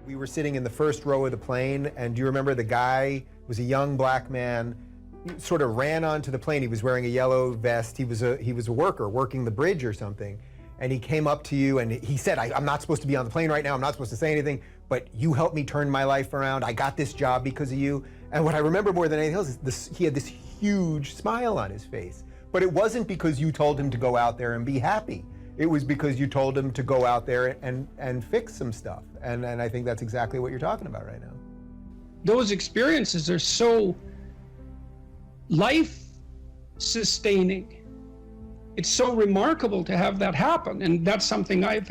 We were sitting in the first row of the plane, and do you remember the guy was a young black man, sort of ran onto the plane. He was wearing a yellow vest. He was a worker working the bridge or something. And he came up to you and he said, I'm not supposed to be on the plane right now. I'm not supposed to say anything, but you helped me turn my life around. I got this job because of you. And what I remember more than anything else is he had this huge smile on his face. But it wasn't because you told him to go out there and be happy. It was because you told him to go out there and fix some stuff. And I think that's exactly what you're talking about right now. Those experiences are so life-sustaining. It's so remarkable to have that happen. And that's something I've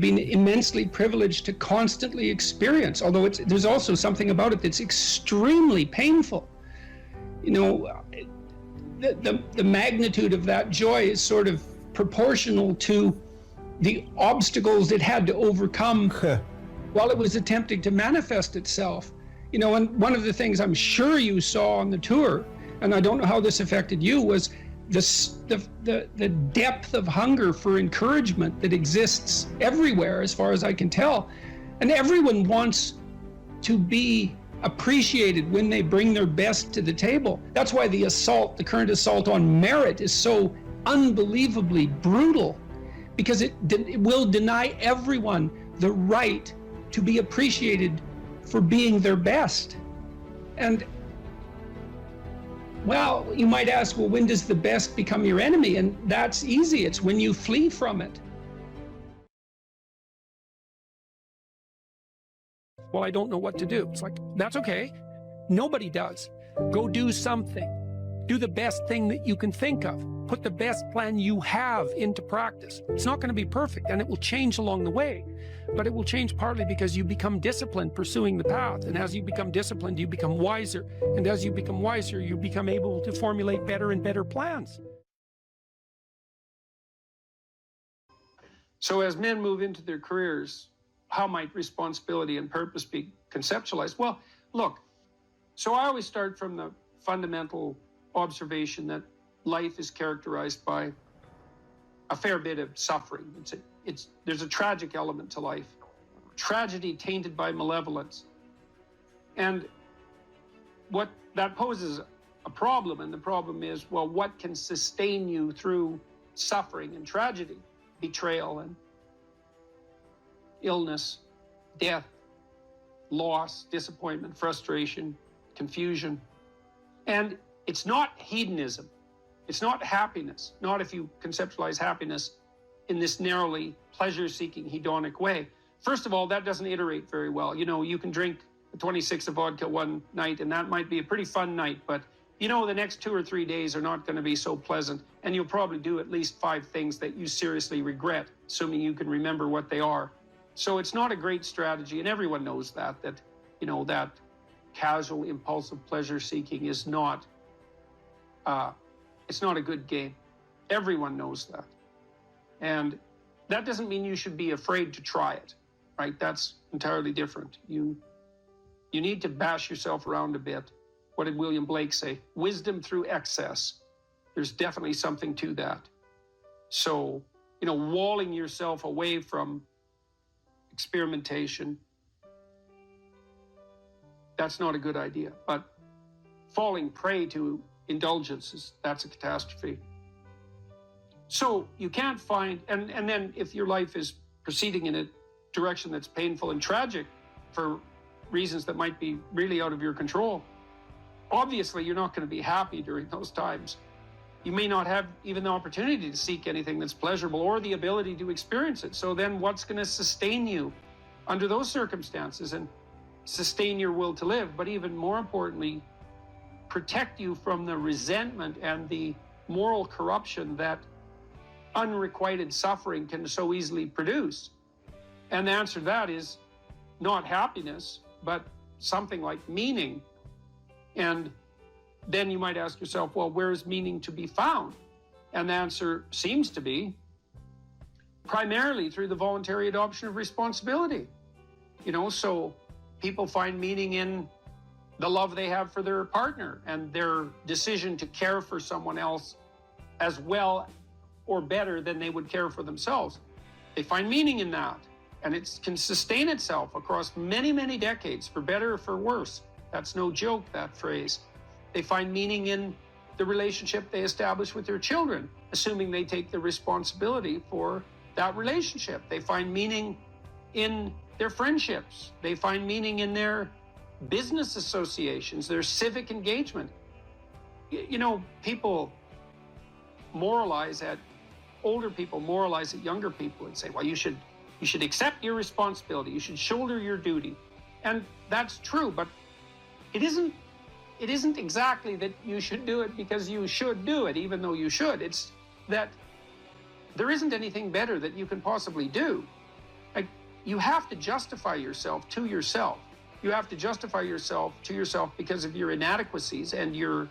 been immensely privileged to constantly experience, although there's also something about it that's extremely painful. You know, the magnitude of that joy is sort of proportional to the obstacles it had to overcome while it was attempting to manifest itself. You know, and one of the things I'm sure you saw on the tour, and I don't know how this affected you, was the depth of hunger for encouragement that exists everywhere, as far as I can tell. And everyone wants to be appreciated when they bring their best to the table. That's why the current assault on merit is so unbelievably brutal, because it will deny everyone the right to be appreciated for being their best. And well, you might ask, well, when does the best become your enemy? And that's easy. It's when you flee from it. Well, I don't know what to do. It's like, that's okay. Nobody does. Go do something. Do the best thing that you can think of. Put the best plan you have into practice. It's not going to be perfect, and it will change along the way. But it will change partly because you become disciplined pursuing the path. And as you become disciplined, you become wiser. And as you become wiser, you become able to formulate better and better plans. So as men move into their careers, how might responsibility and purpose be conceptualized? Well, look, so I always start from the fundamental observation that life is characterized by a fair bit of suffering. There's a tragic element to life. Tragedy tainted by malevolence. And what that poses a problem, and the problem is, well, what can sustain you through suffering and tragedy? Betrayal and illness, death, loss, disappointment, frustration, confusion. And it's not hedonism. It's not happiness, not if you conceptualize happiness in this narrowly pleasure-seeking hedonic way. First of all, that doesn't iterate very well. You know, you can drink 26 of vodka one night, and that might be a pretty fun night, but you know, the next 2 or 3 days are not going to be so pleasant, and you'll probably do at least 5 things that you seriously regret, assuming you can remember what they are. So it's not a great strategy, and everyone knows that you know, that casual, impulsive pleasure-seeking is not, it's not a good game. Everyone knows that. And that doesn't mean you should be afraid to try it, right? That's entirely different. You need to bash yourself around a bit. What did William Blake say? Wisdom through excess. There's definitely something to that. So, you know, walling yourself away from experimentation, that's not a good idea. But falling prey to indulgences, that's a catastrophe. So you can't find, and then if your life is proceeding in a direction that's painful and tragic for reasons that might be really out of your control, obviously you're not going to be happy during those times. You may not have even the opportunity to seek anything that's pleasurable or the ability to experience it. So then what's going to sustain you under those circumstances and sustain your will to live, but even more importantly, protect you from the resentment and the moral corruption that unrequited suffering can so easily produce? And the answer to that is not happiness, but something like meaning. And then you might ask yourself, well, where is meaning to be found? And the answer seems to be primarily through the voluntary adoption of responsibility. You know, so people find meaning in the love they have for their partner and their decision to care for someone else as well or better than they would care for themselves. They find meaning in that. and it can sustain itself across many, many decades, for better or for worse. That's no joke, that phrase. They find meaning in the relationship they establish with their children, assuming they take the responsibility for that relationship. They find meaning in their friendships. They find meaning in their business associations, their civic engagement. You know, people moralize at, older people moralize at younger people and say, well, you should accept your responsibility, you should shoulder your duty. And that's true, but it isn't exactly that you should do it because you should do it, even though you should. It's that there isn't anything better that you can possibly do. Like, you have to justify yourself to yourself. You have to justify yourself to yourself because of your inadequacies and your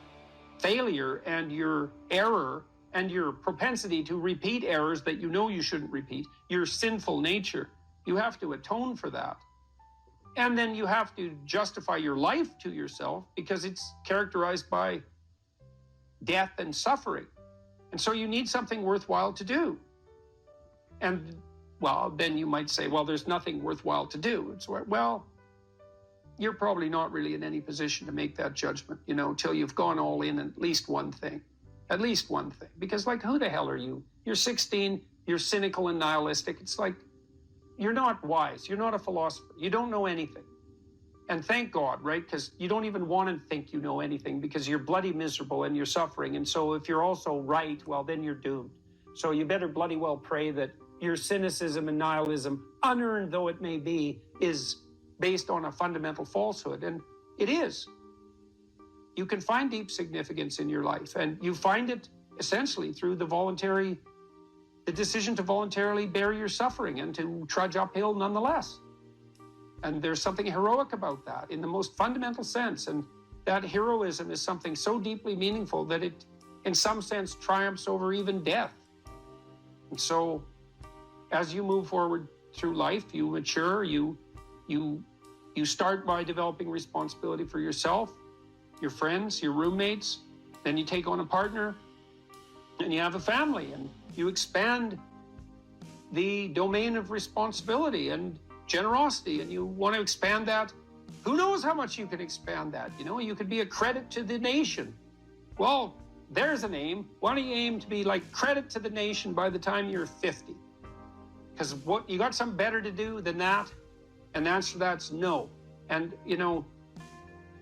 failure and your error and your propensity to repeat errors that you know you shouldn't repeat, your sinful nature. You have to atone for that. And then you have to justify your life to yourself because it's characterized by death and suffering. And so you need something worthwhile to do. And, well, then you might say, well, there's nothing worthwhile to do. It's, well, you're probably not really in any position to make that judgment, you know, till you've gone all in at least one thing. At least one thing. Because, like, who the hell are you? You're 16, you're cynical and nihilistic. It's like, you're not wise. You're not a philosopher. You don't know anything. And thank God, right? Because you don't even want to think you know anything because you're bloody miserable and you're suffering. And so if you're also right, well, then you're doomed. So you better bloody well pray that your cynicism and nihilism, unearned though it may be, is based on a fundamental falsehood. And it is. You can find deep significance in your life, and you find it essentially through the decision to voluntarily bear your suffering and to trudge uphill nonetheless. And there's something heroic about that in the most fundamental sense. And that heroism is something so deeply meaningful that it, in some sense, triumphs over even death. And so as you move forward through life, you mature, you start by developing responsibility for yourself, your friends, your roommates, then you take on a partner, and you have a family, and you expand the domain of responsibility and generosity, and you want to expand that. Who knows how much you can expand that? You know, you could be a credit to the nation. Well, there's an aim. Why don't you aim to be like credit to the nation by the time you're 50? Because what, you got something better to do than that? And the answer to that's no. And, you know,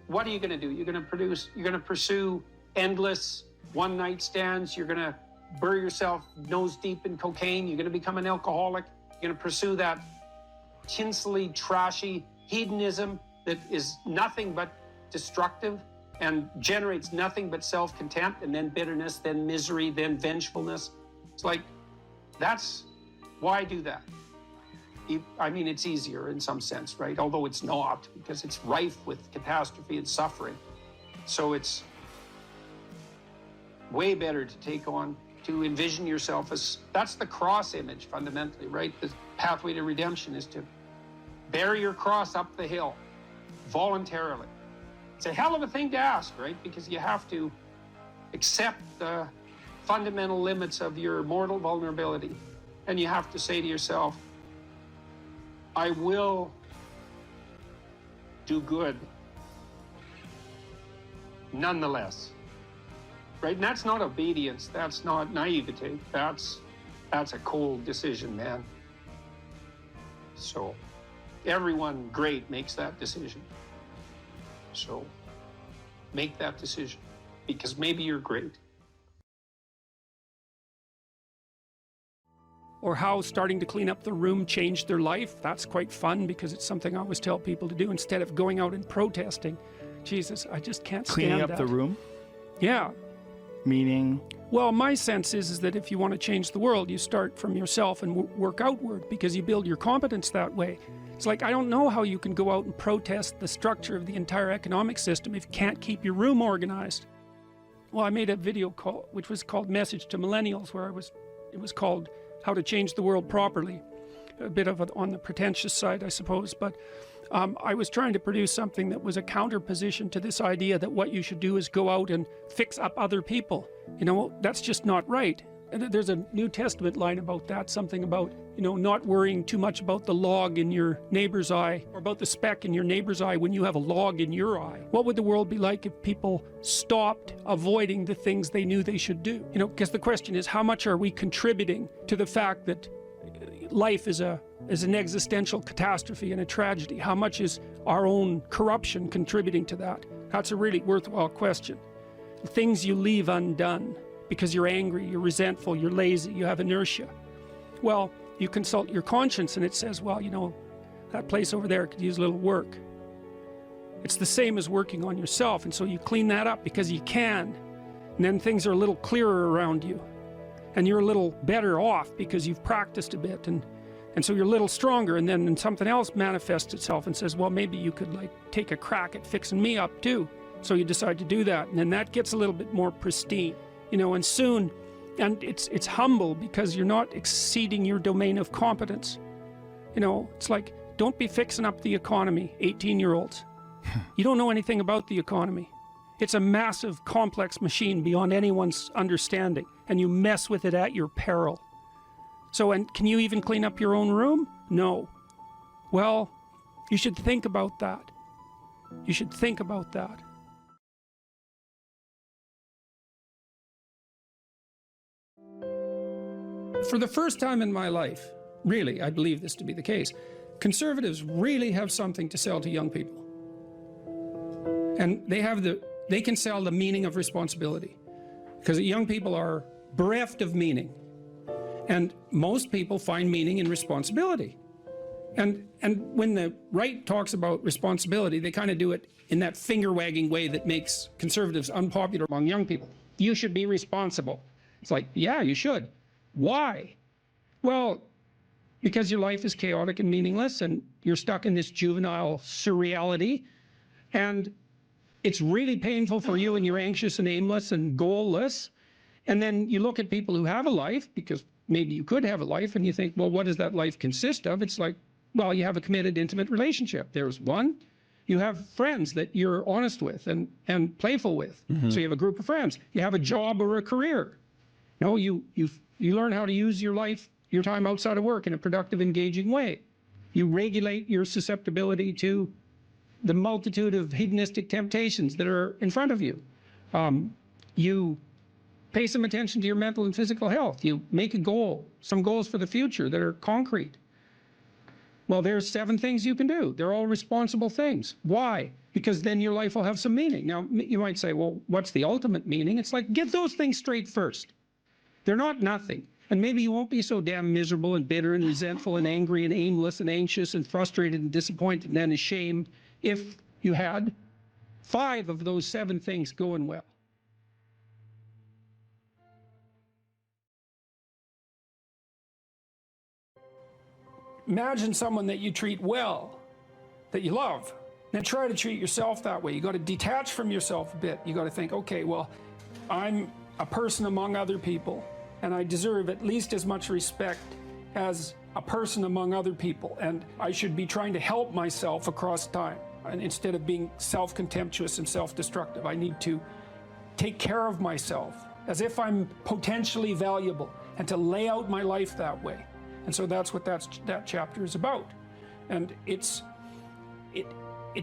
what are you going to do? You're going to pursue endless one-night stands. You're going to bury yourself nose deep in cocaine. You're going to become an alcoholic. You're going to pursue that tinsely, trashy hedonism that is nothing but destructive and generates nothing but self-contempt, and then bitterness, then misery, then vengefulness. It's like, that's why do that? I mean, it's easier in some sense, right? Although it's not, because it's rife with catastrophe and suffering. So it's way better to envision yourself as, that's the cross image fundamentally, right? The pathway to redemption is to bear your cross up the hill voluntarily. It's a hell of a thing to ask, right? Because you have to accept the fundamental limits of your mortal vulnerability. And you have to say to yourself, I will do good nonetheless, right? And that's not obedience. That's not naivete. That's a cold decision, man. So everyone great makes that decision. So make that decision, because maybe you're great. Or how starting to clean up the room changed their life. That's quite fun, because it's something I always tell people to do instead of going out and protesting. Jesus, I just can't stand Cleaning up that. the room? Yeah. Meaning? Well, my sense is that if you want to change the world, you start from yourself and work outward, because you build your competence that way. It's like, I don't know how you can go out and protest the structure of the entire economic system if you can't keep your room organized. Well, I made a video call, which was called Message to Millennials, where it was called How to Change the World Properly. A bit of on the pretentious side, I suppose, but I was trying to produce something that was a counterposition to this idea that what you should do is go out and fix up other people. You know, that's just not right. There's a New Testament line about that, something about, you know, not worrying too much about the log in your neighbor's eye, or about the speck in your neighbor's eye when you have a log in your eye. What would the world be like if people stopped avoiding the things they knew they should do? You know, because the question is, how much are we contributing to the fact that life is an existential catastrophe and a tragedy? How much is our own corruption contributing to that? That's a really worthwhile question. The things you leave undone because you're angry, you're resentful, you're lazy, you have inertia. Well, you consult your conscience and it says, well, you know, that place over there could use a little work. It's the same as working on yourself, and so you clean that up because you can. And then things are a little clearer around you. And you're a little better off because you've practiced a bit, and so you're a little stronger, and then something else manifests itself and says, well, maybe you could like take a crack at fixing me up too. So you decide to do that, and then that gets a little bit more pristine. You know, and soon, and it's humble because you're not exceeding your domain of competence. You know, it's like, don't be fixing up the economy, 18-year-olds. You don't know anything about the economy. It's a massive, complex machine beyond anyone's understanding, and you mess with it at your peril. So, and can you even clean up your own room? No. Well, you should think about that. You should think about that. For the first time in my life, really, I believe this to be the case, conservatives really have something to sell to young people. And they can sell the meaning of responsibility. Because young people are bereft of meaning. And most people find meaning in responsibility. And when the right talks about responsibility, they kind of do it in that finger-wagging way that makes conservatives unpopular among young people. You should be responsible. It's like, yeah, you should. Why? Well, because your life is chaotic and meaningless, and you're stuck in this juvenile surreality, and it's really painful for you, and you're anxious and aimless and goalless. And then you look at people who have a life, because maybe you could have a life, and you think, well, what does that life consist of? It's like, well, you have a committed, intimate relationship. There's one. You have friends that you're honest with and playful with. So you have a group of friends. You have a job or a career. No, you learn how to use your life, your time outside of work in a productive, engaging way. You regulate your susceptibility to the multitude of hedonistic temptations that are in front of you. You pay some attention to your mental and physical health. You make a goal, some goals for the future that are concrete. Well, there's 7 things you can do. They're all responsible things. Why? Because then your life will have some meaning. Now, you might say, well, what's the ultimate meaning? It's like, get those things straight first. They're not nothing. And maybe you won't be so damn miserable and bitter and resentful and angry and aimless and anxious and frustrated and disappointed and then ashamed if you had 5 of those 7 things going well. Imagine someone that you treat well, that you love. Then try to treat yourself that way. You got to detach from yourself a bit. You got to think, okay, well, I'm a person among other people, and I deserve at least as much respect as a person among other people, and I should be trying to help myself across time. And instead of being self-contemptuous and self-destructive, I need to take care of myself as if I'm potentially valuable, and to lay out my life that way. And so that's what that chapter is about. And it's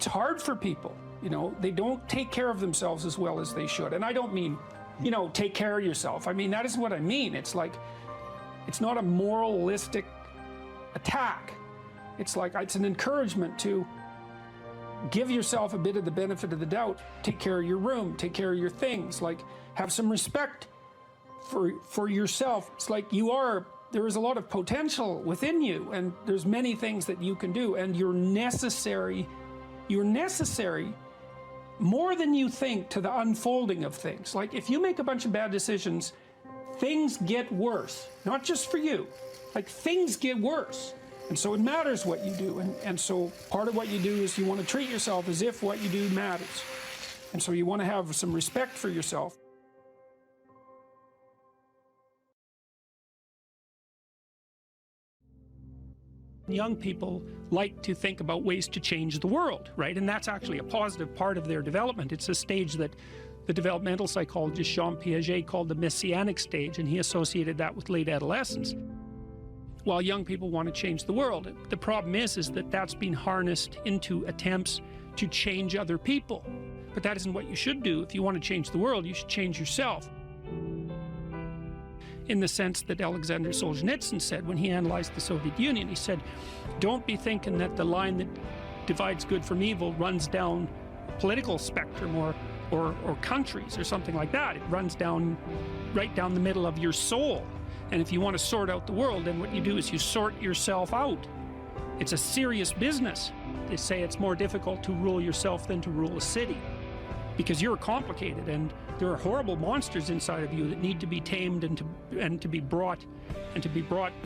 hard for people, you know, they don't take care of themselves as well as they should. And I don't mean, you know, take care of yourself. I mean, that isn't what I mean. It's like, it's not a moralistic attack. It's like, it's an encouragement to give yourself a bit of the benefit of the doubt. Take care of your room, take care of your things, like have some respect for yourself. It's like there is a lot of potential within you, and there's many things that you can do, and you're necessary more than you think to the unfolding of things. Like if you make a bunch of bad decisions, things get worse, not just for you, like things get worse. And so it matters what you do, and so part of what you do is you want to treat yourself as if what you do matters. And so you want to have some respect for yourself. Young people like to think about ways to change the world, right? And that's actually a positive part of their development. It's a stage that the developmental psychologist Jean Piaget called the messianic stage, and he associated that with late adolescence. While young people want to change the world, the problem is that that's been harnessed into attempts to change other people. But that isn't what you should do. If you want to change the world, you should change yourself. In the sense that Alexander Solzhenitsyn said when he analyzed the Soviet Union, he said, don't be thinking that the line that divides good from evil runs down a political spectrum or countries or something like that. It runs down, right down the middle of your soul. And if you want to sort out the world, then what you do is you sort yourself out. It's a serious business. They say it's more difficult to rule yourself than to rule a city, because you're complicated and there are horrible monsters inside of you that need to be tamed and to be brought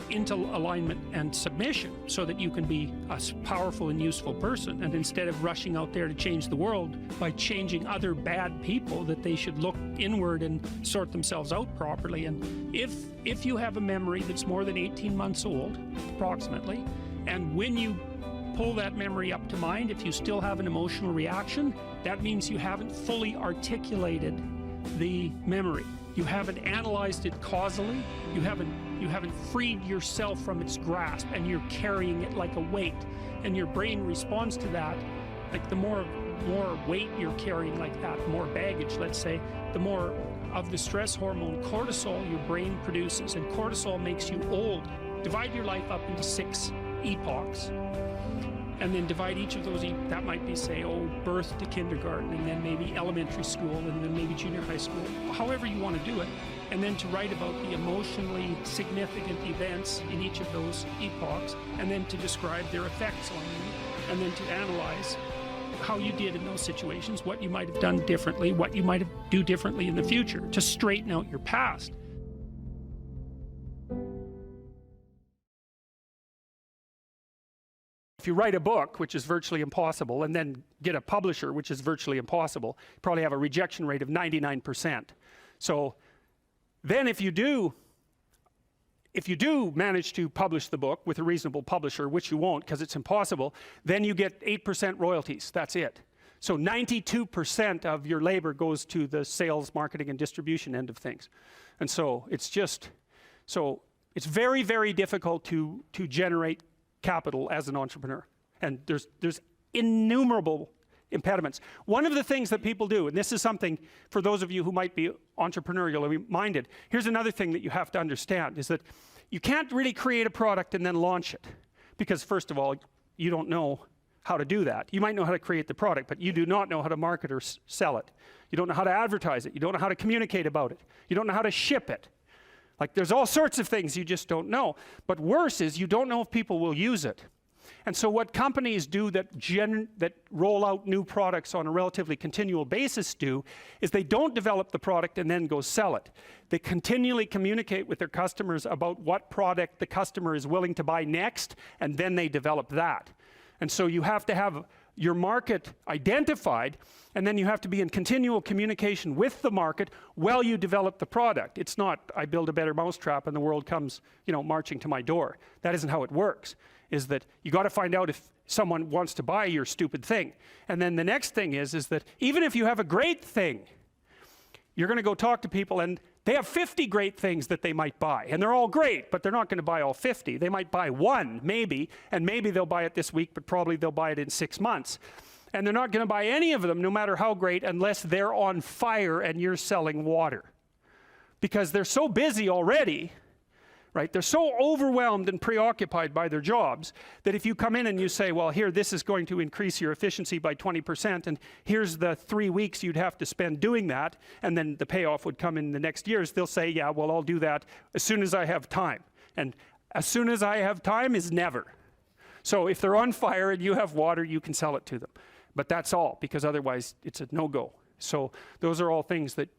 into alignment and submission so that you can be a powerful and useful person. And instead of rushing out there to change the world by changing other bad people, that they should look inward and sort themselves out properly. And if you have a memory that's more than 18 months old, approximately, and when you pull that memory up to mind, if you still have an emotional reaction, that means you haven't fully articulated the memory. You haven't analyzed it causally. You haven't freed yourself from its grasp, and you're carrying it like a weight. And your brain responds to that. Like the more weight you're carrying like that, more baggage, let's say, the more of the stress hormone cortisol your brain produces. And cortisol makes you old. Divide your life up into 6 epochs. And then divide each of those, that might be, say, birth to kindergarten, and then maybe elementary school, and then maybe junior high school, however you want to do it. And then to write about the emotionally significant events in each of those epochs, and then to describe their effects on you, and then to analyze how you did in those situations, what you might have done differently, what you might do differently in the future, to straighten out your past. If you write a book, which is virtually impossible, and then get a publisher, which is virtually impossible, you probably have a rejection rate of 99%. So then if you do manage to publish the book with a reasonable publisher, which you won't because it's impossible, then you get 8% royalties. That's it. So 92% of your labor goes to the sales, marketing, and distribution end of things. And so it's very, very difficult to generate capital as an entrepreneur, and there's innumerable impediments. One of the things that people do, and this is something for those of you who might be entrepreneurially minded, here's another thing that you have to understand, is that you can't really create a product and then launch it, because first of all, you don't know how to do that. You might know how to create the product, but you do not know how to market or sell it. You don't know how to advertise it. You don't know how to communicate about it. You don't know how to ship it. Like, there's all sorts of things you just don't know. But worse is you don't know if people will use it. And so what companies do that roll out new products on a relatively continual basis do is they don't develop the product and then go sell it. They continually communicate with their customers about what product the customer is willing to buy next, and then they develop that. And so you have to have your market identified, and then you have to be in continual communication with the market while you develop the product. It's not, I build a better mousetrap and the world comes, marching to my door. That isn't how it works. Is that you got to find out if someone wants to buy your stupid thing. And then the next thing is that even if you have a great thing, you're going to go talk to people and they have 50 great things that they might buy, and they're all great, but they're not going to buy all 50. They might buy one, maybe, and maybe they'll buy it this week, but probably they'll buy it in 6 months. And they're not going to buy any of them, no matter how great, unless they're on fire and you're selling water. Because they're so busy already, right? They're so overwhelmed and preoccupied by their jobs that if you come in and you say, well, here, this is going to increase your efficiency by 20%, and here's the 3 weeks you'd have to spend doing that, and then the payoff would come in the next years, they'll say, yeah, well, I'll do that as soon as I have time. And as soon as I have time is never. So if they're on fire and you have water, you can sell it to them. But that's all, because otherwise it's a no-go. So those are all things that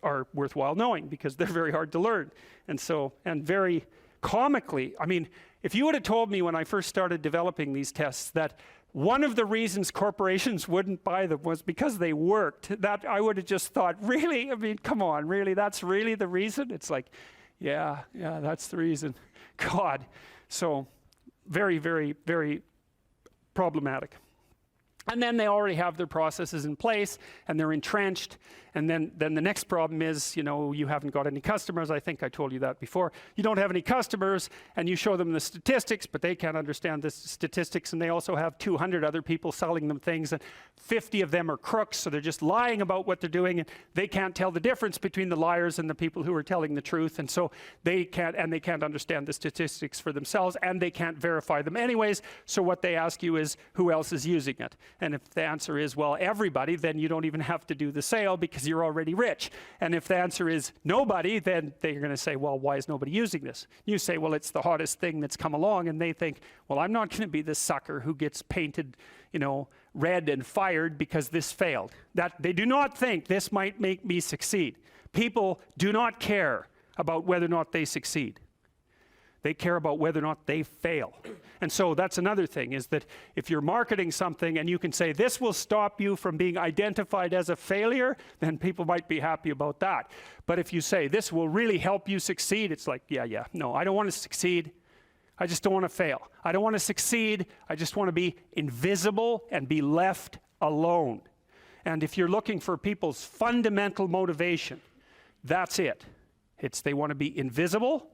are worthwhile knowing, because they're very hard to learn. And so, and very comically, I mean, if you would have told me when I first started developing these tests that one of the reasons corporations wouldn't buy them was because they worked, that I would have just thought, really? I mean, come on, really? That's really the reason? It's like, yeah, that's the reason. God. So very, very, very problematic. And then they already have their processes in place and they're entrenched. And then the next problem is, you know, you haven't got any customers. I think I told you that before. You don't have any customers and you show them the statistics, but they can't understand the statistics. And they also have 200 other people selling them things and 50 of them are crooks. So they're just lying about what they're doing and they can't tell the difference between the liars and the people who are telling the truth. And so they can't understand the statistics for themselves and they can't verify them anyways. So what they ask you is, who else is using it? And if the answer is, well, everybody, then you don't even have to do the sale because you're already rich. And if the answer is nobody, then they're going to say, well, why is nobody using this? You say, well, it's the hottest thing that's come along. And they think, well, I'm not going to be the sucker who gets painted, you know, red and fired because this failed. That they do not think this might make me succeed. People do not care about whether or not they succeed. They care about whether or not they fail. And so that's another thing, is that if you're marketing something and you can say this will stop you from being identified as a failure, then people might be happy about that. But if you say this will really help you succeed, it's like, yeah, no, I don't want to succeed. I just don't want to fail. I don't want to succeed. I just want to be invisible and be left alone. And if you're looking for people's fundamental motivation, that's it. It's they want to be invisible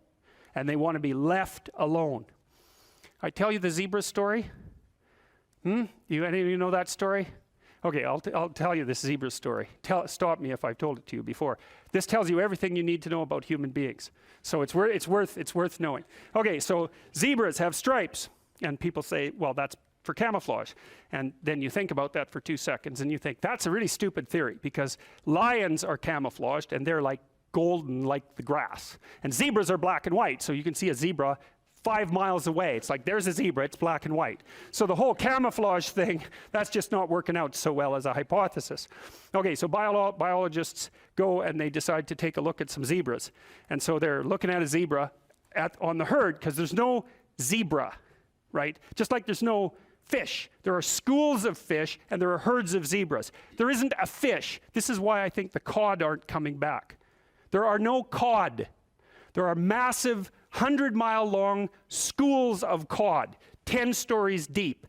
and they want to be left alone. I tell you the zebra story? Any of you know that story? Okay, I'll tell you this zebra story. Stop me if I've told it to you before. This tells you everything you need to know about human beings. So it's worth knowing. Okay, so zebras have stripes. And people say, well, that's for camouflage. And then you think about that for 2 seconds and you think, that's a really stupid theory because lions are camouflaged and they're like golden like the grass. And zebras are black and white, so you can see a zebra 5 miles away. It's like, there's a zebra, it's black and white. So the whole camouflage thing, that's just not working out so well as a hypothesis. Okay, so biologists go and they decide to take a look at some zebras. And so they're looking at a zebra on the herd, because there's no zebra, right? Just like there's no fish. There are schools of fish and there are herds of zebras. There isn't a fish. This is why I think the cod aren't coming back. There are no cod. There are massive 100-mile-long schools of cod, 10 stories deep,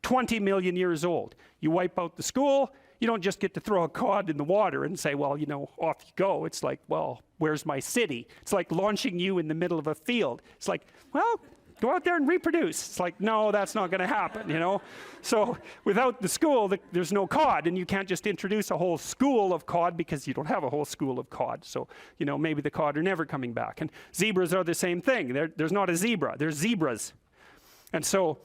20 million years old. You wipe out the school, you don't just get to throw a cod in the water and say, well, you know, off you go. It's like, well, where's my city? It's like launching you in the middle of a field. It's like, well, go out there and reproduce. It's like, no, that's not going to happen, you know? So without the school, there's no cod, and you can't just introduce a whole school of cod because you don't have a whole school of cod. So, you know, maybe the cod are never coming back. And zebras are the same thing. There's not a zebra. There's zebras. And so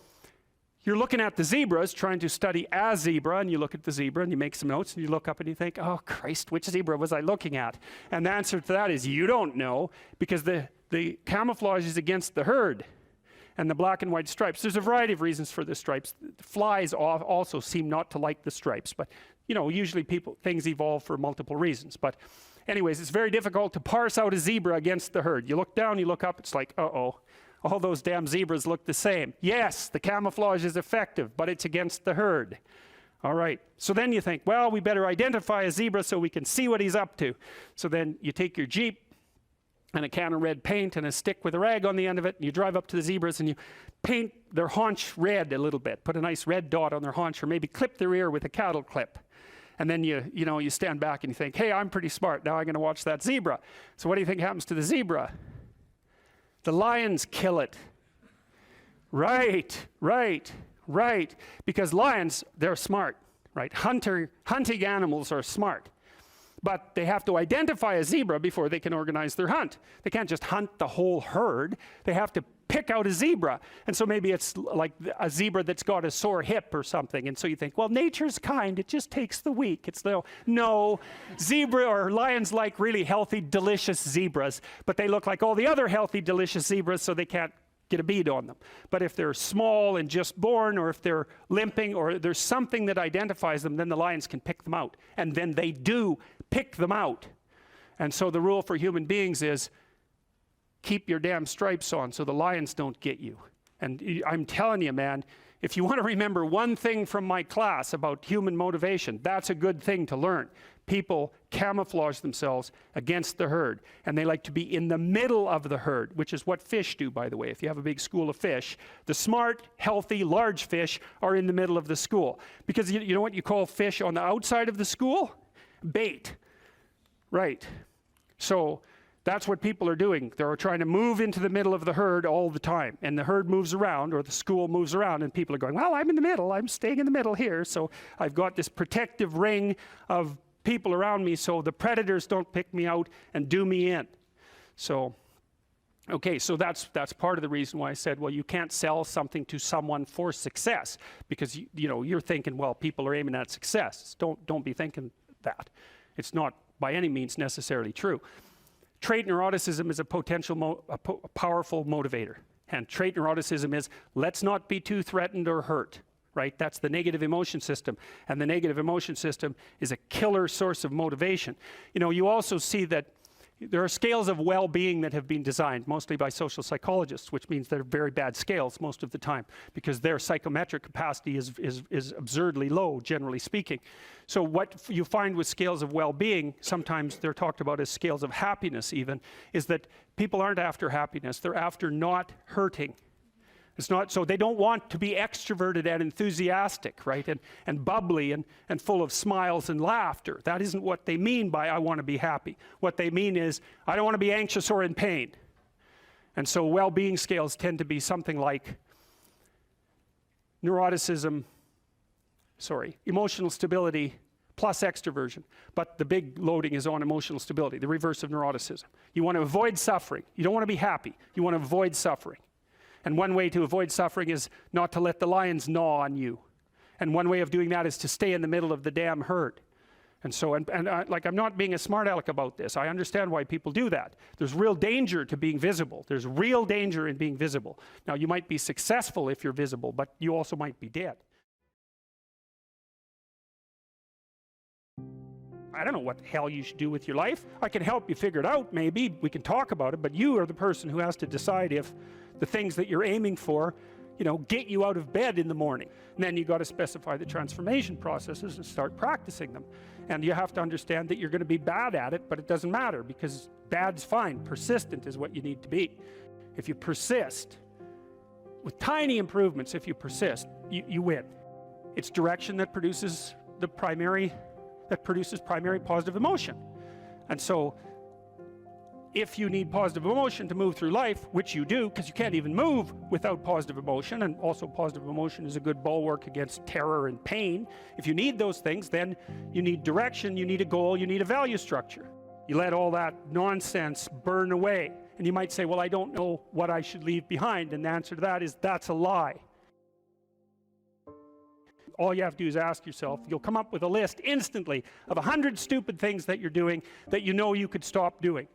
you're looking at the zebras, trying to study a zebra, and you look at the zebra and you make some notes and you look up and you think, oh, Christ, which zebra was I looking at? And the answer to that is you don't know, because the camouflage is against the herd. And the black and white stripes. There's a variety of reasons for the stripes. Flies also seem not to like the stripes, but you know, usually things evolve for multiple reasons. But anyways, it's very difficult to parse out a zebra against the herd. You look down, you look up, it's like, uh-oh, all those damn zebras look the same. Yes, the camouflage is effective, but it's against the herd. All right, so then you think, well, we better identify a zebra so we can see what he's up to. So then you take your Jeep and a can of red paint and a stick with a rag on the end of it, and you drive up to the zebras and you paint their haunch red a little bit, put a nice red dot on their haunch, or maybe clip their ear with a cattle clip. And then you stand back and you think, hey, I'm pretty smart, now I'm going to watch that zebra. So what do you think happens to the zebra? The lions kill it. Right, because lions, they're smart, right? Hunting animals are smart. But they have to identify a zebra before they can organize their hunt. They can't just hunt the whole herd. They have to pick out a zebra. And so maybe it's like a zebra that's got a sore hip or something. And so you think, well, nature's kind. It just takes the weak. It's no, zebra or lions like really healthy, delicious zebras. But they look like all the other healthy, delicious zebras, so they can't get a bead on them. But if they're small and just born, or if they're limping, or there's something that identifies them, then the lions can pick them out. And then they do pick them out. And so the rule for human beings is keep your damn stripes on so the lions don't get you. And I'm telling you, man, if you want to remember one thing from my class about human motivation, that's a good thing to learn. people camouflage themselves against the herd, and they like to be in the middle of the herd, which is what fish do, by the way. If you have a big school of fish, the smart, healthy, large fish are in the middle of the school. Because you know what you call fish on the outside of the school? Bait. Right. So that's what people are doing. They're trying to move into the middle of the herd all the time, and the herd moves around, or the school moves around, and people are going, well, I'm in the middle, I'm staying in the middle here, so I've got this protective ring of people around me so the predators don't pick me out and do me in. So okay, so that's part of the reason why I said, well, you can't sell something to someone for success, because you know, you're thinking, well, people are aiming at success. Don't be thinking that. It's not by any means necessarily true. Trait neuroticism is a powerful motivator. And trait neuroticism is, let's not be too threatened or hurt, right? That's the negative emotion system. And the negative emotion system is a killer source of motivation. You know, you also see that there are scales of well-being that have been designed, mostly by social psychologists, which means they're very bad scales most of the time, because their psychometric capacity is absurdly low, generally speaking. So what you find with scales of well-being, sometimes they're talked about as scales of happiness even, is that people aren't after happiness, they're after not hurting. It's not, so they don't want to be extroverted and enthusiastic, right, and bubbly and full of smiles and laughter. That isn't what they mean by I want to be happy. What they mean is I don't want to be anxious or in pain. And so well-being scales tend to be something like emotional stability plus extroversion. But the big loading is on emotional stability, the reverse of neuroticism. You want to avoid suffering. You don't want to be happy. You want to avoid suffering. And one way to avoid suffering is not to let the lions gnaw on you. And one way of doing that is to stay in the middle of the damn herd. And so, like, I'm not being a smart aleck about this. I understand why people do that. There's real danger to being visible. There's real danger in being visible. Now, you might be successful if you're visible, but you also might be dead. I don't know what the hell you should do with your life. I can help you figure it out, maybe. We can talk about it, but you are the person who has to decide if the things that you're aiming for, you know, get you out of bed in the morning. And then you got to specify the transformation processes and start practicing them. And you have to understand that you're going to be bad at it, but it doesn't matter, because bad's fine. Persistent is what you need to be. If you persist, with tiny improvements, if you persist, you win. It's direction that produces primary positive emotion. And so if you need positive emotion to move through life, which you do, because you can't even move without positive emotion, and also positive emotion is a good bulwark against terror and pain. If you need those things, then you need direction, you need a goal, you need a value structure. You let all that nonsense burn away. And you might say, well, I don't know what I should leave behind. And the answer to that is, that's a lie. All you have to do is ask yourself, you'll come up with a list instantly of 100 stupid things that you're doing that you know you could stop doing.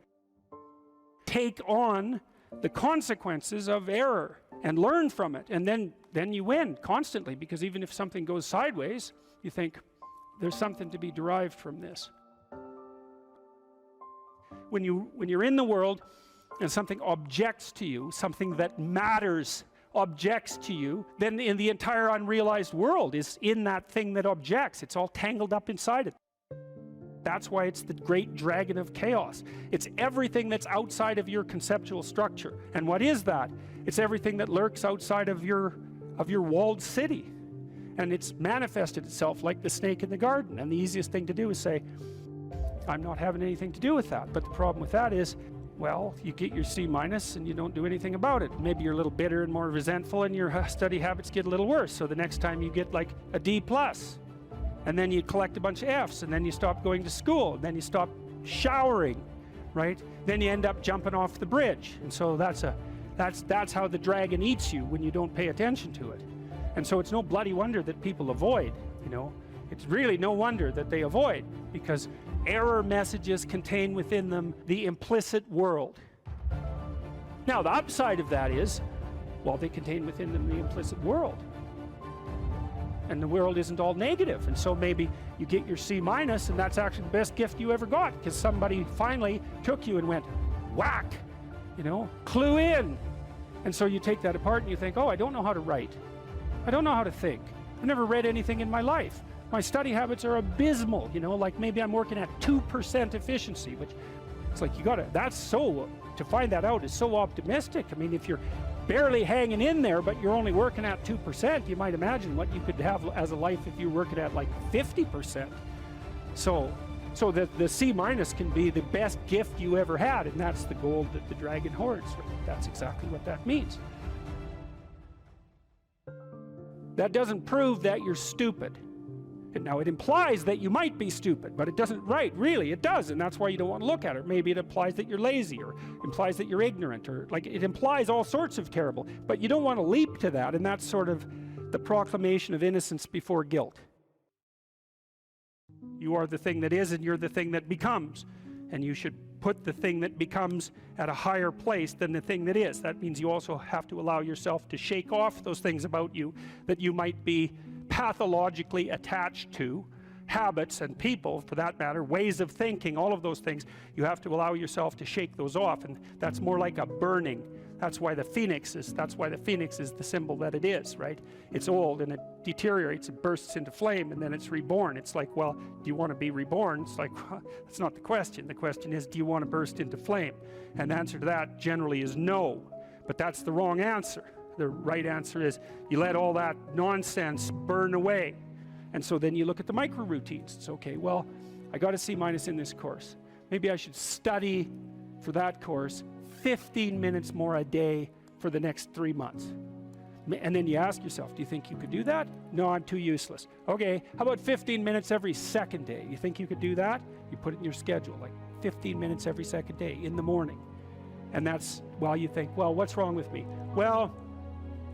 Take on the consequences of error and learn from it, and then you win constantly, because even if something goes sideways, you think there's something to be derived from this. When you're in the world and something objects to you, something that matters objects to you, then in the entire unrealized world is in that thing that objects. It's all tangled up inside it. That's why it's the great dragon of chaos. It's everything that's outside of your conceptual structure. And what is that? It's everything that lurks outside of your walled city. And it's manifested itself like the snake in the garden. And the easiest thing to do is say, I'm not having anything to do with that. But the problem with that is, well, you get your C- and you don't do anything about it. Maybe you're a little bitter and more resentful, and your study habits get a little worse. So the next time you get like a D+. And then you collect a bunch of F's, and then you stop going to school, and then you stop showering, right? Then you end up jumping off the bridge. And so that's how the dragon eats you when you don't pay attention to it. And so it's no bloody wonder that people avoid, you know. It's really no wonder that they avoid, because error messages contain within them the implicit world. Now, the upside of that is, well, they contain within them the implicit world. And the world isn't all negative. And so maybe you get your C-, and that's actually the best gift you ever got, because somebody finally took you and went, whack, you know, clue in. And so you take that apart and you think, oh, I don't know how to write. I don't know how to think. I've never read anything in my life. My study habits are abysmal, you know, like maybe I'm working at 2% efficiency, which it's like to find that out is so optimistic. I mean, if you're barely hanging in there, but you're only working at 2%, you might imagine what you could have as a life if you're working at like 50%. So the C- can be the best gift you ever had, and that's the gold that the dragon hoards. That's exactly what that means. That doesn't prove that you're stupid. Now it implies that you might be stupid, but it doesn't, really, it does, and that's why you don't want to look at it. Maybe it implies that you're lazy, or implies that you're ignorant, or like it implies all sorts of terrible, but you don't want to leap to that, and that's sort of the proclamation of innocence before guilt. You are the thing that is, and you're the thing that becomes, and you should put the thing that becomes at a higher place than the thing that is. That means you also have to allow yourself to shake off those things about you that you might be pathologically attached to, habits and people for that matter, ways of thinking, all of those things. You have to allow yourself to shake those off, and that's more like a burning. That's why the phoenix is the symbol that it is, right? It's old and it deteriorates, it bursts into flame, and then it's reborn. It's like, well, do you want to be reborn? It's like, well, that's not the question. The question is, do you want to burst into flame? And the answer to that generally is no, but that's the wrong answer. The right answer is you let all that nonsense burn away. And so then you look at the micro routines. It's okay, well, I got a C- in this course. Maybe I should study for that course 15 minutes more a day for the next 3 months. And then you ask yourself, do you think you could do that? No, I'm too useless. Okay, how about 15 minutes every second day? You think you could do that? You put it in your schedule, like 15 minutes every second day in the morning. And that's while you think, well, what's wrong with me? Well,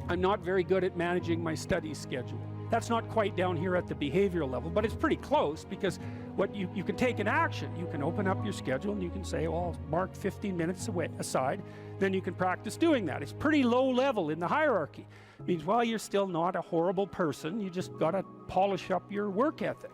I'm not very good at managing my study schedule. That's not quite down here at the behavioral level, but it's pretty close, because what you can take an action. You can open up your schedule and you can say, well, I'll mark 15 minutes aside. Then you can practice doing that. It's pretty low level in the hierarchy. It means, well, you're still not a horrible person. You just got to polish up your work ethic.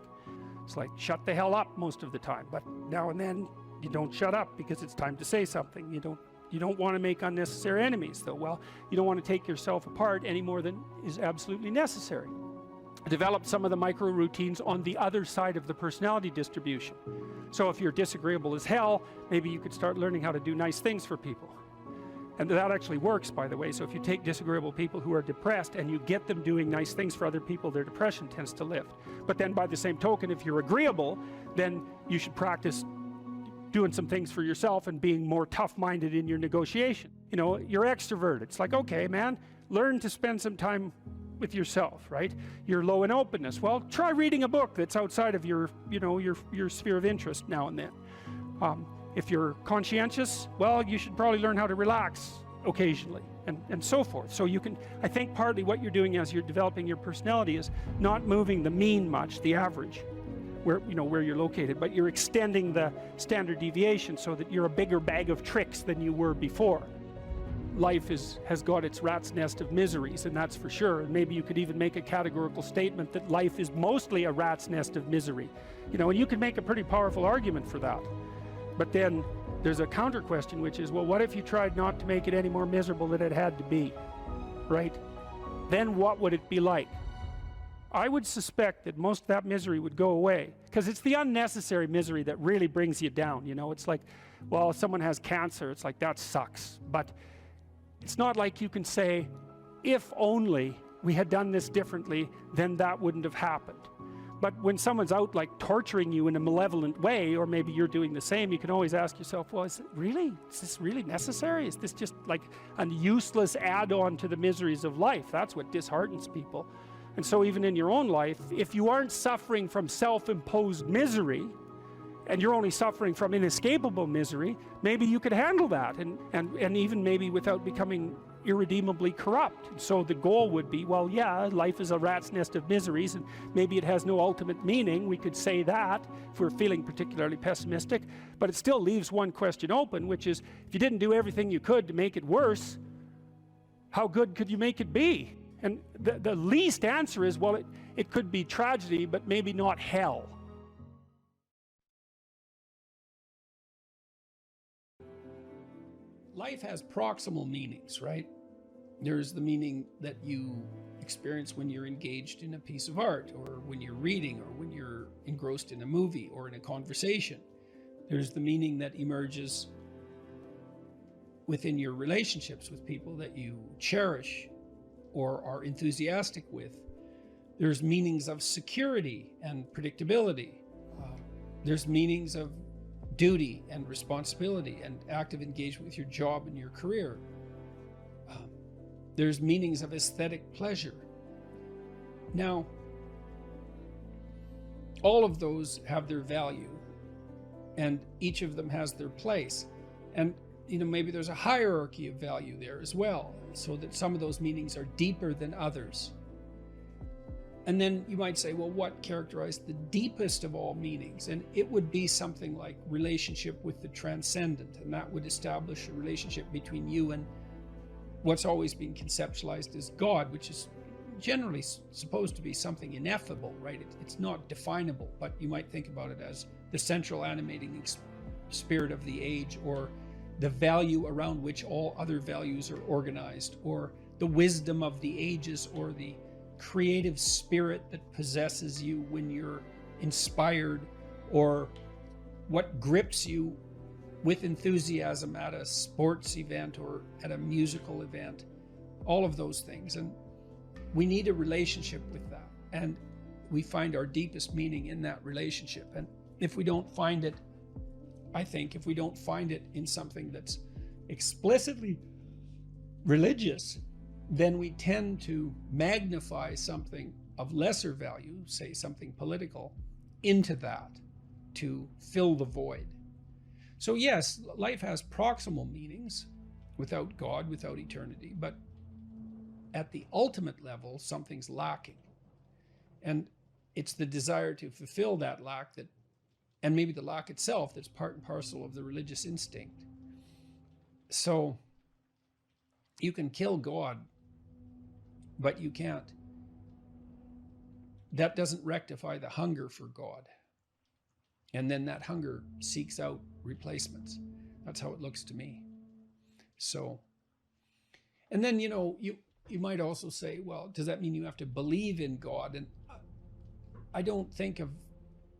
It's like, shut the hell up most of the time. But now and then you don't shut up because it's time to say something. You don't want to make unnecessary enemies, though. Well, you don't want to take yourself apart any more than is absolutely necessary. Develop some of the micro routines on the other side of the personality distribution. So if you're disagreeable as hell, maybe you could start learning how to do nice things for people. And that actually works, by the way. So if you take disagreeable people who are depressed and you get them doing nice things for other people, their depression tends to lift. But then by the same token, if you're agreeable, then you should practice doing some things for yourself and being more tough-minded in your negotiation. You know, you're extroverted. It's like, okay, man, learn to spend some time with yourself, right? You're low in openness. Well, try reading a book that's outside of your, your sphere of interest now and then. If you're conscientious, well, you should probably learn how to relax occasionally, and so forth. So you can, I think partly what you're doing as you're developing your personality is not moving the mean much, the average, where you're located, but you're extending the standard deviation so that you're a bigger bag of tricks than you were before. Life has got its rat's nest of miseries, and that's for sure. And maybe you could even make a categorical statement that life is mostly a rat's nest of misery. And you could make a pretty powerful argument for that. But then there's a counter question, which is, well, what if you tried not to make it any more miserable than it had to be, right? Then what would it be like? I would suspect that most of that misery would go away, because it's the unnecessary misery that really brings you down. It's like, well, someone has cancer, it's like, that sucks. But it's not like you can say, if only we had done this differently, then that wouldn't have happened. But when someone's out like torturing you in a malevolent way, or maybe you're doing the same, you can always ask yourself, well, is this really necessary? Is this just like a useless add-on to the miseries of life? That's what disheartens people. And so even in your own life, if you aren't suffering from self-imposed misery, and you're only suffering from inescapable misery, maybe you could handle that, and even maybe without becoming irredeemably corrupt. So the goal would be, well, yeah, life is a rat's nest of miseries, and maybe it has no ultimate meaning. We could say that if we're feeling particularly pessimistic, but it still leaves one question open, which is, if you didn't do everything you could to make it worse, how good could you make it be? And the least answer is, well, it could be tragedy, but maybe not hell. Life has proximal meanings, right? There's the meaning that you experience when you're engaged in a piece of art, or when you're reading, or when you're engrossed in a movie or in a conversation. There's the meaning that emerges within your relationships with people that you cherish or are enthusiastic with. There's meanings of security and predictability. There's meanings of duty and responsibility and active engagement with your job and your career. There's meanings of aesthetic pleasure. Now, all of those have their value, and each of them has their place. And maybe there's a hierarchy of value there as well, so that some of those meanings are deeper than others. And then you might say, well, what characterized the deepest of all meanings? And it would be something like relationship with the transcendent, and that would establish a relationship between you and what's always been conceptualized as God, which is generally supposed to be something ineffable, right? It's not definable, but you might think about it as the central animating spirit of the age, or the value around which all other values are organized, or the wisdom of the ages, or the creative spirit that possesses you when you're inspired, or what grips you with enthusiasm at a sports event or at a musical event. All of those things. And we need a relationship with that. And we find our deepest meaning in that relationship. And if we don't find it, I think if we don't find it in something that's explicitly religious, then we tend to magnify something of lesser value, say something political, into that to fill the void. So yes, life has proximal meanings without God, without eternity, but at the ultimate level, something's lacking. And it's the desire to fulfill that lack that, and maybe the lack itself, that's part and parcel of the religious instinct. So you can kill God, but you can't. That doesn't rectify the hunger for God. And then that hunger seeks out replacements. That's how it looks to me. So, and then, you might also say, well, does that mean you have to believe in God? And I don't think of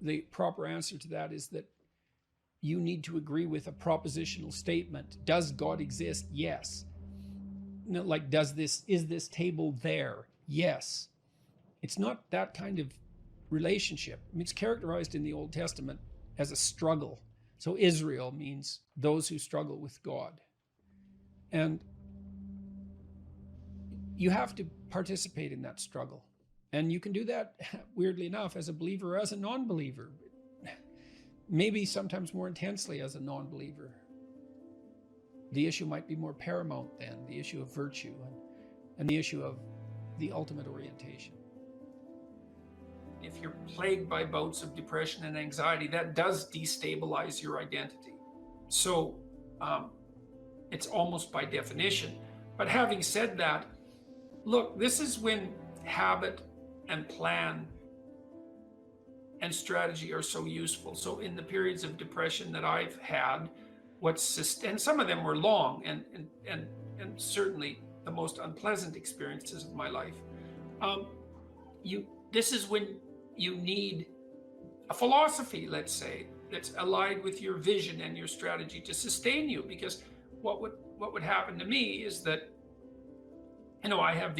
the proper answer to that is that you need to agree with a propositional statement. Does God exist? Yes. Like, is this table there? Yes. It's not that kind of relationship. I mean, it's characterized in the Old Testament as a struggle. So Israel means those who struggle with God. And you have to participate in that struggle. And you can do that, weirdly enough, as a believer or as a non-believer. Maybe sometimes more intensely as a non-believer. The issue might be more paramount then, the issue of virtue and the issue of the ultimate orientation. If you're plagued by bouts of depression and anxiety, that does destabilize your identity. So it's almost by definition. But having said that, look, this is when habit and plan and strategy are so useful. So in the periods of depression that I've had, and some of them were long and certainly the most unpleasant experiences of my life. This is when you need a philosophy, let's say, that's allied with your vision and your strategy to sustain you. Because what would happen to me is that, I have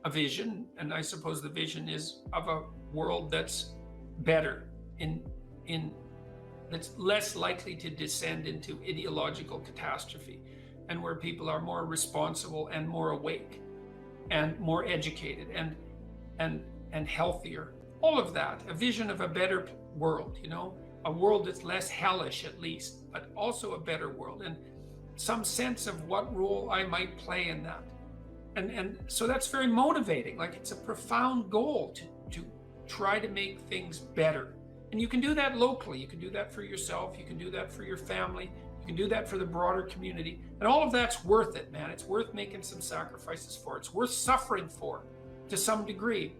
a vision, and I suppose the vision is of a world that's better, that's less likely to descend into ideological catastrophe, and where people are more responsible and more awake and more educated and healthier. All of that, a vision of a better world, a world that's less hellish at least, but also a better world, and some sense of what role I might play in that. And so that's very motivating. Like, it's a profound goal to try to make things better. And you can do that locally. You can do that for yourself. You can do that for your family. You can do that for the broader community. And all of that's worth it, man. It's worth making some sacrifices for. It's worth suffering for to some degree.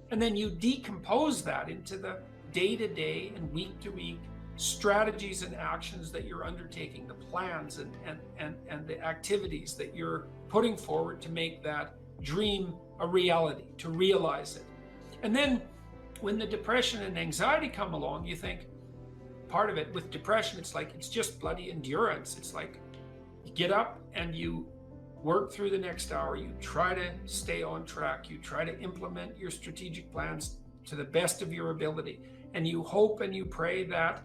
And then you decompose that into the day-to-day and week-to-week strategies and actions that you're undertaking, the plans and the activities that you're putting forward to make that dream a reality, to realize it. And then when the depression and anxiety come along, you think, part of it with depression, it's just bloody endurance. It's like you get up and you work through the next hour, you try to stay on track, you try to implement your strategic plans to the best of your ability, and you hope and you pray that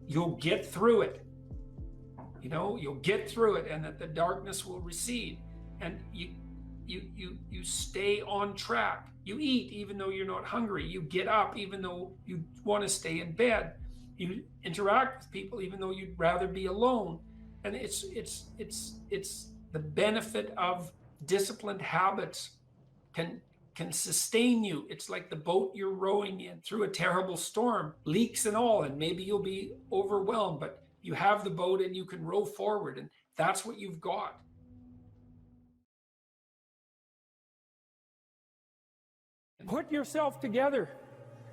you'll get through it. You know, you'll get through it and that the darkness will recede, and you stay on track. You eat even though you're not hungry. You get up even though you want to stay in bed. You interact with people even though you'd rather be alone. And it's the benefit of disciplined habits can sustain you. It's like the boat you're rowing in through a terrible storm, leaks and all, and maybe you'll be overwhelmed, but you have the boat and you can row forward, and that's what you've got. Put yourself together.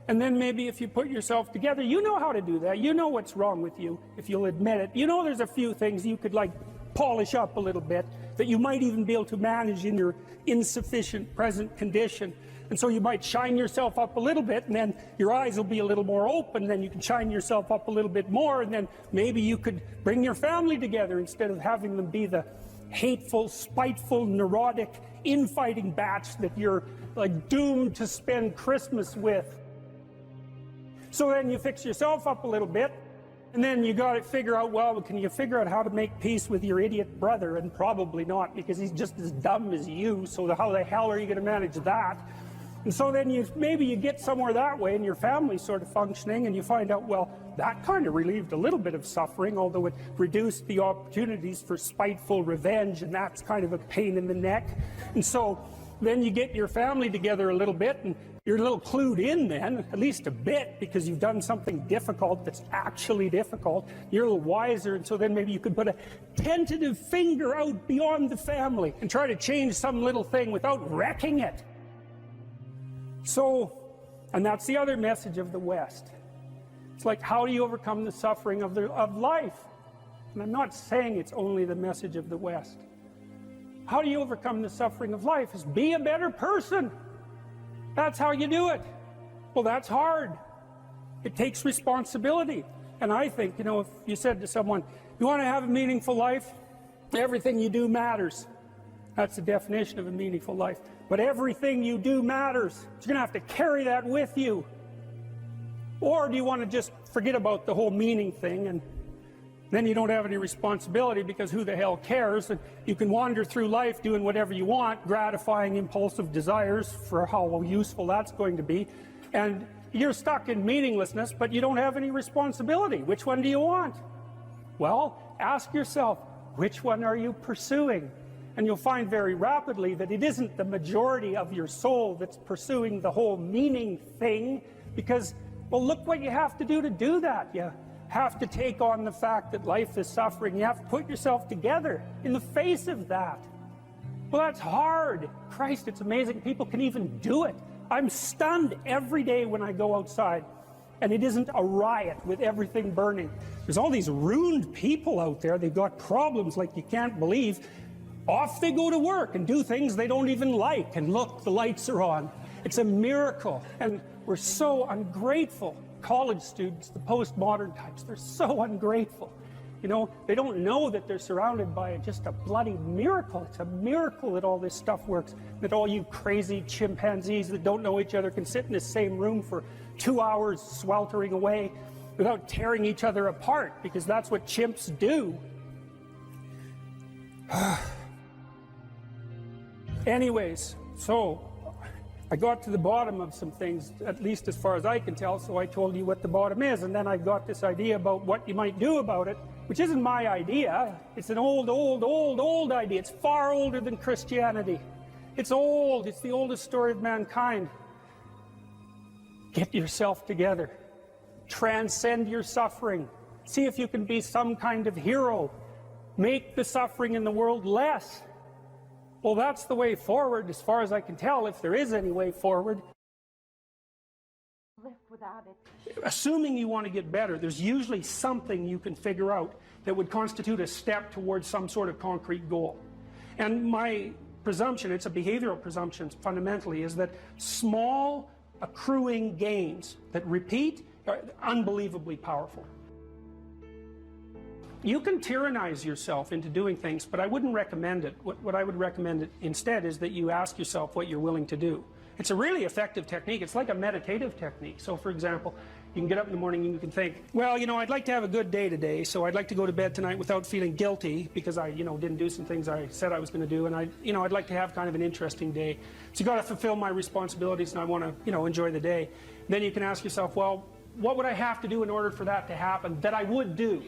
And then maybe if you put yourself together, you know how to do that. You know what's wrong with you, if you'll admit it. You know there's a few things you could like polish up a little bit that you might even be able to manage in your insufficient present condition. And so you might shine yourself up a little bit, and then your eyes will be a little more open, then you can shine yourself up a little bit more, and then maybe you could bring your family together instead of having them be the hateful, spiteful, neurotic, infighting batch that you're like doomed to spend Christmas with. So then you fix yourself up a little bit, and then you got to figure out, well, can you figure out how to make peace with your idiot brother? And probably not, because he's just as dumb as you, so how the hell are you going to manage that? And so then maybe you get somewhere that way, and your family's sort of functioning, and you find out, well, that kind of relieved a little bit of suffering, although it reduced the opportunities for spiteful revenge, and that's kind of a pain in the neck. And so then you get your family together a little bit, and you're a little clued in then, at least a bit, because you've done something difficult that's actually difficult. You're a little wiser, and so then maybe you could put a tentative finger out beyond the family and try to change some little thing without wrecking it. So, and that's the other message of the West. It's like, how do you overcome the suffering of life? And I'm not saying it's only the message of the West. How do you overcome the suffering of life? Is be a better person. That's how you do it. Well, that's hard. It takes responsibility. And I think, you know, if you said to someone, you want to have a meaningful life? Everything you do matters. That's the definition of a meaningful life. But everything you do matters. You're going to have to carry that with you. Or do you want to just forget about the whole meaning thing, and then you don't have any responsibility because who the hell cares? And you can wander through life doing whatever you want, gratifying impulsive desires for how useful that's going to be. And you're stuck in meaninglessness, but you don't have any responsibility. Which one do you want? Well, ask yourself, which one are you pursuing? And you'll find very rapidly that it isn't the majority of your soul that's pursuing the whole meaning thing, because, well, look what you have to do that. You have to take on the fact that life is suffering. You have to put yourself together in the face of that. Well, that's hard. Christ, it's amazing people can even do it. I'm stunned every day when I go outside, and it isn't a riot with everything burning. There's all these ruined people out there. They've got problems like you can't believe. Off they go to work and do things they don't even like, and look, the lights are on. It's a miracle, and we're so ungrateful. College students, the postmodern types, they're so ungrateful. You know, they don't know that they're surrounded by just a bloody miracle. It's a miracle that all this stuff works, that all you crazy chimpanzees that don't know each other can sit in the same room for 2 hours sweltering away without tearing each other apart, because that's what chimps do. Anyways, so I got to the bottom of some things, at least as far as I can tell, so I told you what the bottom is, and then I got this idea about what you might do about it, which isn't my idea. It's an old idea. It's far older than Christianity. It's old. It's the oldest story of mankind. Get yourself together. Transcend your suffering. See if you can be some kind of hero. Make the suffering in the world less. Well, that's the way forward, as far as I can tell, if there is any way forward. Live without it. Assuming you want to get better, there's usually something you can figure out that would constitute a step towards some sort of concrete goal. And my presumption, it's a behavioral presumption fundamentally, is that small accruing gains that repeat are unbelievably powerful. You can tyrannize yourself into doing things, but I wouldn't recommend it. What I would recommend instead is that you ask yourself what you're willing to do. It's a really effective technique. It's like a meditative technique. So for example, you can get up in the morning and you can think, well, you know, I'd like to have a good day today, so I'd like to go to bed tonight without feeling guilty because I, you know, didn't do some things I said I was going to do, and I'd like to have kind of an interesting day. So you got to fulfill my responsibilities, and I want to, you know, enjoy the day. Then you can ask yourself, well, what would I have to do in order for that to happen that I would do?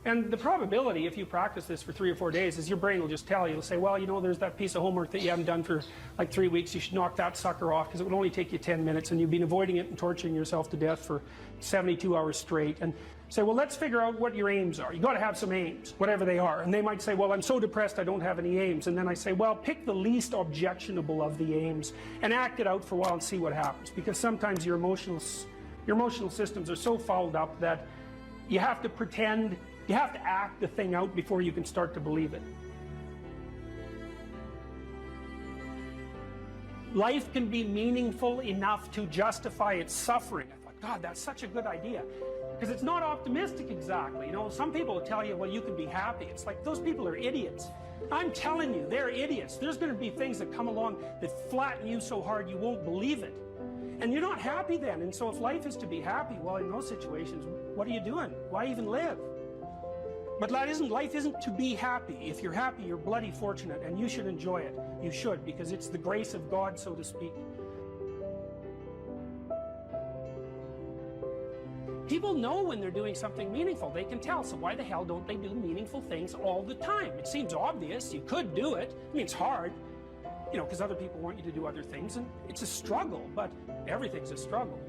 And the probability, if you practice this for 3 or 4 days, is your brain will just tell you. It'll say, well, you know, there's that piece of homework that you haven't done for like 3 weeks. You should knock that sucker off because it would only take you 10 minutes and you've been avoiding it and torturing yourself to death for 72 hours straight. And say, well, let's figure out what your aims are. You got to have some aims, whatever they are. And they might say, well, I'm so depressed I don't have any aims. And then I say, well, pick the least objectionable of the aims and act it out for a while and see what happens. Because sometimes your emotional systems are so fouled up that you have to pretend. You have to act the thing out before you can start to believe it. Life can be meaningful enough to justify its suffering. I thought, God, that's such a good idea. Because it's not optimistic exactly. You know, some people will tell you, well, you can be happy. It's like, those people are idiots. I'm telling you, they're idiots. There's going to be things that come along that flatten you so hard you won't believe it. And you're not happy then. And so if life is to be happy, well, in those situations, what are you doing? Why even live? But life isn't to be happy. If you're happy, you're bloody fortunate, and you should enjoy it. You should, because it's the grace of God, so to speak. People know when they're doing something meaningful. They can tell, so why the hell don't they do meaningful things all the time? It seems obvious. You could do it. I mean, it's hard, you know, because other people want you to do other things, and it's a struggle, but everything's a struggle.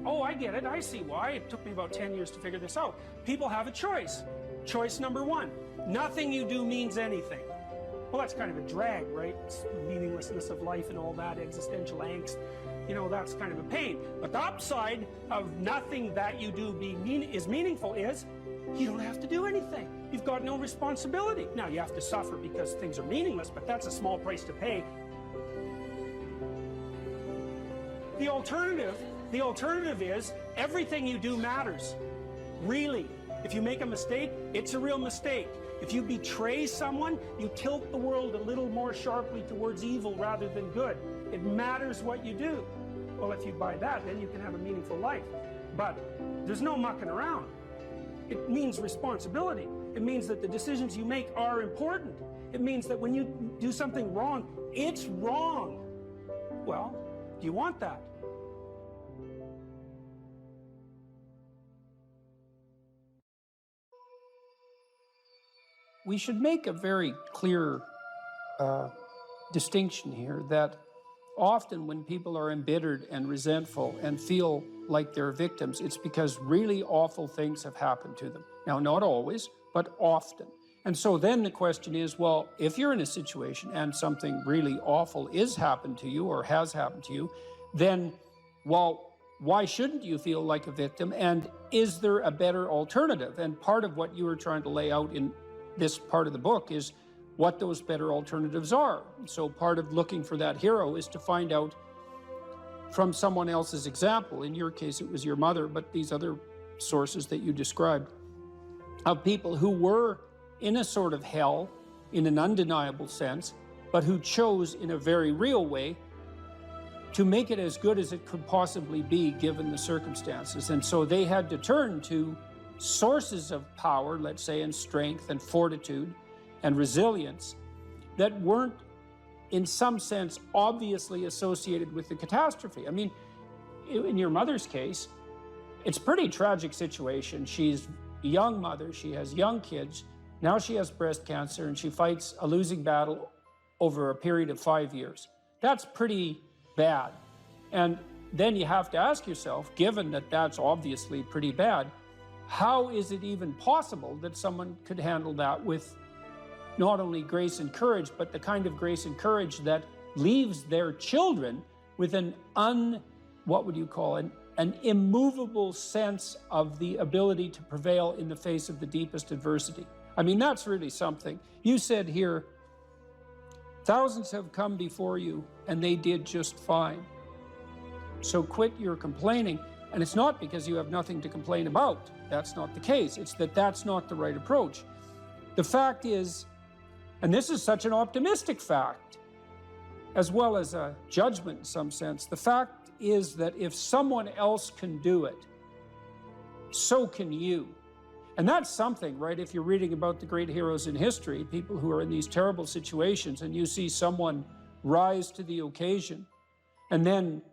Oh, I get it. I see why. It took me about 10 years to figure this out. People have a choice. Choice number 1. Nothing you do means anything. Well, that's kind of a drag, right? It's the meaninglessness of life and all that, existential angst. You know, that's kind of a pain. But the upside of nothing that you do is meaningful is you don't have to do anything. You've got no responsibility. Now, you have to suffer because things are meaningless, but that's a small price to pay. The alternative is everything you do matters. Really. If you make a mistake, it's a real mistake. If you betray someone, you tilt the world a little more sharply towards evil rather than good. It matters what you do. Well, if you buy that, then you can have a meaningful life. But there's no mucking around. It means responsibility. It means that the decisions you make are important. It means that when you do something wrong, it's wrong. Well, do you want that? We should make a very clear distinction here that often when people are embittered and resentful and feel like they're victims, it's because really awful things have happened to them. Now, not always, but often. And so then the question is, well, if you're in a situation and something really awful is happened to you or has happened to you, then, well, why shouldn't you feel like a victim? And is there a better alternative? And part of what you were trying to lay out in this part of the book is what those better alternatives are. So part of looking for that hero is to find out from someone else's example. In your case, it was your mother, but these other sources that you described of people who were in a sort of hell in an undeniable sense, but who chose in a very real way to make it as good as it could possibly be given the circumstances. And so they had to turn to sources of power, let's say, and strength and fortitude and resilience that weren't, in some sense, obviously associated with the catastrophe. I mean, in your mother's case, it's a pretty tragic situation. She's a young mother, she has young kids, now she has breast cancer, and she fights a losing battle over a period of 5 years. That's pretty bad. And then you have to ask yourself, given that that's obviously pretty bad, how is it even possible that someone could handle that with not only grace and courage, but the kind of grace and courage that leaves their children with an immovable sense of the ability to prevail in the face of the deepest adversity? I mean, that's really something. You said here, Thousands have come before you, and they did just fine. So quit your complaining. And it's not because you have nothing to complain about. That's not the case. It's that that's not the right approach. The fact is, and this is such an optimistic fact, as well as a judgment in some sense, the fact is that if someone else can do it, so can you. And that's something, right? If you're reading about the great heroes in history, people who are in these terrible situations, and you see someone rise to the occasion, and then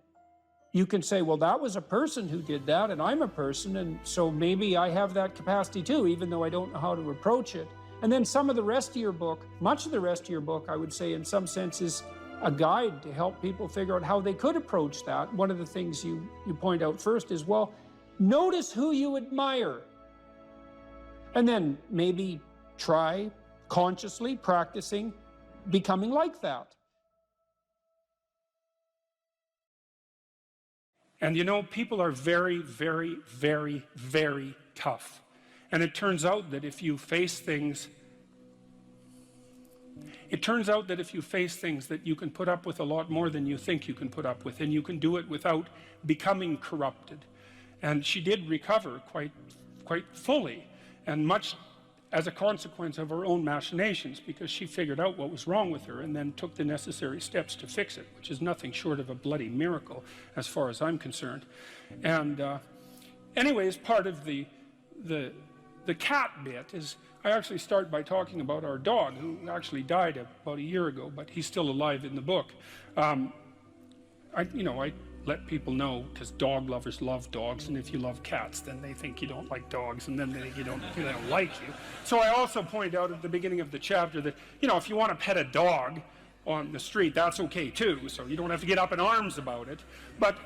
you can say, well, that was a person who did that, and I'm a person, and so maybe I have that capacity too, even though I don't know how to approach it. And then some of the rest of your book, much of the rest of your book, I would say in some sense is a guide to help people figure out how they could approach that. One of the things you point out first is, well, notice who you admire. And then maybe try consciously practicing becoming like that. And you know, people are very, very, very, very tough. And it turns out that if you face things, that you can put up with a lot more than you think you can put up with, and you can do it without becoming corrupted. And she did recover quite fully, and much as a consequence of her own machinations, because she figured out what was wrong with her and then took the necessary steps to fix it, which is nothing short of a bloody miracle as far as I'm concerned. And anyways, part of the cat bit is I actually start by talking about our dog, who actually died about a year ago, but he's still alive in the book. I let people know, because dog lovers love dogs, and if you love cats, then they think you don't like dogs, and then they think they don't like you. So I also point out at the beginning of the chapter that, if you want to pet a dog on the street, that's okay too, so you don't have to get up in arms about it. But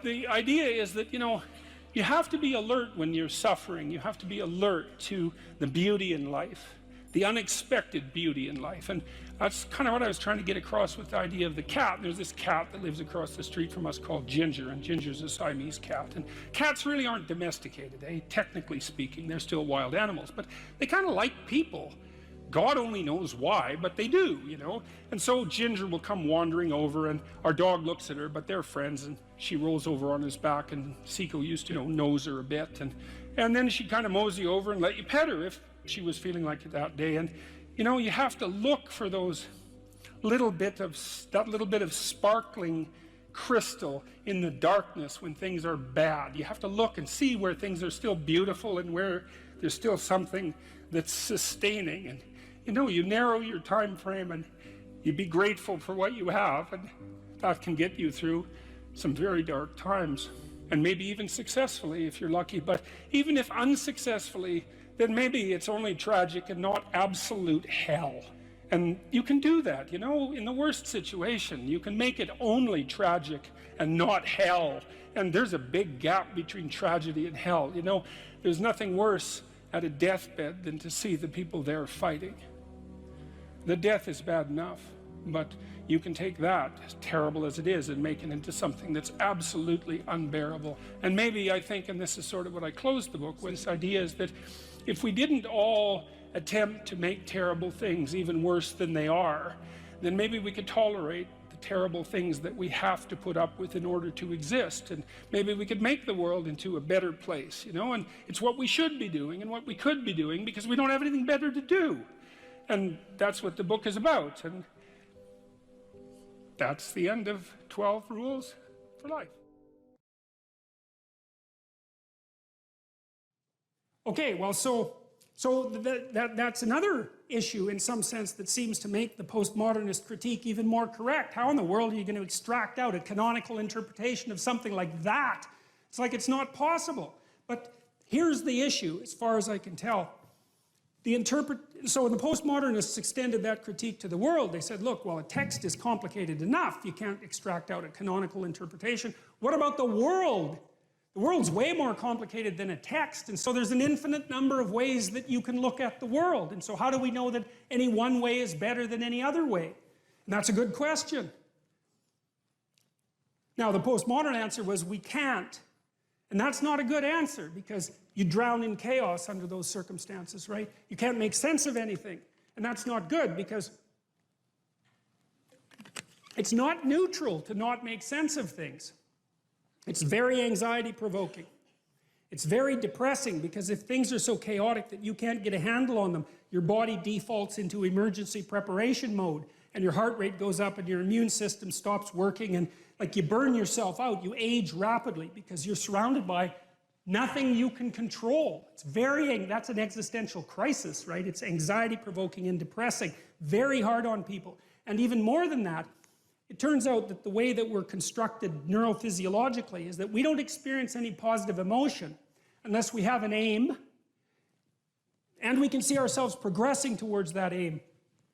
the idea is that, you have to be alert when you're suffering. You have to be alert to the beauty in life, the unexpected beauty in life. And that's kind of what I was trying to get across with the idea of the cat. There's this cat that lives across the street from us called Ginger, and Ginger's a Siamese cat. And cats really aren't domesticated, technically speaking. They're still wild animals, but they kind of like people. God only knows why, but they do, And so Ginger will come wandering over, and our dog looks at her, but they're friends, and she rolls over on his back, and Seiko used to, nose her a bit, and then she'd kind of mosey over and let you pet her if she was feeling like it that day. And, you have to look for that little bit of sparkling crystal in the darkness when things are bad. You have to look and see where things are still beautiful and where there's still something that's sustaining. And, you narrow your time frame and you be grateful for what you have, and that can get you through some very dark times, and maybe even successfully if you're lucky. But even if unsuccessfully, then maybe it's only tragic and not absolute hell. And you can do that, in the worst situation. You can make it only tragic and not hell. And there's a big gap between tragedy and hell. There's nothing worse at a deathbed than to see the people there fighting. The death is bad enough, but you can take that, as terrible as it is, and make it into something that's absolutely unbearable. And maybe I think, and this is sort of what I closed the book with, this idea is that if we didn't all attempt to make terrible things even worse than they are, then maybe we could tolerate the terrible things that we have to put up with in order to exist, and maybe we could make the world into a better place, and it's what we should be doing and what we could be doing, because we don't have anything better to do. And that's what the book is about, and that's the end of 12 Rules for Life. Okay, well, so that's another issue in some sense that seems to make the postmodernist critique even more correct. How in the world are you going to extract out a canonical interpretation of something like that? It's like it's not possible. But here's the issue, as far as I can tell. So the postmodernists extended that critique to the world. They said, look, well, a text is complicated enough. You can't extract out a canonical interpretation. What about the world? The world's way more complicated than a text, and so there's an infinite number of ways that you can look at the world. And so how do we know that any one way is better than any other way? And that's a good question. Now, the postmodern answer was we can't. And that's not a good answer, because you drown in chaos under those circumstances, right? You can't make sense of anything. And that's not good, because It's not neutral to not make sense of things. It's very anxiety-provoking. It's very depressing because if things are so chaotic that you can't get a handle on them, your body defaults into emergency preparation mode and your heart rate goes up and your immune system stops working and like you burn yourself out, you age rapidly because you're surrounded by nothing you can control. That's an existential crisis, right? It's anxiety-provoking and depressing, very hard on people. And even more than that, it turns out that the way that we're constructed neurophysiologically is that we don't experience any positive emotion unless we have an aim and we can see ourselves progressing towards that aim.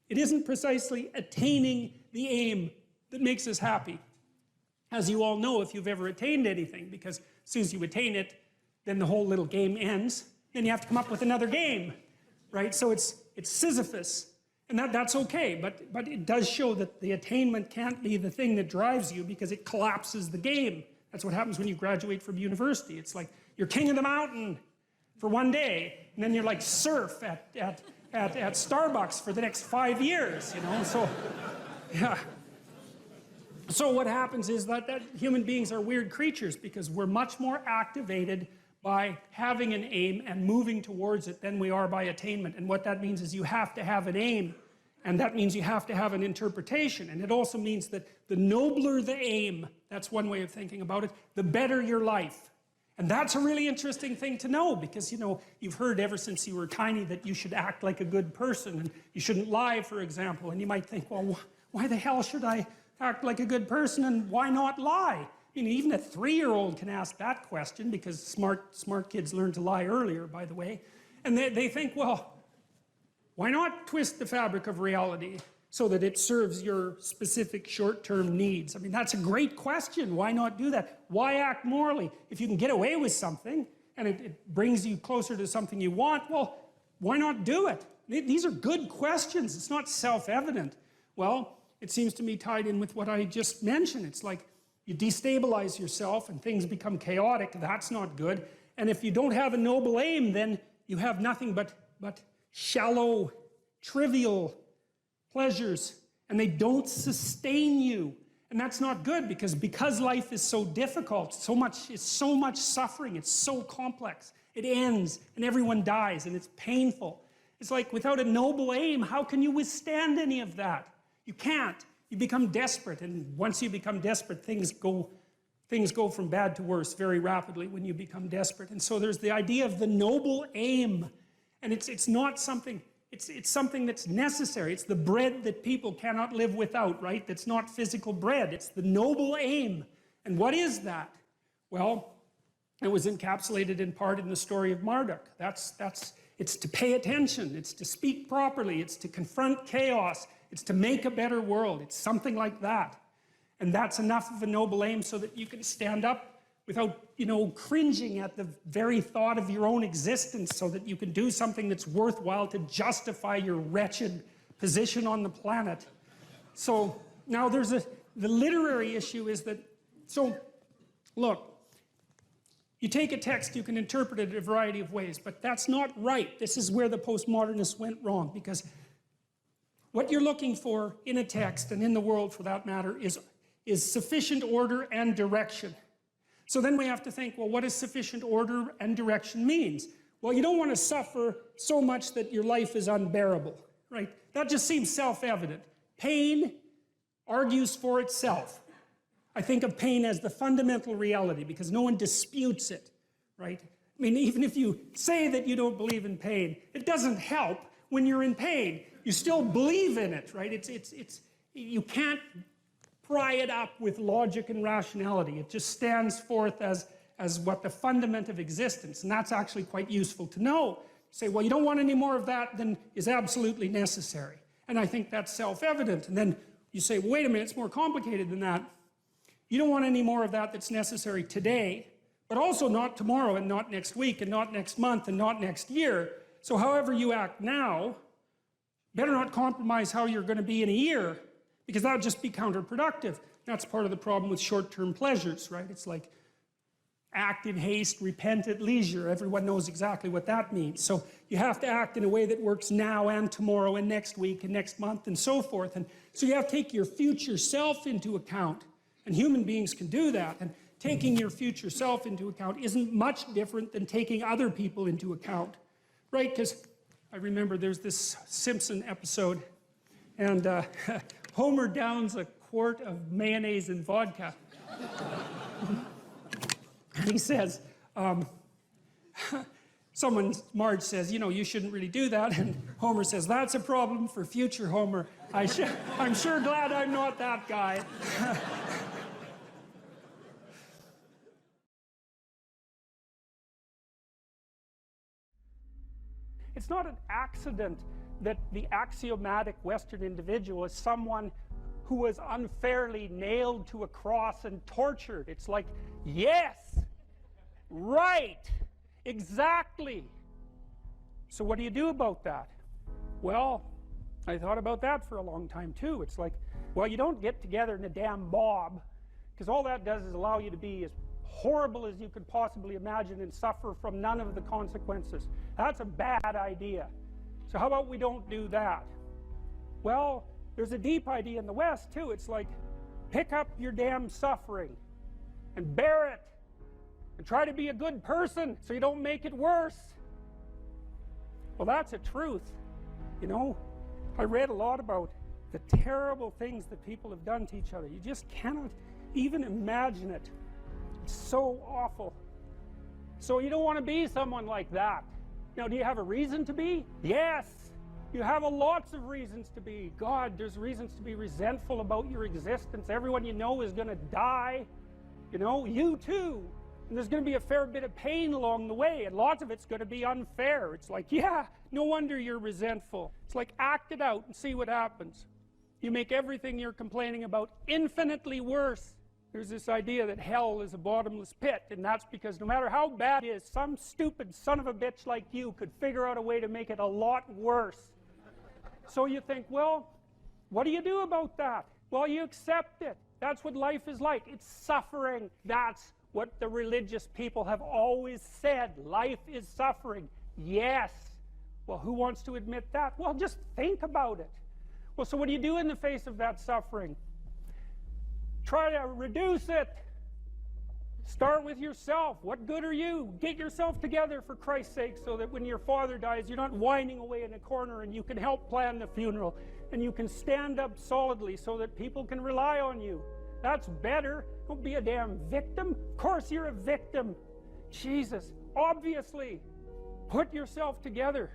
It isn't precisely attaining the aim that makes us happy. As you all know if you've ever attained anything, because as soon as you attain it, then the whole little game ends. Then you have to come up with another game, right? So it's Sisyphus. And that's okay, but it does show that the attainment can't be the thing that drives you because it collapses the game. That's what happens when you graduate from university. It's like you're king of the mountain for one day, and then you're like surf at Starbucks for the next 5 years, you know? So, yeah. So what happens is that human beings are weird creatures because we're much more activated by having an aim and moving towards it than we are by attainment. And what that means is you have to have an aim, and that means you have to have an interpretation. And it also means that the nobler the aim, that's one way of thinking about it, the better your life. And that's a really interesting thing to know because, you know, you've heard ever since you were tiny that you should act like a good person and you shouldn't lie, for example. And you might think, well, why the hell should I act like a good person and why not lie? I mean, even a 3-year-old can ask that question because smart kids learn to lie earlier, by the way. And they think, well, why not twist the fabric of reality so that it serves your specific short-term needs? I mean, that's a great question. Why not do that? Why act morally? If you can get away with something and it brings you closer to something you want, well, why not do it? These are good questions. It's not self-evident. Well, it seems to me tied in with what I just mentioned. It's like, you destabilize yourself and things become chaotic. That's not good. And if you don't have a noble aim, then you have nothing but shallow, trivial pleasures. And they don't sustain you. And that's not good because life is so difficult, it's so much suffering, it's so complex. It ends and everyone dies and it's painful. It's like without a noble aim, how can you withstand any of that? You can't. You become desperate, and once you become desperate, things go from bad to worse very rapidly when you become desperate. And so there's the idea of the noble aim, and it's not something, it's something that's necessary. It's the bread that people cannot live without, right? That's not physical bread. It's the noble aim. And what is that? Well, it was encapsulated in part in the story of Marduk. It's to pay attention. It's to speak properly. It's to confront chaos. It's to make a better world. It's something like that. And that's enough of a noble aim so that you can stand up without, you know, cringing at the very thought of your own existence so that you can do something that's worthwhile to justify your wretched position on the planet. So now the literary issue is that, so look, you take a text, you can interpret it a variety of ways, but that's not right. This is where the postmodernists went wrong because what you're looking for in a text, and in the world for that matter, is sufficient order and direction. So then we have to think, well, what does sufficient order and direction means? Well, you don't want to suffer so much that your life is unbearable, right? That just seems self-evident. Pain argues for itself. I think of pain as the fundamental reality because no one disputes it, right? I mean, even if you say that you don't believe in pain, it doesn't help when you're in pain. You still believe in it, right? You can't pry it up with logic and rationality. It just stands forth as what the fundament of existence, and that's actually quite useful to know. Say, well, you don't want any more of that than is absolutely necessary. And I think that's self-evident. And then you say, well, wait a minute, it's more complicated than that. You don't want any more of that that's necessary today, but also not tomorrow and not next week and not next month and not next year. So however you act now, better not compromise how you're going to be in a year, because that would just be counterproductive. That's part of the problem with short-term pleasures, right? It's like act in haste, repent at leisure. Everyone knows exactly what that means. So you have to act in a way that works now and tomorrow and next week and next month and so forth. And so you have to take your future self into account. And human beings can do that. And taking your future self into account isn't much different than taking other people into account. Right? Because I remember there's this Simpson episode, and Homer downs a quart of mayonnaise and vodka. And he says, Marge says, you know, you shouldn't really do that. And Homer says, that's a problem for future Homer. I'm sure glad I'm not that guy. It's not an accident that the axiomatic Western individual is someone who was unfairly nailed to a cross and tortured. It's like, yes, right, exactly. So what do you do about that? Well, I thought about that for a long time too. It's like, well, you don't get together in a damn mob, because all that does is allow you to be as horrible as you could possibly imagine and suffer from none of the consequences. That's a bad idea. So how about we don't do that? Well, there's a deep idea in the West too. It's like, pick up your damn suffering and bear it and try to be a good person so you don't make it worse. Well, that's a truth. You know, I read a lot about the terrible things that people have done to each other. You just cannot even imagine it. It's so awful. So you don't want to be someone like that. Now, do you have a reason to be? Yes. You have lots of reasons to be. God, there's reasons to be resentful about your existence. Everyone you know is going to die. You know, you too. And there's going to be a fair bit of pain along the way, and lots of it's going to be unfair. It's like, yeah, no wonder you're resentful. It's like, act it out and see what happens. You make everything you're complaining about infinitely worse. There's this idea that hell is a bottomless pit, and that's because no matter how bad it is, some stupid son of a bitch like you could figure out a way to make it a lot worse. So you think, well, what do you do about that? Well, you accept it. That's what life is like. It's suffering. That's what the religious people have always said. Life is suffering. Yes. Well, who wants to admit that? Well, just think about it. Well, so what do you do in the face of that suffering? Try to reduce it. Start with yourself. What good are you? Get yourself together, for Christ's sake, so that when your father dies, you're not whining away in a corner, and you can help plan the funeral, and you can stand up solidly so that people can rely on you. That's better. Don't be a damn victim. Of course you're a victim. Jesus, obviously. Put yourself together.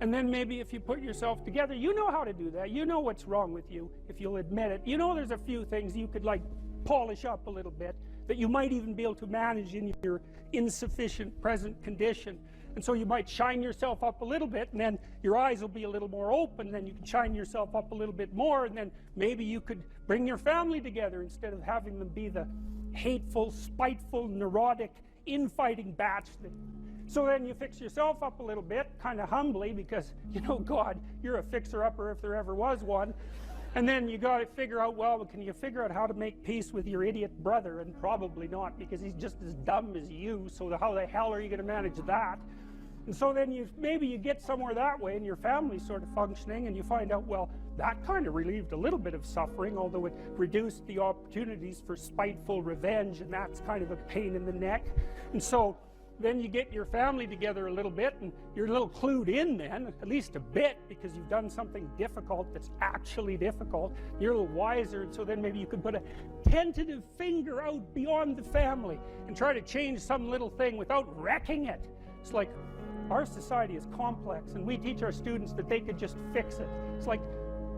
And then maybe if you put yourself together, you know how to do that. You know what's wrong with you, if you'll admit it. You know there's a few things you could, like, polish up a little bit, that you might even be able to manage in your insufficient present condition. And so you might shine yourself up a little bit, and then your eyes will be a little more open, then you can shine yourself up a little bit more, and then maybe you could bring your family together instead of having them be the hateful, spiteful, neurotic, infighting batch that... So then you fix yourself up a little bit, kind of humbly, because, you know, God, you're a fixer-upper if there ever was one. And then you got to figure out, well, can you figure out how to make peace with your idiot brother? And probably not, because he's just as dumb as you, so how the hell are you going to manage that? And so then maybe you get somewhere that way, and your family's sort of functioning, and you find out, well, that kind of relieved a little bit of suffering, although it reduced the opportunities for spiteful revenge, and that's kind of a pain in the neck. And so then you get your family together a little bit, and you're a little clued in then, at least a bit, because you've done something difficult that's actually difficult. You're a little wiser, and so then maybe you could put a tentative finger out beyond the family and try to change some little thing without wrecking it. It's like, our society is complex, and we teach our students that they could just fix it. It's like,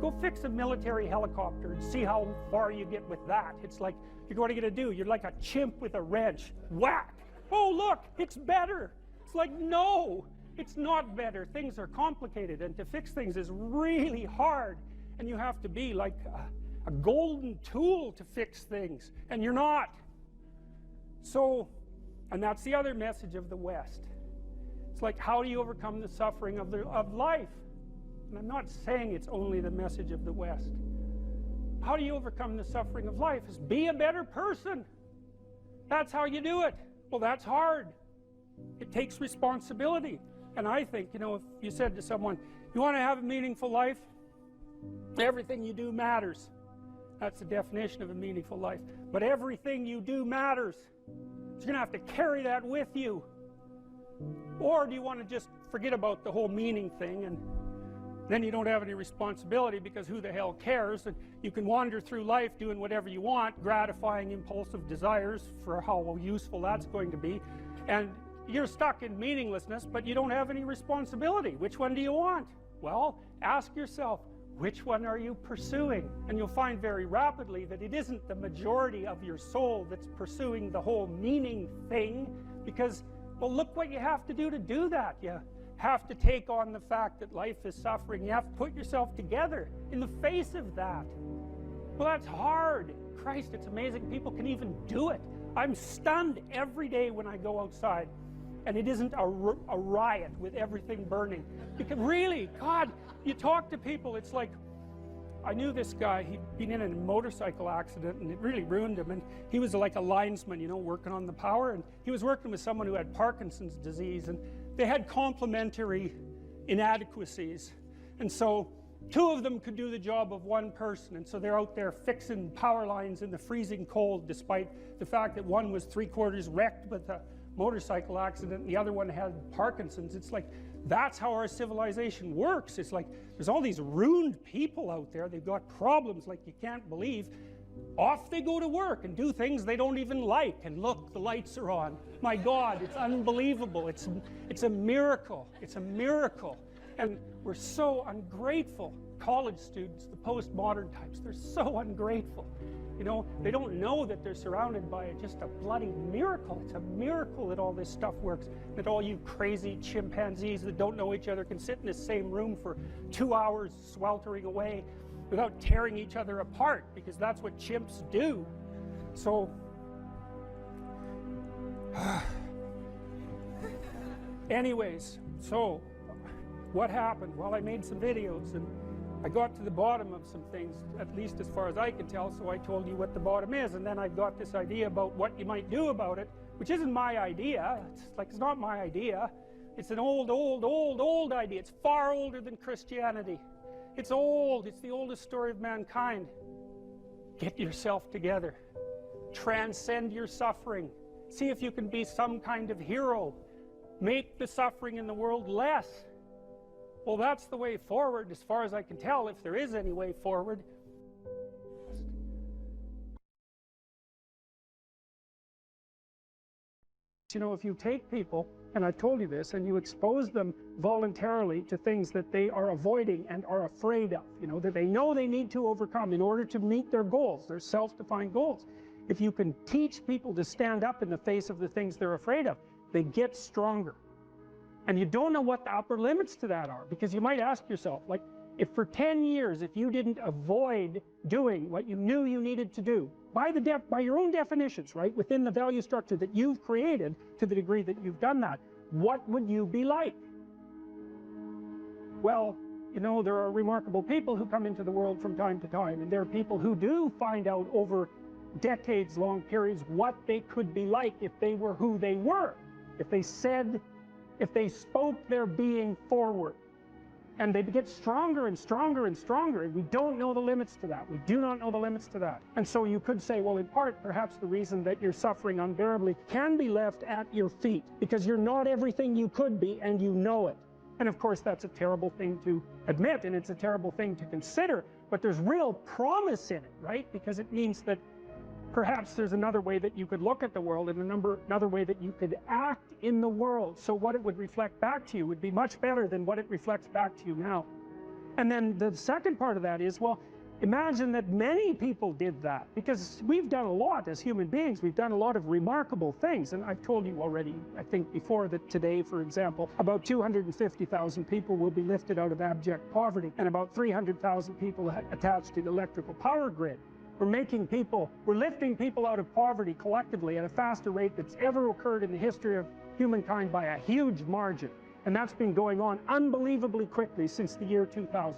go fix a military helicopter and see how far you get with that. It's like, what are you going to do? You're like a chimp with a wrench. Whack! Oh, look, it's better. It's like, no, it's not better. Things are complicated, and to fix things is really hard. And you have to be like a golden tool to fix things, and you're not. So, and that's the other message of the West. It's like, how do you overcome the suffering of life? And I'm not saying it's only the message of the West. How do you overcome the suffering of life? Is be a better person. That's how you do it. Well, that's hard. It takes responsibility. And I think, you know, if you said to someone, you want to have a meaningful life? Everything you do matters. That's the definition of a meaningful life. But everything you do matters. So you're going to have to carry that with you. Or do you want to just forget about the whole meaning thing, and then you don't have any responsibility, because who the hell cares, and you can wander through life doing whatever you want, gratifying impulsive desires for how useful that's going to be, and you're stuck in meaninglessness, but you don't have any responsibility. Which one do you want? Well, ask yourself, which one are you pursuing? And you'll find very rapidly that it isn't the majority of your soul that's pursuing the whole meaning thing, because, well, look what you have to do that. You have to take on the fact that life is suffering. You have to put yourself together in the face of that. Well, that's hard. Christ, it's amazing people can even do it. I'm stunned every day when I go outside and it isn't a riot with everything burning. Because really, God, you talk to people, it's like, I knew this guy, he'd been in a motorcycle accident and it really ruined him, and he was like a linesman, you know, working on the power, and he was working with someone who had Parkinson's disease, and they had complementary inadequacies, and so two of them could do the job of one person, and so they're out there fixing power lines in the freezing cold, despite the fact that one was 3/4 wrecked with a motorcycle accident and the other one had Parkinson's. It's like, that's how our civilization works. It's like, there's all these ruined people out there, they've got problems like you can't believe. Off they go to work and do things they don't even like, and look, the lights are on. My God, it's unbelievable. It's a miracle. It's a miracle. And we're so ungrateful. College students, the postmodern types, they're so ungrateful. You know, they don't know that they're surrounded by just a bloody miracle. It's a miracle that all this stuff works, that all you crazy chimpanzees that don't know each other can sit in the same room for 2 hours sweltering away without tearing each other apart, because that's what chimps do. So anyways, so what happened? Well, I made some videos and I got to the bottom of some things, at least as far as I can tell, so I told you what the bottom is, and then I got this idea about what you might do about it, which isn't my idea. It's not my idea. It's an old idea. It's far older than Christianity. It's old. It's the oldest story of mankind. Get yourself together. Transcend your suffering. See if you can be some kind of hero. Make the suffering in the world less. Well, that's the way forward, as far as I can tell, if there is any way forward. You know, if you take people, and I told you this, and you expose them voluntarily to things that they are avoiding and are afraid of, you know, that they know they need to overcome in order to meet their goals, their self-defined goals. If you can teach people to stand up in the face of the things they're afraid of, they get stronger. And you don't know what the upper limits to that are, because you might ask yourself, like, if for 10 years, if you didn't avoid doing what you knew you needed to do, by your own definitions, right, within the value structure that you've created, to the degree that you've done that, what would you be like? Well, you know, there are remarkable people who come into the world from time to time, and there are people who do find out over decades-long periods what they could be like if they were who they were, if they spoke their being forward. And they get stronger and stronger and stronger, and we don't know the limits to that. We do not know the limits to that. And so you could say, well, in part, perhaps the reason that you're suffering unbearably can be left at your feet, because you're not everything you could be, and you know it. And of course, that's a terrible thing to admit, and it's a terrible thing to consider, but there's real promise in it, right? Because it means that perhaps there's another way that you could look at the world, and another way that you could act in the world, so what it would reflect back to you would be much better than what it reflects back to you now. And then the second part of that is, well, imagine that many people did that, because we've done a lot as human beings. We've done a lot of remarkable things, and I've told you already, I think before, that today, for example, about 250,000 people will be lifted out of abject poverty, and about 300,000 people attached to the electrical power grid. We're lifting people out of poverty collectively at a faster rate that's ever occurred in the history of humankind by a huge margin. And that's been going on unbelievably quickly since the year 2000.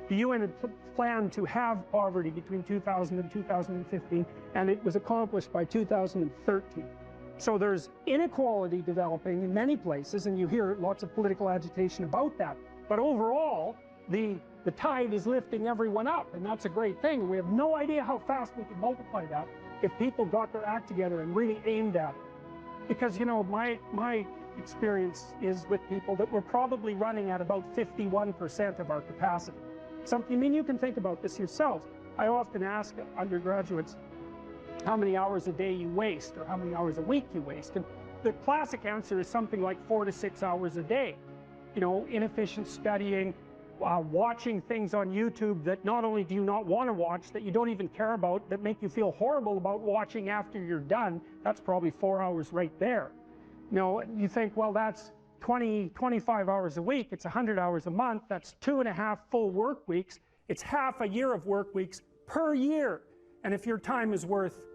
The UN had planned to have poverty between 2000 and 2015, and it was accomplished by 2013. So there's inequality developing in many places, and you hear lots of political agitation about that. But overall, the tide is lifting everyone up, and that's a great thing. We have no idea how fast we can multiply that if people got their act together and really aimed at it. Because, you know, my experience is with people that we're probably running at about 51% of our capacity. I mean, you can think about this yourselves. I often ask undergraduates how many hours a day you waste or how many hours a week you waste. And the classic answer is something like 4 to 6 hours a day. You know, inefficient studying, watching things on YouTube that not only do you not want to watch, that you don't even care about, that make you feel horrible about watching after you're done. That's probably 4 hours right there. You know, you think, well, that's 25 hours a week. It's 100 hours a month. That's 2.5 full work weeks. It's half a year of work weeks per year. And if your time is worth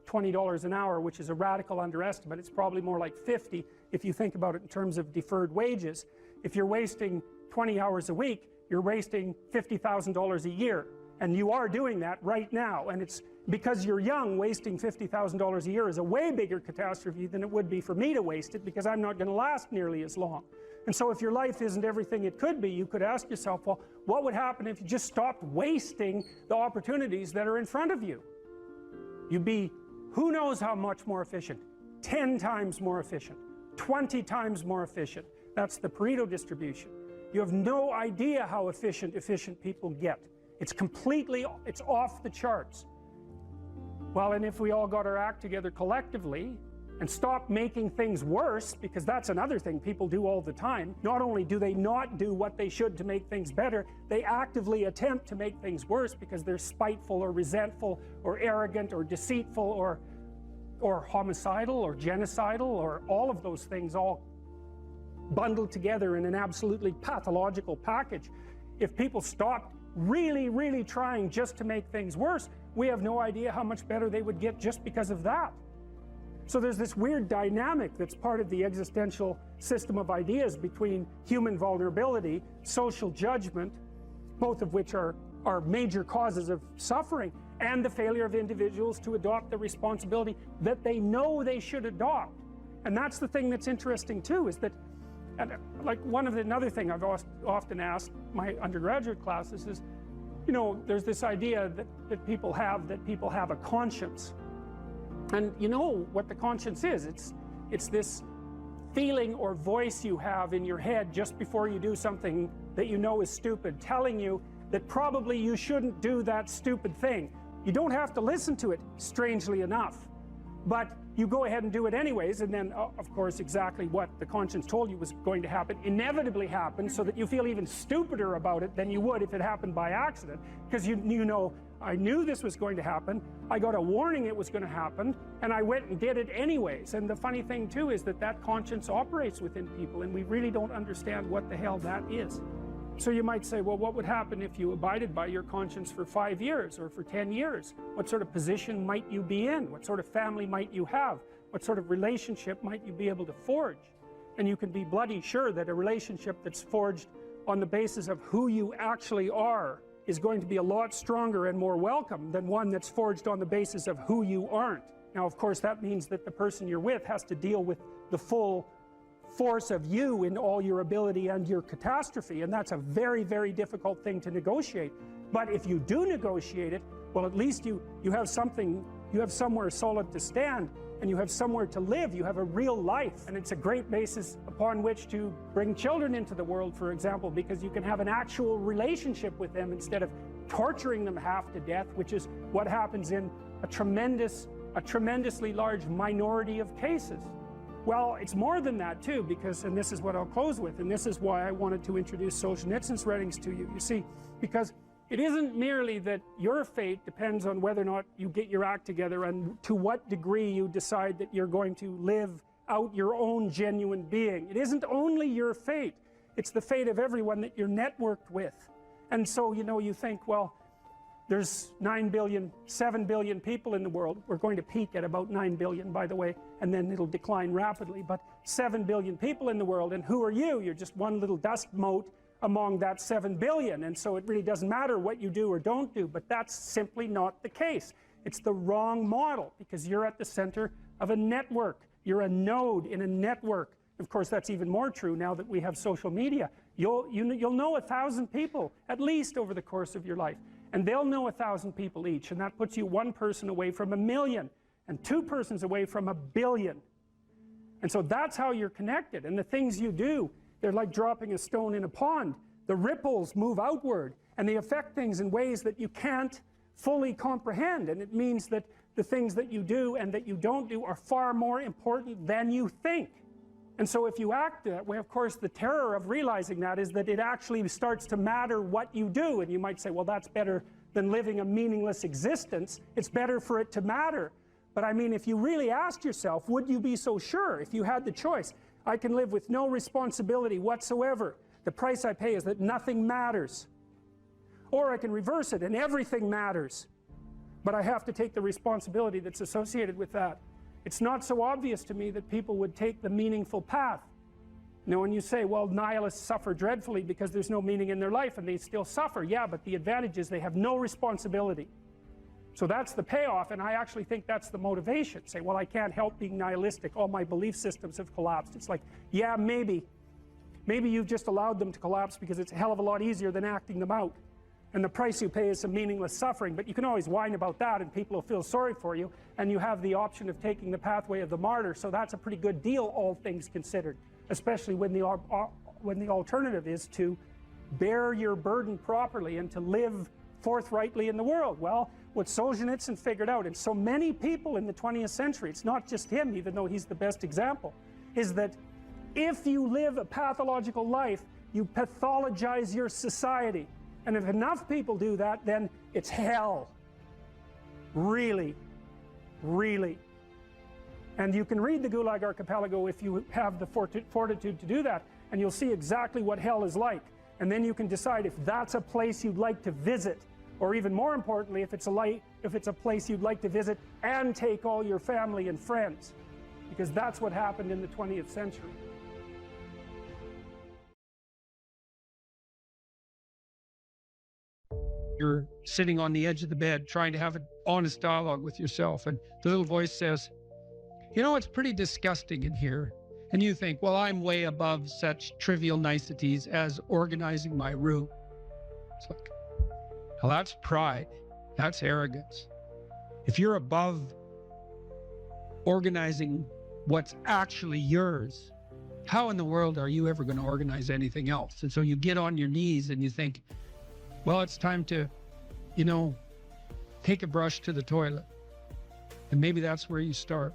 $20 an hour, which is a radical underestimate, it's probably more like 50 if you think about it in terms of deferred wages. If you're wasting 20 hours a week, you're wasting $50,000 a year. And you are doing that right now. And it's because you're young, wasting $50,000 a year is a way bigger catastrophe than it would be for me to waste it, because I'm not going to last nearly as long. And so if your life isn't everything it could be, you could ask yourself, well, what would happen if you just stopped wasting the opportunities that are in front of you? You'd be who knows how much more efficient. 10 times more efficient. 20 times more efficient. That's the Pareto distribution. You have no idea how efficient people get. It's off the charts. Well, and if we all got our act together collectively and stopped making things worse, because that's another thing people do all the time. Not only do they not do what they should to make things better, they actively attempt to make things worse because they're spiteful or resentful or arrogant or deceitful or homicidal or genocidal, or all of those things all bundled together in an absolutely pathological package. If people stopped really, really trying just to make things worse, we have no idea how much better they would get just because of that. So there's this weird dynamic that's part of the existential system of ideas between human vulnerability, social judgment, both of which are major causes of suffering, and the failure of individuals to adopt the responsibility that they know they should adopt. And that's the thing that's interesting too, is that, like another thing I've often asked my undergraduate classes is, you know, there's this idea that people have a conscience. And you know what the conscience is. It's this feeling or voice you have in your head just before you do something that you know is stupid, telling you that probably you shouldn't do that stupid thing. You don't have to listen to it, strangely enough. But you go ahead and do it anyways, and then, of course, exactly what the conscience told you was going to happen inevitably happens, so that you feel even stupider about it than you would if it happened by accident. Because you know, I knew this was going to happen, I got a warning it was going to happen, and I went and did it anyways. And the funny thing too is that conscience operates within people, and we really don't understand what the hell that is. So you might say, well, what would happen if you abided by your conscience for 5 years or for 10 years? What sort of position might you be in? What sort of family might you have? What sort of relationship might you be able to forge? And you can be bloody sure that a relationship that's forged on the basis of who you actually are is going to be a lot stronger and more welcome than one that's forged on the basis of who you aren't. Now, of course, that means that the person you're with has to deal with the full force of you in all your ability and your catastrophe, and that's a very, very difficult thing to negotiate. But if you do negotiate it, well, at least you have something, you have somewhere solid to stand, and you have somewhere to live. You have a real life, and it's a great basis upon which to bring children into the world, for example, because you can have an actual relationship with them instead of torturing them half to death, which is what happens in a tremendously large minority of cases. Well, it's more than that too, because, and this is what I'll close with, and this is why I wanted to introduce Solzhenitsyn's writings to you. You see, because it isn't merely that your fate depends on whether or not you get your act together and to what degree you decide that you're going to live out your own genuine being. It isn't only your fate, it's the fate of everyone that you're networked with. And so, you know, you think, well, there's 9 billion, 7 billion people in the world. We're going to peak at about 9 billion, by the way, and then it'll decline rapidly. But 7 billion people in the world, and who are you? You're just one little dust mote among that 7 billion. And so it really doesn't matter what you do or don't do, but that's simply not the case. It's the wrong model, because you're at the center of a network. You're a node in a network. Of course, that's even more true now that we have social media. You'll know 1,000 people at least over the course of your life, and they'll know 1,000 people each, and that puts you one person away from 1,000,000 and two persons away from 1,000,000,000. And so that's how you're connected. And the things you do, they're like dropping a stone in a pond. The ripples move outward, and they affect things in ways that you can't fully comprehend. And it means that the things that you do and that you don't do are far more important than you think. And so if you act that way, of course, the terror of realizing that is that it actually starts to matter what you do. And you might say, well, that's better than living a meaningless existence. It's better for it to matter. But I mean, if you really asked yourself, would you be so sure if you had the choice? I can live with no responsibility whatsoever. The price I pay is that nothing matters. Or I can reverse it and everything matters. But I have to take the responsibility that's associated with that. It's not so obvious to me that people would take the meaningful path. Now, when you say, well, nihilists suffer dreadfully because there's no meaning in their life and they still suffer, yeah, but the advantage is they have no responsibility. So that's the payoff, and I actually think that's the motivation. Say, well, I can't help being nihilistic. All my belief systems have collapsed. It's like, yeah, maybe. Maybe you've just allowed them to collapse because it's a hell of a lot easier than acting them out. And the price you pay is some meaningless suffering, but you can always whine about that and people will feel sorry for you, and you have the option of taking the pathway of the martyr, so that's a pretty good deal, all things considered, especially when the alternative is to bear your burden properly and to live forthrightly in the world. Well, what Solzhenitsyn figured out, and so many people in the 20th century, it's not just him, even though he's the best example, is that if you live a pathological life, you pathologize your society. And if enough people do that, then it's hell. Really, really. And you can read the Gulag Archipelago if you have the fortitude to do that, and you'll see exactly what hell is like. And then you can decide if that's a place you'd like to visit, or even more importantly, if it's a place you'd like to visit and take all your family and friends. Because that's what happened in the 20th century. You're sitting on the edge of the bed trying to have an honest dialogue with yourself, and the little voice says, you know, it's pretty disgusting in here. And you think, well, I'm way above such trivial niceties as organizing my room. It's like, well, that's pride. That's arrogance. If you're above organizing what's actually yours, how in the world are you ever going to organize anything else? And so you get on your knees and you think, well, it's time to, you know, take a brush to the toilet. And maybe that's where you start.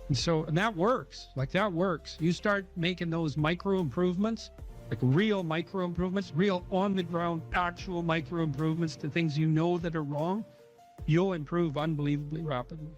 And that works. Like, that works. You start making those micro improvements, like real micro improvements, real on the ground, actual micro improvements to things you know that are wrong, you'll improve unbelievably rapidly.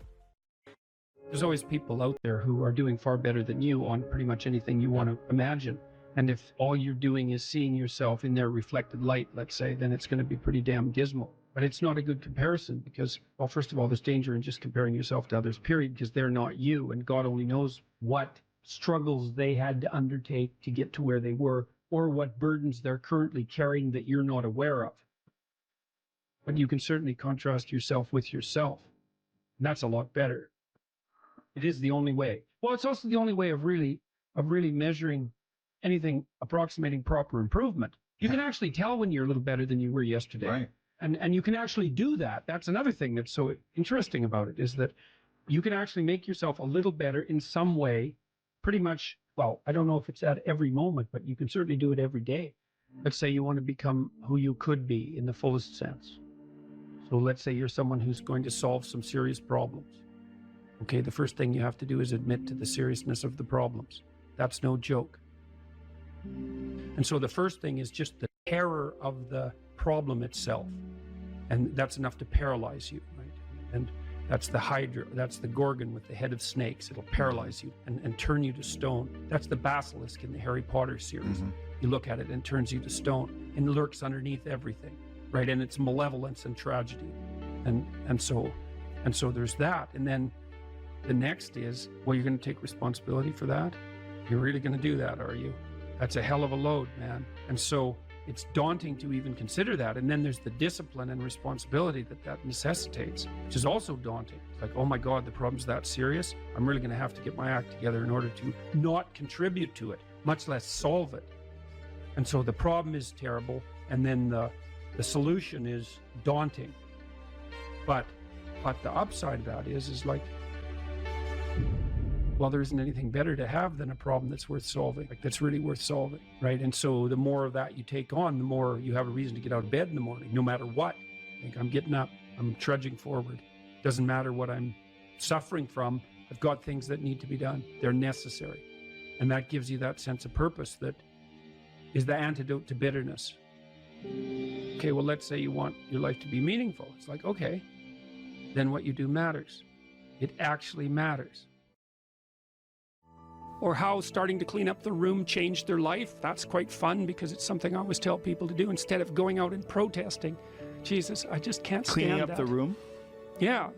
There's always people out there who are doing far better than you on pretty much anything you want to imagine. And if all you're doing is seeing yourself in their reflected light, let's say, then it's going to be pretty damn dismal. But it's not a good comparison because, well, first of all, there's danger in just comparing yourself to others, period, because they're not you. And God only knows what struggles they had to undertake to get to where they were, or what burdens they're currently carrying that you're not aware of. But you can certainly contrast yourself with yourself. And that's a lot better. It is the only way. Well, it's also the only way of really measuring anything approximating proper improvement. You can actually tell when you're a little better than you were yesterday. Right. And you can actually do that. That's another thing that's so interesting about it, is that you can actually make yourself a little better in some way, pretty much. Well, I don't know if it's at every moment, but you can certainly do it every day. Let's say you want to become who you could be in the fullest sense. So let's say you're someone who's going to solve some serious problems. Okay, the first thing you have to do is admit to the seriousness of the problems. That's no joke. And so the first thing is just the terror of the problem itself. And that's enough to paralyze you, right? And that's the Hydra, that's the Gorgon with the head of snakes. It'll paralyze you and turn you to stone. That's the basilisk in the Harry Potter series. Mm-hmm. You look at it and it turns you to stone and lurks underneath everything, right? And it's malevolence and tragedy. And so there's that. And then the next is, well, you're going to take responsibility for that? You're really going to do that, are you? That's a hell of a load, man. And so it's daunting to even consider that. And then there's the discipline and responsibility that necessitates, which is also daunting. It's like, oh my God, the problem's that serious. I'm really going to have to get my act together in order to not contribute to it, much less solve it. And so the problem is terrible, and then the solution is daunting. But the upside of that is like, well, there isn't anything better to have than a problem that's worth solving, like that's really worth solving, right? And so the more of that you take on, the more you have a reason to get out of bed in the morning, no matter what. Like, I'm getting up, I'm trudging forward. Doesn't matter what I'm suffering from. I've got things that need to be done. They're necessary. And that gives you that sense of purpose that is the antidote to bitterness. Okay, well, let's say you want your life to be meaningful. It's like, okay, then what you do matters. It actually matters. Or how starting to clean up the room changed their life. That's quite fun because it's something I always tell people to do instead of going out and protesting. Jesus, I just can't stand Cleaning up that. the room? Yeah.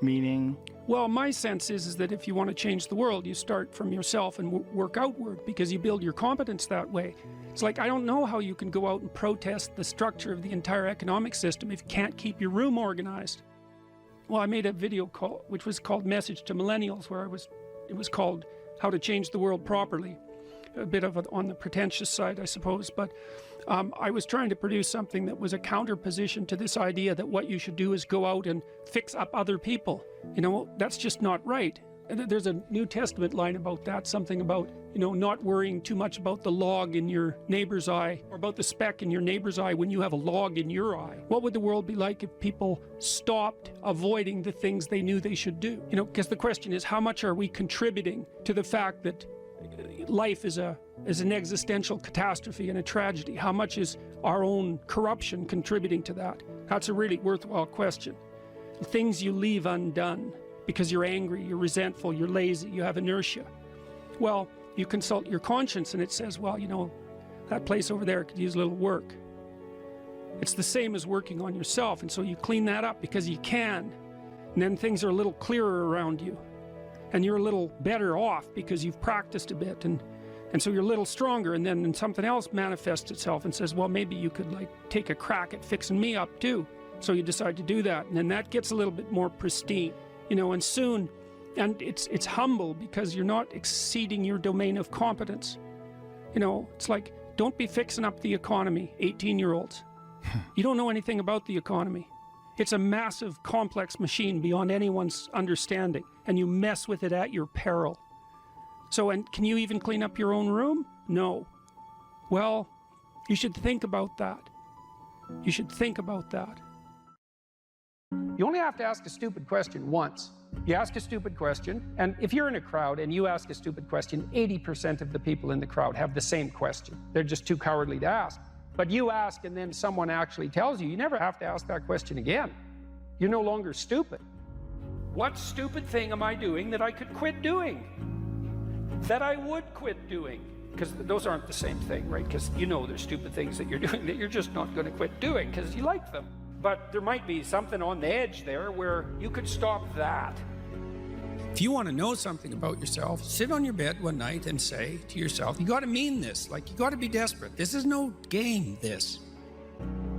Meaning? Well, my sense is that if you want to change the world, you start from yourself and work outward because you build your competence that way. It's like, I don't know how you can go out and protest the structure of the entire economic system if you can't keep your room organized. Well, I made a video which was called Message to Millennials, where it was called How to Change the World Properly. A bit of on the pretentious side, I suppose, but I was trying to produce something that was a counterposition to this idea that what you should do is go out and fix up other people. You know, that's just not right. And there's a New Testament line about that, something about, you know, not worrying too much about the log in your neighbor's eye or about the speck in your neighbor's eye when you have a log in your eye. What would the world be like if people stopped avoiding the things they knew they should do? You know, because the question is, how much are we contributing to the fact that life is an existential catastrophe and a tragedy? How much is our own corruption contributing to that? That's a really worthwhile question. The things you leave undone because you're angry, you're resentful, you're lazy, you have inertia. Well, you consult your conscience and it says, well, you know, that place over there could use a little work. It's the same as working on yourself, and so you clean that up because you can, and then things are a little clearer around you. And you're a little better off because you've practiced a bit, and so you're a little stronger, and then something else manifests itself and says, well, maybe you could like take a crack at fixing me up too. So you decide to do that, and then that gets a little bit more pristine, you know, and soon, and it's humble because you're not exceeding your domain of competence. You know, it's like, don't be fixing up the economy, 18-year-olds. You don't know anything about the economy. It's a massive, complex machine beyond anyone's understanding, and you mess with it at your peril. So, and can you even clean up your own room? No. Well, you should think about that. You should think about that. You only have to ask a stupid question once. You ask a stupid question, and if you're in a crowd and you ask a stupid question, 80% of the people in the crowd have the same question. They're just too cowardly to ask. But you ask and then someone actually tells you, you never have to ask that question again. You're no longer stupid. What stupid thing am I doing that I could quit doing? That I would quit doing? Because those aren't the same thing, right? Because you know there's stupid things that you're doing that you're just not going to quit doing because you like them. But there might be something on the edge there where you could stop that. If you want to know something about yourself, sit on your bed one night and say to yourself, you got to mean this, like you got to be desperate. This is no game, this.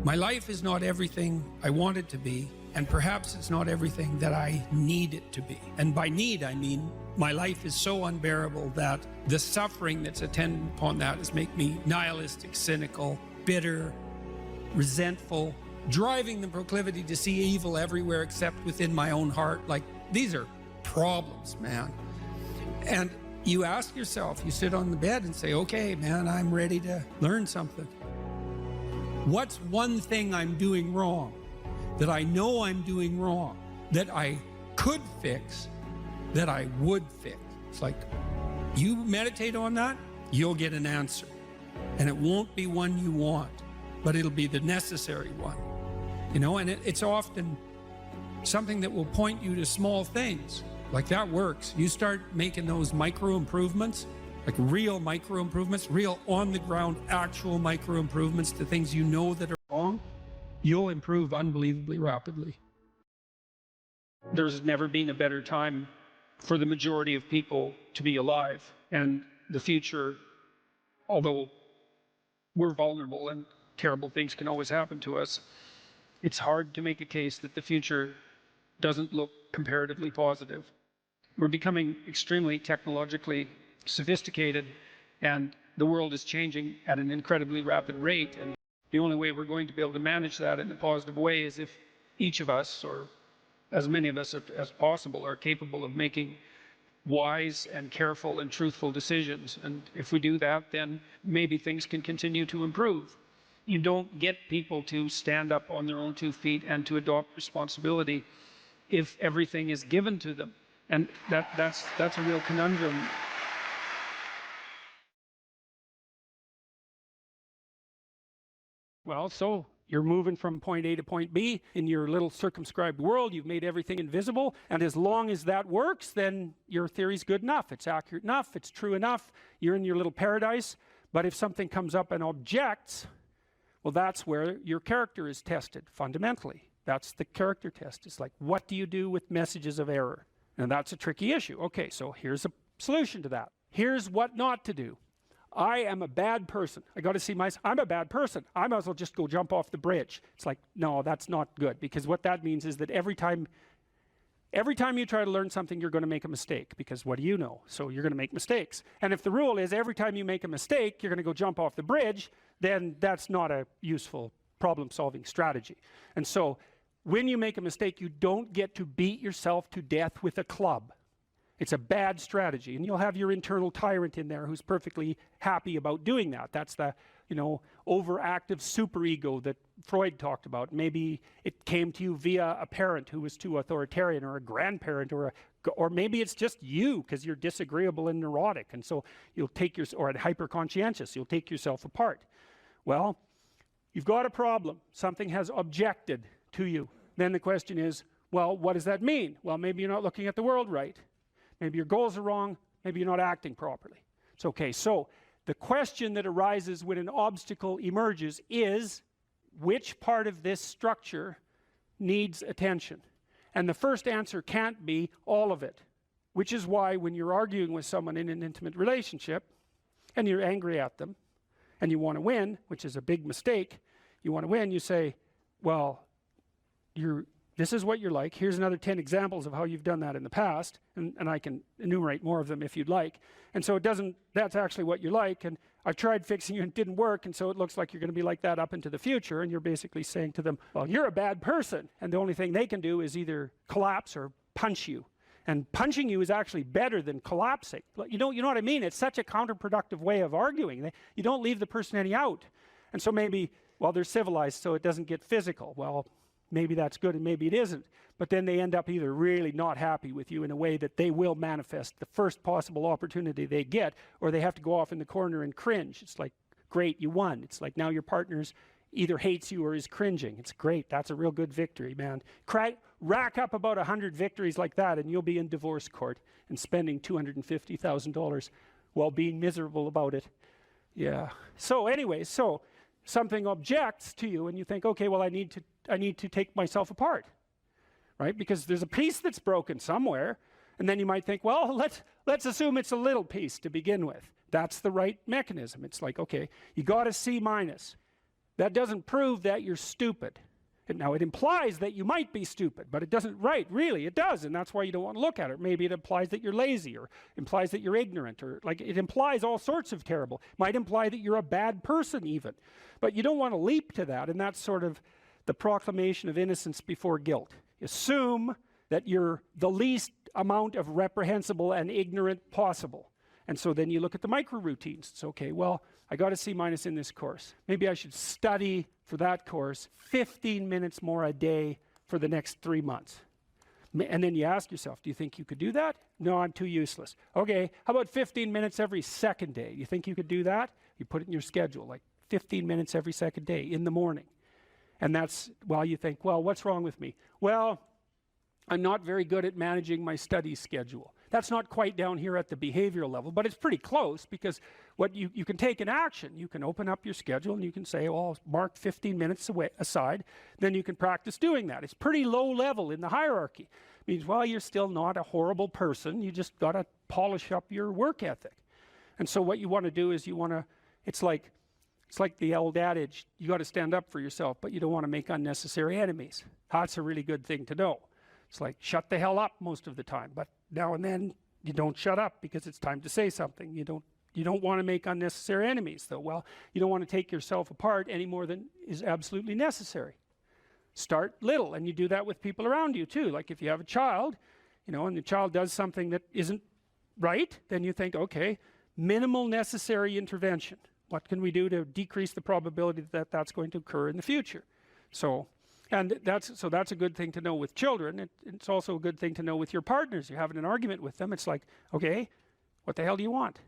My life is not everything I want it to be, and perhaps it's not everything that I need it to be. And by need, I mean my life is so unbearable that the suffering that's attendant upon that is make me nihilistic, cynical, bitter, resentful, driving the proclivity to see evil everywhere except within my own heart. Like, these are problems, man. And you ask yourself, you sit on the bed and say, okay, man, I'm ready to learn something. What's one thing I'm doing wrong that I know I'm doing wrong that I could fix, that I would fix? It's like, you meditate on that, you'll get an answer. And it won't be one you want, but it'll be the necessary one. You know, and it's often something that will point you to small things. Like, that works. You start making those micro improvements, like real micro improvements, real on the ground, actual micro improvements to things you know that are wrong, you'll improve unbelievably rapidly. There's never been a better time for the majority of people to be alive. And the future, although we're vulnerable and terrible things can always happen to us, it's hard to make a case that the future doesn't look comparatively positive. We're becoming extremely technologically sophisticated, and the world is changing at an incredibly rapid rate. And the only way we're going to be able to manage that in a positive way is if each of us, or as many of us as possible, are capable of making wise and careful and truthful decisions. And if we do that, then maybe things can continue to improve. You don't get people to stand up on their own 2 feet and to adopt responsibility if everything is given to them. And that's a real conundrum. Well, so you're moving from point A to point B in your little circumscribed world. You've made everything invisible. And as long as that works, then your theory's good enough. It's accurate enough. It's true enough. You're in your little paradise. But if something comes up and objects, well, that's where your character is tested fundamentally. That's the character test. It's like, what do you do with messages of error? And that's a tricky issue. Okay, so here's a solution to that. Here's what not to do. I am a bad person. I got to see I'm a bad person. I might as well just go jump off the bridge. It's like, no, that's not good, because what that means is that every time you try to learn something, you're going to make a mistake, because what do you know? So you're going to make mistakes. And if the rule is every time you make a mistake, you're going to go jump off the bridge, then that's not a useful problem-solving strategy. And so when you make a mistake, you don't get to beat yourself to death with a club. It's a bad strategy, and you'll have your internal tyrant in there who's perfectly happy about doing that. That's the, overactive superego that Freud talked about. Maybe it came to you via a parent who was too authoritarian, or a grandparent, or maybe it's just you because you're disagreeable and neurotic, and so you'll take or hyper-conscientious. You'll take yourself apart. Well, you've got a problem. Something has objected to you. Then the question is, well, what does that mean? Well, maybe you're not looking at the world right. Maybe your goals are wrong. Maybe you're not acting properly. It's okay. So the question that arises when an obstacle emerges is, which part of this structure needs attention? And the first answer can't be all of it, which is why when you're arguing with someone in an intimate relationship and you're angry at them and you want to win, which is a big mistake, you want to win, you say, well, this is what you're like. Here's another 10 examples of how you've done that in the past, and I can enumerate more of them if you'd like. And so that's actually what you're like, and I've tried fixing you and it didn't work, and so it looks like you're going to be like that up into the future. And you're basically saying to them, well, you're a bad person, and the only thing they can do is either collapse or punch you. And punching you is actually better than collapsing. You know what I mean? It's such a counterproductive way of arguing. You don't leave the person any out. And so maybe, well, they're civilized, so it doesn't get physical. Well, maybe that's good and maybe it isn't. But then they end up either really not happy with you in a way that they will manifest the first possible opportunity they get, or they have to go off in the corner and cringe. It's like, great, you won. It's like now your partner's either hates you or is cringing. It's great. That's a real good victory, man. Rack up about 100 victories like that and you'll be in divorce court and spending $250,000 while being miserable about it. Yeah. So anyway, so something objects to you and you think, okay, well, I need to take myself apart, right? Because there's a piece that's broken somewhere. And then you might think, well, let's assume it's a little piece to begin with. That's the right mechanism. It's like, okay, you got a C-. That doesn't prove that you're stupid. Now, it implies that you might be stupid, but it doesn't, right, really, it does, and that's why you don't want to look at it. Maybe it implies that you're lazy, or implies that you're ignorant, or like it implies all sorts of terrible. Might imply that you're a bad person even. But you don't want to leap to that, and that's sort of the proclamation of innocence before guilt. Assume that you're the least amount of reprehensible and ignorant possible. And so then you look at the micro routines. It's okay, well, I got a C- in this course. Maybe I should study for that course 15 minutes more a day for the next 3 months. And then you ask yourself, do you think you could do that? No, I'm too useless. Okay, how about 15 minutes every second day? You think you could do that? You put it in your schedule, like 15 minutes every second day in the morning. And that's, well, you think, well, what's wrong with me? Well, I'm not very good at managing my study schedule. That's not quite down here at the behavioral level, but it's pretty close, because what you can take an action. You can open up your schedule and you can say, well, I'll mark 15 minutes aside. Then you can practice doing that. It's pretty low level in the hierarchy. It means, well, you're still not a horrible person. You just got to polish up your work ethic. And so what you want to do is it's like It's like the old adage, you got to stand up for yourself, but you don't want to make unnecessary enemies. That's a really good thing to know. It's like, shut the hell up most of the time, but now and then you don't shut up because it's time to say something. You don't want to make unnecessary enemies though. Well, you don't want to take yourself apart any more than is absolutely necessary. Start little, and you do that with people around you too. Like if you have a child, you know, and the child does something that isn't right, then you think, okay, minimal necessary intervention. What can we do to decrease the probability that that's going to occur in the future? So, and that's a good thing to know with children. It's also a good thing to know with your partners. You're having an argument with them. It's like, okay, what the hell do you want?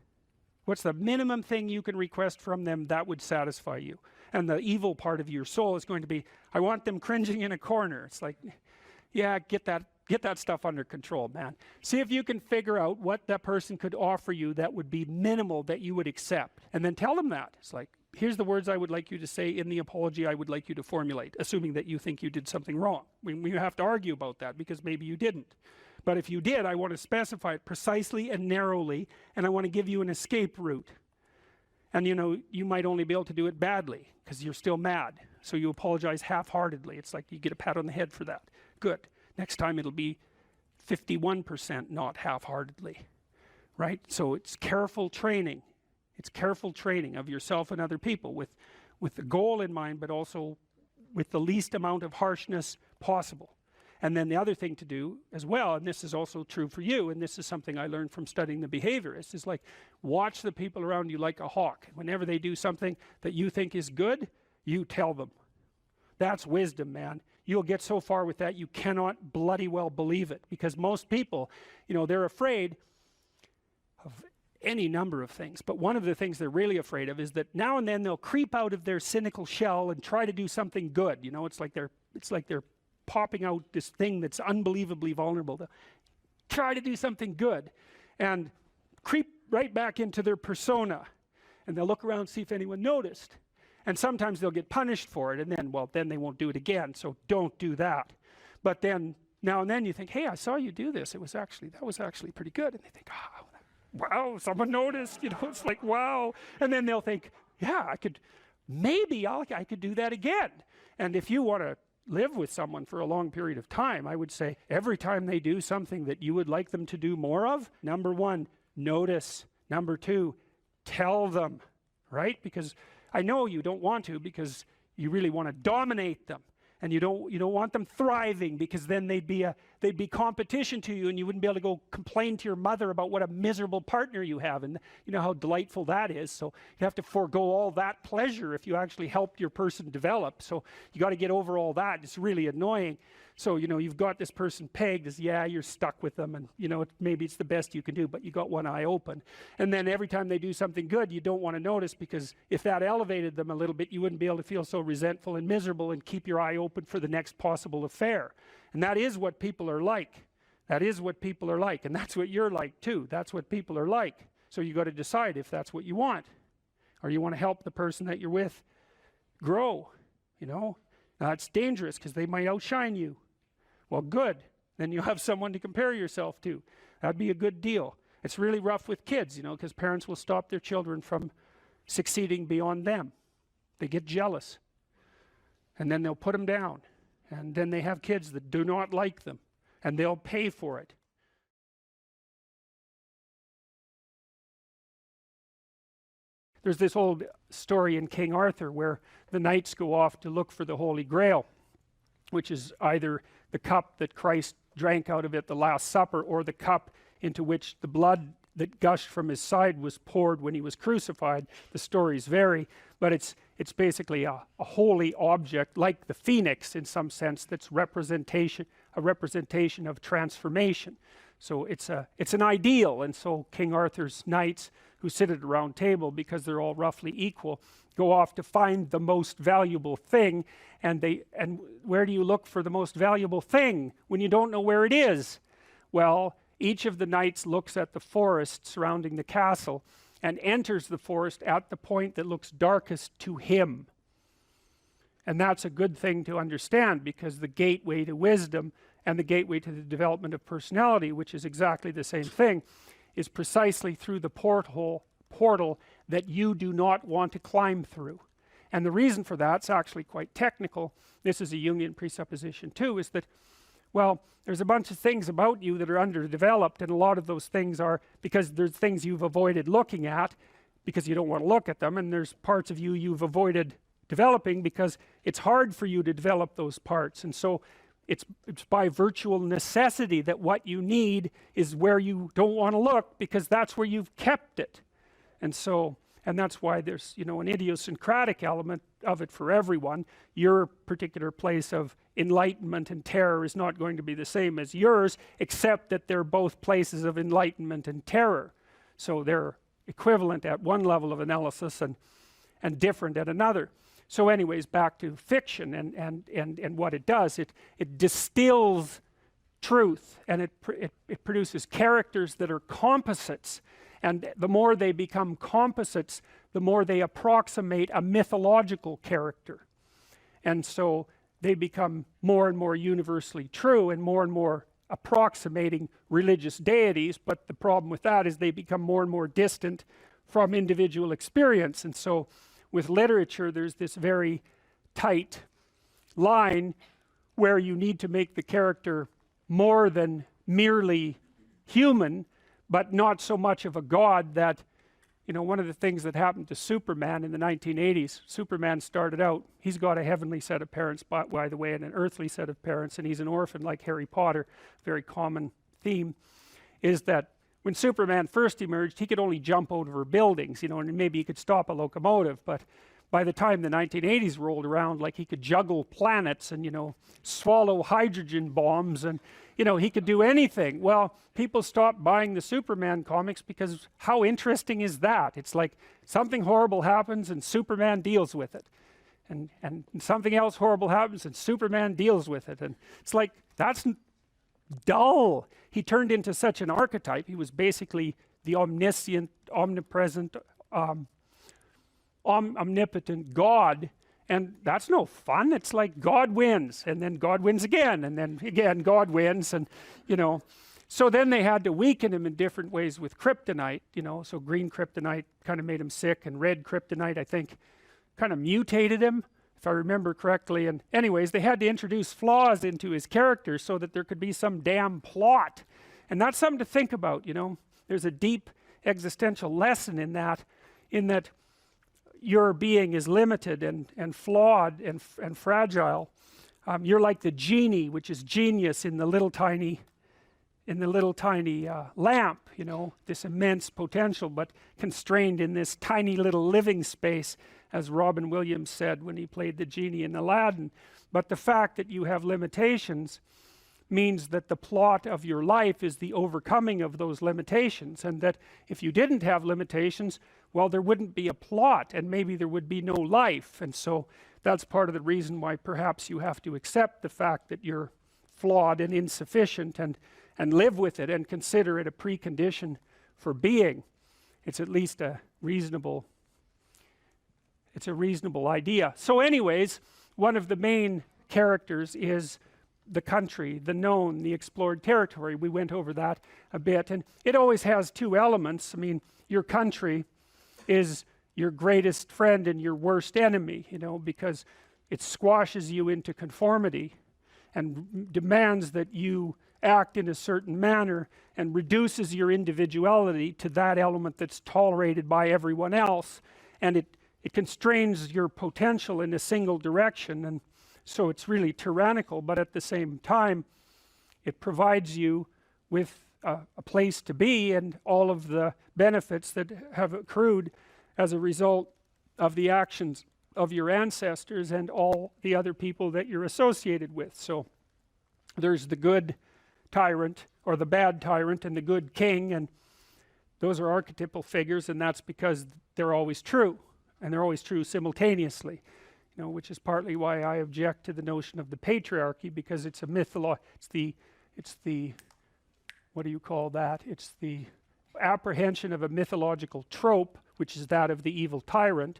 What's the minimum thing you can request from them that would satisfy you? And the evil part of your soul is going to be, I want them cringing in a corner. It's like, yeah, get that stuff under control, man. See if you can figure out what that person could offer you that would be minimal that you would accept. And then tell them that. It's like, here's the words I would like you to say in the apology I would like you to formulate, assuming that you think you did something wrong. We have to argue about that because maybe you didn't. But if you did, I want to specify it precisely and narrowly, and I want to give you an escape route. And you know, you might only be able to do it badly because you're still mad. So you apologize half-heartedly. It's like you get a pat on the head for that. Good. Next time it'll be 51%, not half-heartedly. Right? So it's careful training. It's careful training of yourself and other people with the goal in mind, but also with the least amount of harshness possible. And then the other thing to do as well, and this is also true for you, and this is something I learned from studying the behaviorists, is like watch the people around you like a hawk. Whenever they do something that you think is good, you tell them. That's wisdom, man. You'll get so far with that you cannot bloody well believe it, because most people, you know, they're afraid of any number of things, but one of the things they're really afraid of is that now and then they'll creep out of their cynical shell and try to do something good. You know, it's like they're popping out this thing that's unbelievably vulnerable. They'll try to do something good and creep right back into their persona, and they'll look around and see if anyone noticed. And sometimes they'll get punished for it, and then, well, then they won't do it again, so don't do that. But then, now and then you think, hey, I saw you do this. That was actually pretty good. And they think, oh, wow, someone noticed. You know, it's like, wow. And then they'll think, yeah, I could do that again. And if you want to live with someone for a long period of time, I would say every time they do something that you would like them to do more of, number one, notice. Number two, tell them, right? Because I know you don't want to, because you really want to dominate them, and you don't want them thriving, because then they'd be competition to you, and you wouldn't be able to go complain to your mother about what a miserable partner you have, and you know how delightful that is. So you have to forego all that pleasure if you actually helped your person develop. So you got to get over all that. It's really annoying. So, you know, you've got this person pegged as, yeah, you're stuck with them, and you know, maybe it's the best you can do, but you got one eye open. And then every time they do something good, you don't want to notice, because if that elevated them a little bit, you wouldn't be able to feel so resentful and miserable and keep your eye open for the next possible affair. And that is what people are like. That is what people are like, and that's what you're like too. That's what people are like. So you got to decide if that's what you want, or you want to help the person that you're with grow. You know, now it's dangerous because they might outshine you. Well, good. Then you have someone to compare yourself to. That'd be a good deal. It's really rough with kids, you know, because parents will stop their children from succeeding beyond them. They get jealous, and then they'll put them down, and then they have kids that do not like them, and they'll pay for it. There's this old story in King Arthur where the knights go off to look for the Holy Grail, which is either the cup that Christ drank out of at the Last Supper, or the cup into which the blood that gushed from his side was poured when he was crucified. The stories vary, but it's basically a holy object, like the phoenix in some sense, that's a representation of transformation. So it's an ideal, and so King Arthur's knights, who sit at a round table because they're all roughly equal, go off to find the most valuable thing. And where do you look for the most valuable thing when you don't know where it is? Well, each of the knights looks at the forest surrounding the castle and enters the forest at the point that looks darkest to him. And that's a good thing to understand, because the gateway to wisdom and the gateway to the development of personality, which is exactly the same thing, is precisely through the portal that you do not want to climb through. And the reason for that's actually quite technical. This is a Jungian presupposition too, is that, well, there's a bunch of things about you that are underdeveloped, and a lot of those things are because there's things you've avoided looking at because you don't want to look at them, and there's parts of you you've avoided developing because it's hard for you to develop those parts. And so it's by virtual necessity that what you need is where you don't want to look, because that's where you've kept it. And so, and that's why there's, you know, an idiosyncratic element of it for everyone. Your particular place of enlightenment and terror is not going to be the same as yours, except that they're both places of enlightenment and terror. So they're equivalent at one level of analysis and different at another. So anyways, back to fiction and what it does. It distills truth, and it produces characters that are composites. And the more they become composites, the more they approximate a mythological character. And so they become more and more universally true and more approximating religious deities. But the problem with that is they become more and more distant from individual experience. And so with literature, there's this very tight line where you need to make the character more than merely human, but not so much of a god that, you know, one of the things that happened to Superman in the 1980s, Superman started out, he's got a heavenly set of parents, by the way, and an earthly set of parents, and he's an orphan like Harry Potter. Very common theme is that when Superman first emerged, he could only jump over buildings, you know, and maybe he could stop a locomotive. But by the time the 1980s rolled around, like, he could juggle planets and, you know, swallow hydrogen bombs, and, you know, he could do anything. Well, people stopped buying the Superman comics because how interesting is that? It's like something horrible happens and Superman deals with it. And something else horrible happens and Superman deals with it. And it's like, that's dull. He turned into such an archetype. He was basically the omniscient, omnipresent, omnipotent God, and that's no fun. It's like God wins, and then God wins again, and then again God wins, and, you know, so then they had to weaken him in different ways with kryptonite, you know. So green kryptonite kind of made him sick, and red kryptonite, I think, kind of mutated him, if I remember correctly. And anyways, they had to introduce flaws into his character so that there could be some damn plot. And that's something to think about, you know. There's a deep existential lesson in that your being is limited and flawed and fragile. You're like the genie, which is genius in the little tiny lamp, you know, this immense potential, but constrained in this tiny little living space, as Robin Williams said when he played the genie in Aladdin. But the fact that you have limitations means that the plot of your life is the overcoming of those limitations, and that if you didn't have limitations, well, there wouldn't be a plot, and maybe there would be no life. And so that's part of the reason why perhaps you have to accept the fact that you're flawed and insufficient, and live with it and consider it a precondition for being. It's at least a reasonable idea. So anyways, one of the main characters is the country, the known, the explored territory. We went over that a bit, and it always has two elements. I mean, your country is your greatest friend and your worst enemy, you know, because it squashes you into conformity and demands that you act in a certain manner, and reduces your individuality to that element that's tolerated by everyone else, and it constrains your potential in a single direction. And so it's really tyrannical, but at the same time it provides you with a place to be and all of the benefits that have accrued as a result of the actions of your ancestors and all the other people that you're associated with. So there's the good tyrant, or the bad tyrant, and the good king, and those are archetypal figures, and that's because they're always true, and they're always true simultaneously, you know, which is partly why I object to the notion of the patriarchy, because it's a it's the what do you call that? It's the apprehension of a mythological trope, which is that of the evil tyrant,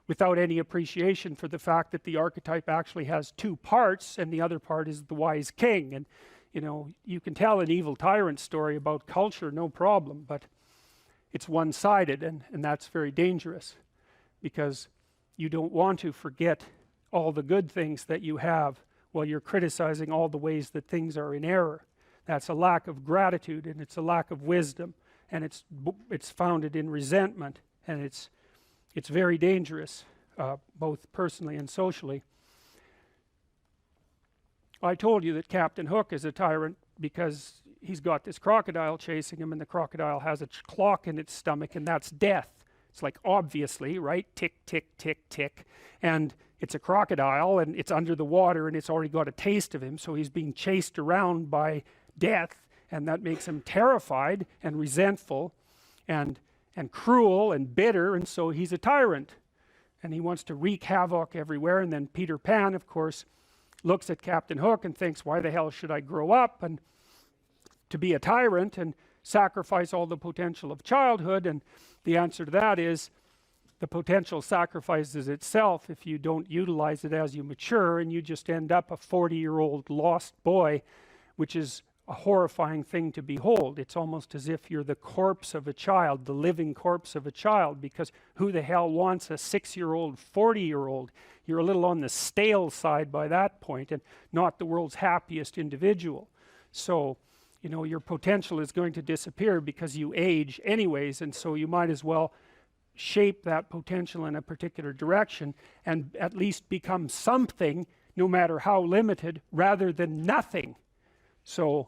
without any appreciation for the fact that the archetype actually has two parts, and the other part is the wise king. And, you know, you can tell an evil tyrant story about culture, no problem, but it's one-sided, and that's very dangerous, because you don't want to forget all the good things that you have while you're criticizing all the ways that things are in error. That's a lack of gratitude, and it's a lack of wisdom, and it's founded in resentment, and it's very dangerous, both personally and socially. I told you that Captain Hook is a tyrant because he's got this crocodile chasing him, and the crocodile has a clock in its stomach, and that's death. It's like, obviously, right? Tick, tick, tick, tick. And it's a crocodile, and it's under the water, and it's already got a taste of him, so he's being chased around by death, and that makes him terrified and resentful and cruel and bitter, and so he's a tyrant. And he wants to wreak havoc everywhere. And then Peter Pan, of course, looks at Captain Hook and thinks, why the hell should I grow up and to be a tyrant and sacrifice all the potential of childhood? And the answer to that is, the potential sacrifices itself if you don't utilize it as you mature, and you just end up a 40-year-old lost boy, which is a horrifying thing to behold. It's almost as if you're the corpse of a child, the living corpse of a child, because who the hell wants a 6-year-old, 40-year-old? You're a little on the stale side by that point, and not the world's happiest individual. So, you know, your potential is going to disappear because you age anyways, and so you might as well shape that potential in a particular direction and at least become something, no matter how limited, rather than nothing. So,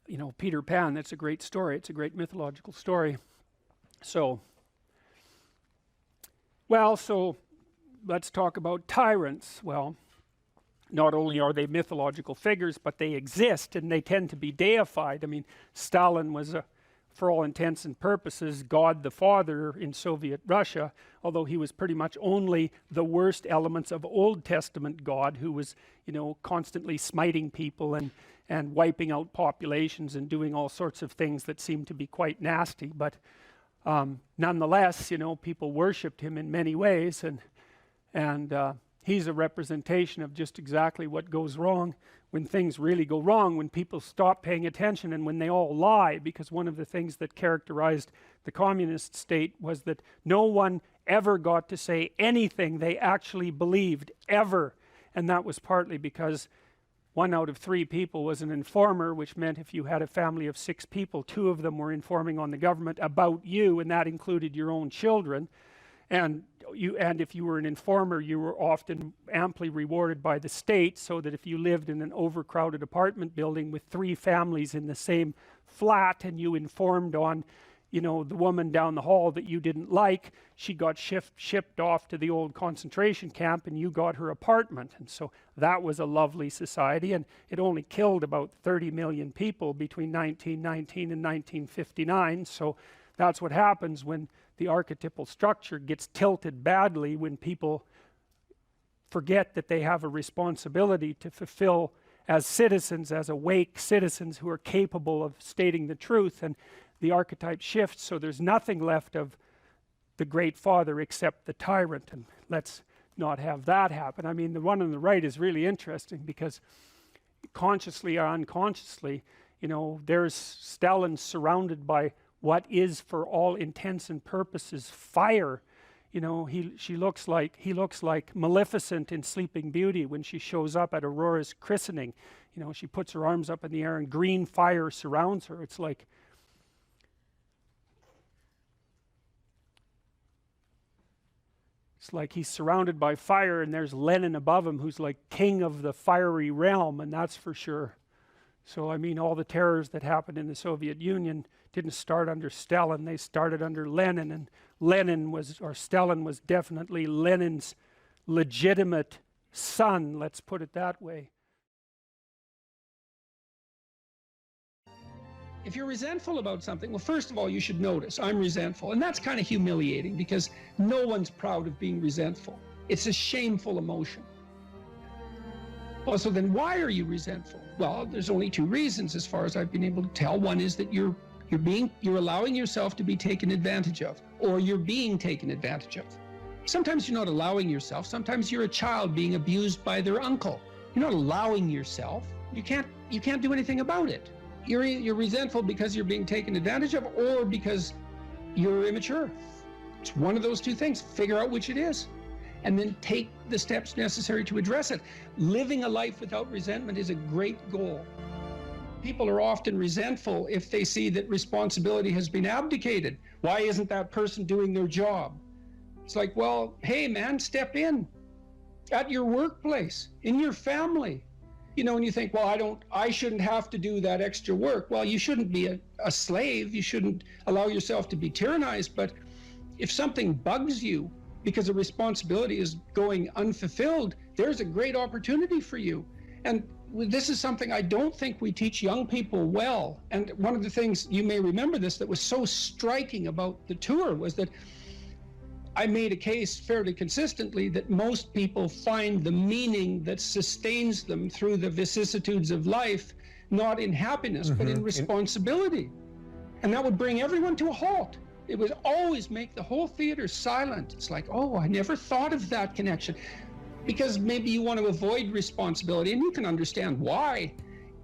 you know, Peter Pan, that's a great story. It's a great mythological story. So, well, so let's talk about tyrants. Well, not only are they mythological figures, but they exist, and they tend to be deified. I mean, Stalin was, for all intents and purposes, God the Father in Soviet Russia, although he was pretty much only the worst elements of Old Testament God, who was, you know, constantly smiting people and wiping out populations and doing all sorts of things that seemed to be quite nasty. But nonetheless, you know, people worshipped him in many ways, and he's a representation of just exactly what goes wrong when things really go wrong, when people stop paying attention and when they all lie. Because one of the things that characterized the communist state was that no one ever got to say anything they actually believed, ever. And that was partly because 1 out of 3 people was an informer, which meant if you had a family of 6 people, 2 of them were informing on the government about you, and that included your own children. And if you were an informer, you were often amply rewarded by the state, so that if you lived in an overcrowded apartment building with 3 families in the same flat, and you informed on, you know, the woman down the hall that you didn't like, she got shipped off to the old concentration camp, and you got her apartment. And so that was a lovely society, and it only killed about 30 million people between 1919 and 1959. So that's what happens when the archetypal structure gets tilted badly, when people forget that they have a responsibility to fulfill as citizens, as awake citizens who are capable of stating the truth, and the archetype shifts, so there's nothing left of the great father except the tyrant. And let's not have that happen. I mean, the one on the right is really interesting, because consciously or unconsciously, you know, there's Stalin surrounded by what is, for all intents and purposes, fire. You know, he looks like Maleficent in Sleeping Beauty when she shows up at Aurora's christening. You know, she puts her arms up in the air and green fire surrounds her. It's like he's surrounded by fire, and there's Lenin above him, who's like king of the fiery realm, and that's for sure. So, I mean, all the terrors that happened in the Soviet Union didn't start under Stalin, they started under Lenin, and Stalin was definitely Lenin's legitimate son, let's put it that way. If you're resentful about something, well, first of all, you should notice, I'm resentful. And that's kind of humiliating, because no one's proud of being resentful. It's a shameful emotion. Well, so then why are you resentful? Well, there's only 2 reasons as far as I've been able to tell. One is that you're allowing yourself to be taken advantage of, or you're being taken advantage of. Sometimes you're not allowing yourself. Sometimes you're a child being abused by their uncle. You're not allowing yourself. You can't do anything about it. You're resentful because you're being taken advantage of, or because you're immature. It's one of those two things. Figure out which it is, and then take the steps necessary to address it. Living a life without resentment is a great goal. People are often resentful if they see that responsibility has been abdicated. Why isn't that person doing their job? It's like, well, hey man, step in at your workplace, in your family. You know, and you think, well, I shouldn't have to do that extra work. Well, you shouldn't be a slave. You shouldn't allow yourself to be tyrannized. But if something bugs you because a responsibility is going unfulfilled, there's a great opportunity for you. And this is something I don't think we teach young people well. And one of the things, you may remember this, that was so striking about the tour was that I made a case fairly consistently that most people find the meaning that sustains them through the vicissitudes of life, not in happiness, but in responsibility. And that would bring everyone to a halt. It would always make the whole theater silent. It's like, oh, I never thought of that connection. Because maybe you want to avoid responsibility, and you can understand why.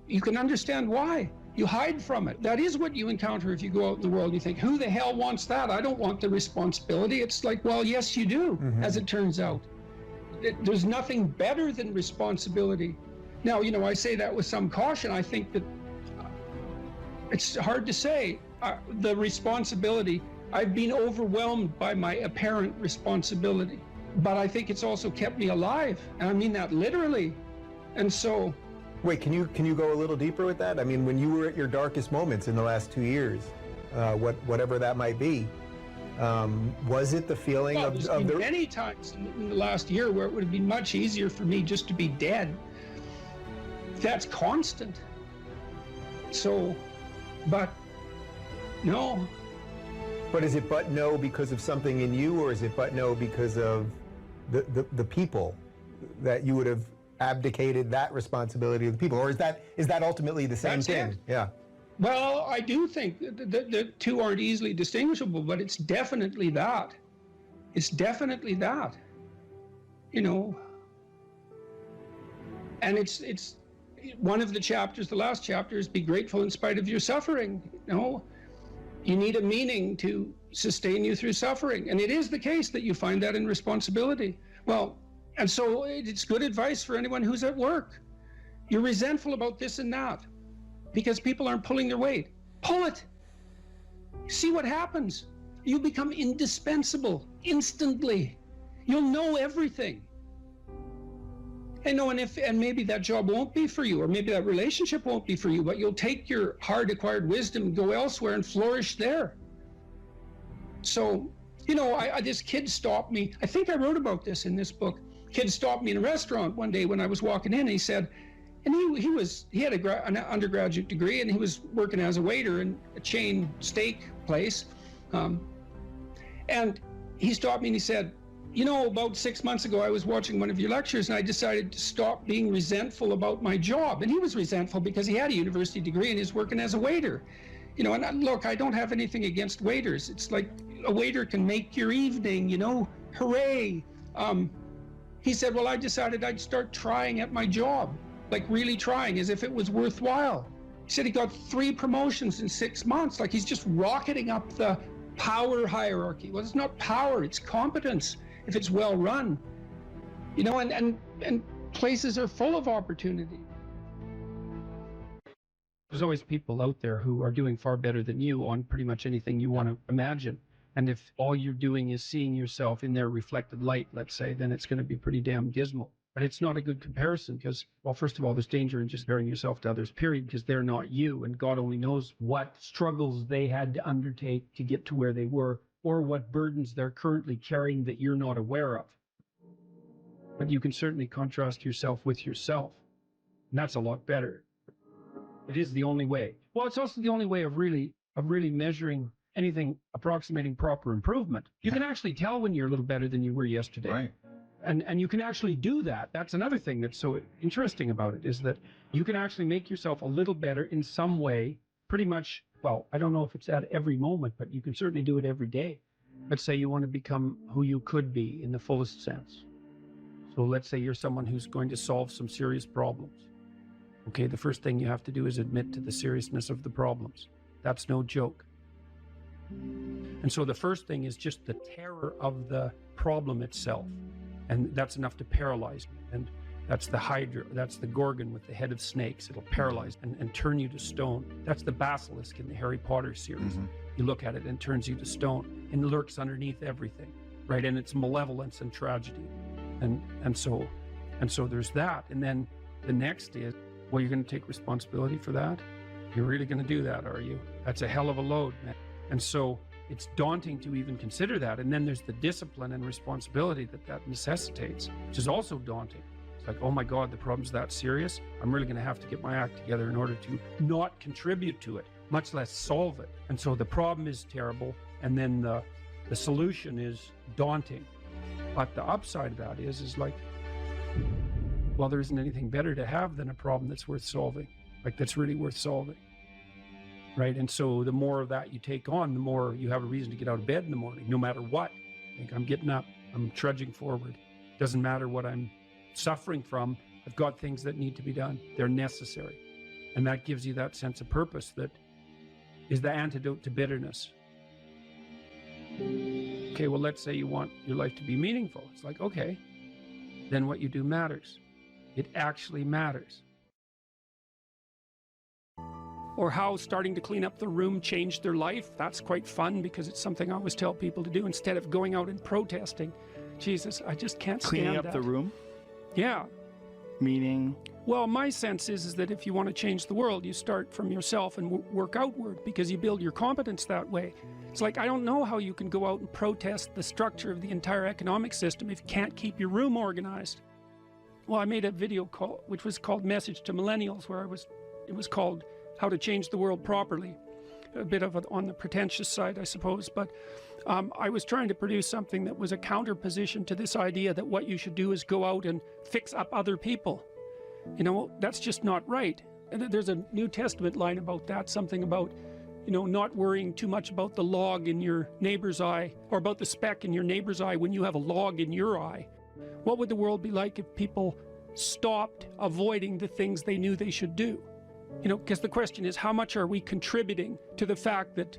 You can understand why. You hide from it. That is what you encounter if you go out in the world. You think, who the hell wants that? I don't want the responsibility. It's like, well, yes, you do, as it turns out. There's nothing better than responsibility. Now, you know, I say that with some caution. I think that it's hard to say. The responsibility, I've been overwhelmed by my apparent responsibility, but I think it's also kept me alive. And I mean that literally. And so, wait, can you go a little deeper with that? I mean, when you were at your darkest moments in the last 2 years, whatever that might be, was it the feeling well, there's been many times in the last year where it would have been much easier for me just to be dead. That's constant. So, but no. But is it but no because of something in you, or is it but no because of the people that you would have abdicated that responsibility of the people, or is that ultimately the same thing? It. Yeah. Well, I do think the two aren't easily distinguishable, but it's definitely that. It's definitely that. You know. And it's one of the chapters, the last chapter, is be grateful in spite of your suffering. You know, you need a meaning to sustain you through suffering, and it is the case that you find that in responsibility. Well. And so it's good advice for anyone who's at work. You're resentful about this and that because people aren't pulling their weight. Pull it. See what happens. You become indispensable instantly. You'll know everything. And maybe that job won't be for you, or maybe that relationship won't be for you, but you'll take your hard acquired wisdom and go elsewhere and flourish there. So, you know, this kid stopped me. I think I wrote about this in this book. Kid stopped me in a restaurant one day when I was walking in, and he said, and he had an undergraduate degree, and he was working as a waiter in a chain steak place. And he stopped me and he said, you know, about 6 months ago, I was watching one of your lectures and I decided to stop being resentful about my job. And he was resentful because he had a university degree and he's working as a waiter. You know, and look, I don't have anything against waiters. It's like a waiter can make your evening, you know, hooray. He said, well, I decided I'd start trying at my job, like really trying as if it was worthwhile. He said he got 3 promotions in 6 months, like he's just rocketing up the power hierarchy. Well, it's not power, it's competence if it's well run. You know, and places are full of opportunity. There's always people out there who are doing far better than you on pretty much anything you want to imagine. And if all you're doing is seeing yourself in their reflected light, let's say, then it's going to be pretty damn dismal. But it's not a good comparison because, well, first of all, there's danger in just comparing yourself to others, period, because they're not you. And God only knows what struggles they had to undertake to get to where they were, or what burdens they're currently carrying that you're not aware of. But you can certainly contrast yourself with yourself. And that's a lot better. It is the only way. Well, it's also the only way of really measuring anything approximating proper improvement. You can actually tell when you're a little better than you were yesterday. Right. And you can actually do that. That's another thing that's so interesting about it, is that you can actually make yourself a little better in some way, pretty much, well, I don't know if it's at every moment, but you can certainly do it every day. Let's say you want to become who you could be in the fullest sense. So let's say you're someone who's going to solve some serious problems. Okay, the first thing you have to do is admit to the seriousness of the problems. That's no joke. And so the first thing is just the terror of the problem itself. And that's enough to paralyze me. And that's the Hydra, that's the Gorgon with the head of snakes. It'll paralyze and turn you to stone. That's the basilisk in the Harry Potter series. You look at it and it turns you to stone and lurks underneath everything, right? And it's malevolence and tragedy. And so there's that. And then the next is, well, you're going to take responsibility for that? You're really going to do that, are you? That's a hell of a load, man. And so it's daunting to even consider that. And then there's the discipline and responsibility that necessitates, which is also daunting. It's like, oh my God, the problem's that serious. I'm really going to have to get my act together in order to not contribute to it, much less solve it. And so the problem is terrible. And then the solution is daunting. But the upside of that is like, well, there isn't anything better to have than a problem that's worth solving, like that's really worth solving. Right. And so the more of that you take on, the more you have a reason to get out of bed in the morning, no matter what. Like, I'm getting up, I'm trudging forward. Doesn't matter what I'm suffering from. I've got things that need to be done. They're necessary. And that gives you that sense of purpose that is the antidote to bitterness. Okay, well, let's say you want your life to be meaningful. It's like, okay, then what you do matters. It actually matters. Or how starting to clean up the room changed their life. That's quite fun because it's something I always tell people to do instead of going out and protesting. Jesus, I just can't stand Cleaning up that. the room? Yeah. Meaning? Well, my sense is that if you want to change the world, you start from yourself and work outward because you build your competence that way. It's like, I don't know how you can go out and protest the structure of the entire economic system if you can't keep your room organized. Well, I made a video call, which was called Message to Millennials, where it was called How to Change the World Properly. A bit of it on the pretentious side, I suppose, but I was trying to produce something that was a counterposition to this idea that what you should do is go out and fix up other people. You know, that's just not right. And there's a New Testament line about that, something about, you know, not worrying too much about the log in your neighbor's eye, or about the speck in your neighbor's eye when you have a log in your eye. What would the world be like if people stopped avoiding the things they knew they should do? You know, because the question is, how much are we contributing to the fact that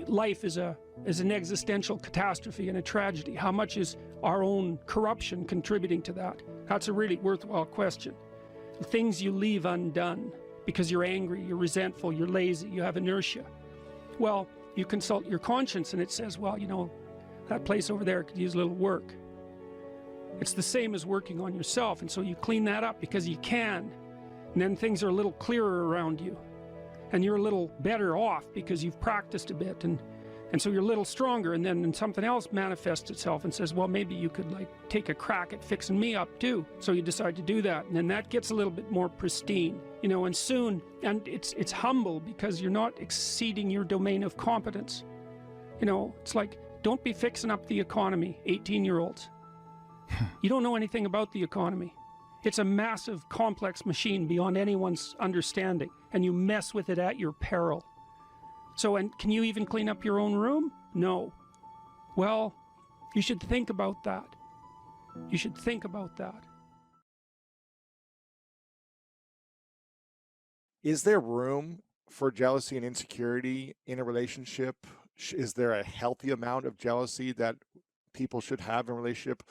life is an existential catastrophe and a tragedy? How much is our own corruption contributing to that? That's a really worthwhile question. The things you leave undone because you're angry, you're resentful, you're lazy, you have inertia. Well, you consult your conscience and it says, well, you know, that place over there could use a little work. It's the same as working on yourself, and so you clean that up because you can. And then things are a little clearer around you. And you're a little better off because you've practiced a bit. And so you're a little stronger, and then something else manifests itself and says, well, maybe you could like take a crack at fixing me up too. So you decide to do that. And then that gets a little bit more pristine, you know, and soon, and it's humble because you're not exceeding your domain of competence. You know, it's like, don't be fixing up the economy, 18-year-olds. You don't know anything about the economy. It's a massive, complex machine beyond anyone's understanding, and you mess with it at your peril. So, and can you even clean up your own room? No. Well, you should think about that. You should think about that. Is there room for jealousy and insecurity in a relationship? Is there a healthy amount of jealousy that people should have in a relationship?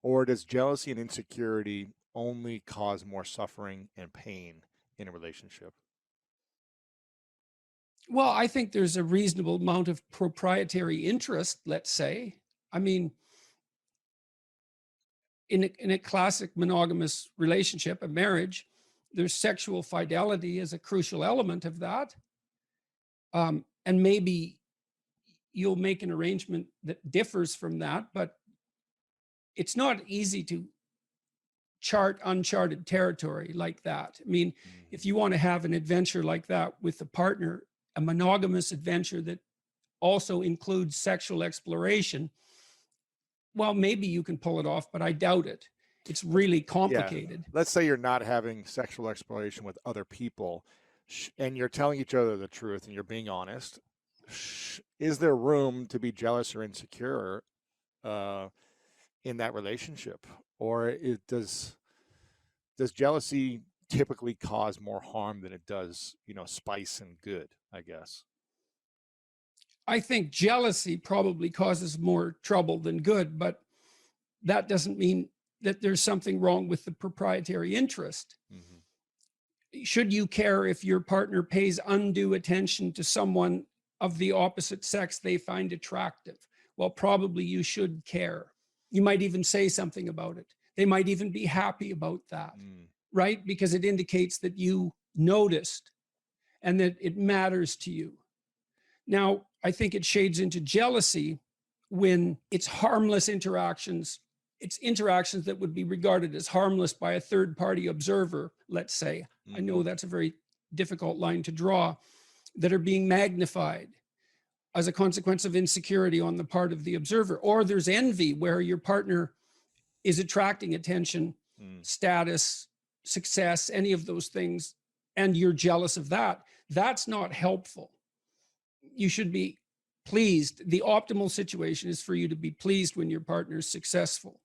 Or does jealousy and insecurity only cause more suffering and pain in a relationship? Well, I think there's a reasonable amount of proprietary interest, let's say. I mean, in a classic monogamous relationship, a marriage, there's sexual fidelity as a crucial element of that. And maybe you'll make an arrangement that differs from that, but it's not easy to chart uncharted territory like that. I mean, if you want to have an adventure like that with a partner, a monogamous adventure that also includes sexual exploration, well, maybe you can pull it off, but I doubt it. It's really complicated. Yeah. Let's say you're not having sexual exploration with other people and you're telling each other the truth and you're being honest. Is there room to be jealous or insecure in that relationship? Or does jealousy typically cause more harm than it does, you know, spice and good, I guess? I think jealousy probably causes more trouble than good, but that doesn't mean that there's something wrong with the proprietary interest. Should you care if your partner pays undue attention to someone of the opposite sex they find attractive? Well, probably you should care. You might even say something about it. They might even be happy about that, right? Because it indicates that you noticed and that it matters to you. Now, I think it shades into jealousy when it's harmless interactions. It's interactions that would be regarded as harmless by a third-party observer, let's say. I know that's a very difficult line to draw, that are being magnified as a consequence of insecurity on the part of the observer. Or there's envy, where your partner is attracting attention, status, success, any of those things, and you're jealous of that. That's not helpful. You should be pleased. The optimal situation is for you to be pleased when your partner is successful.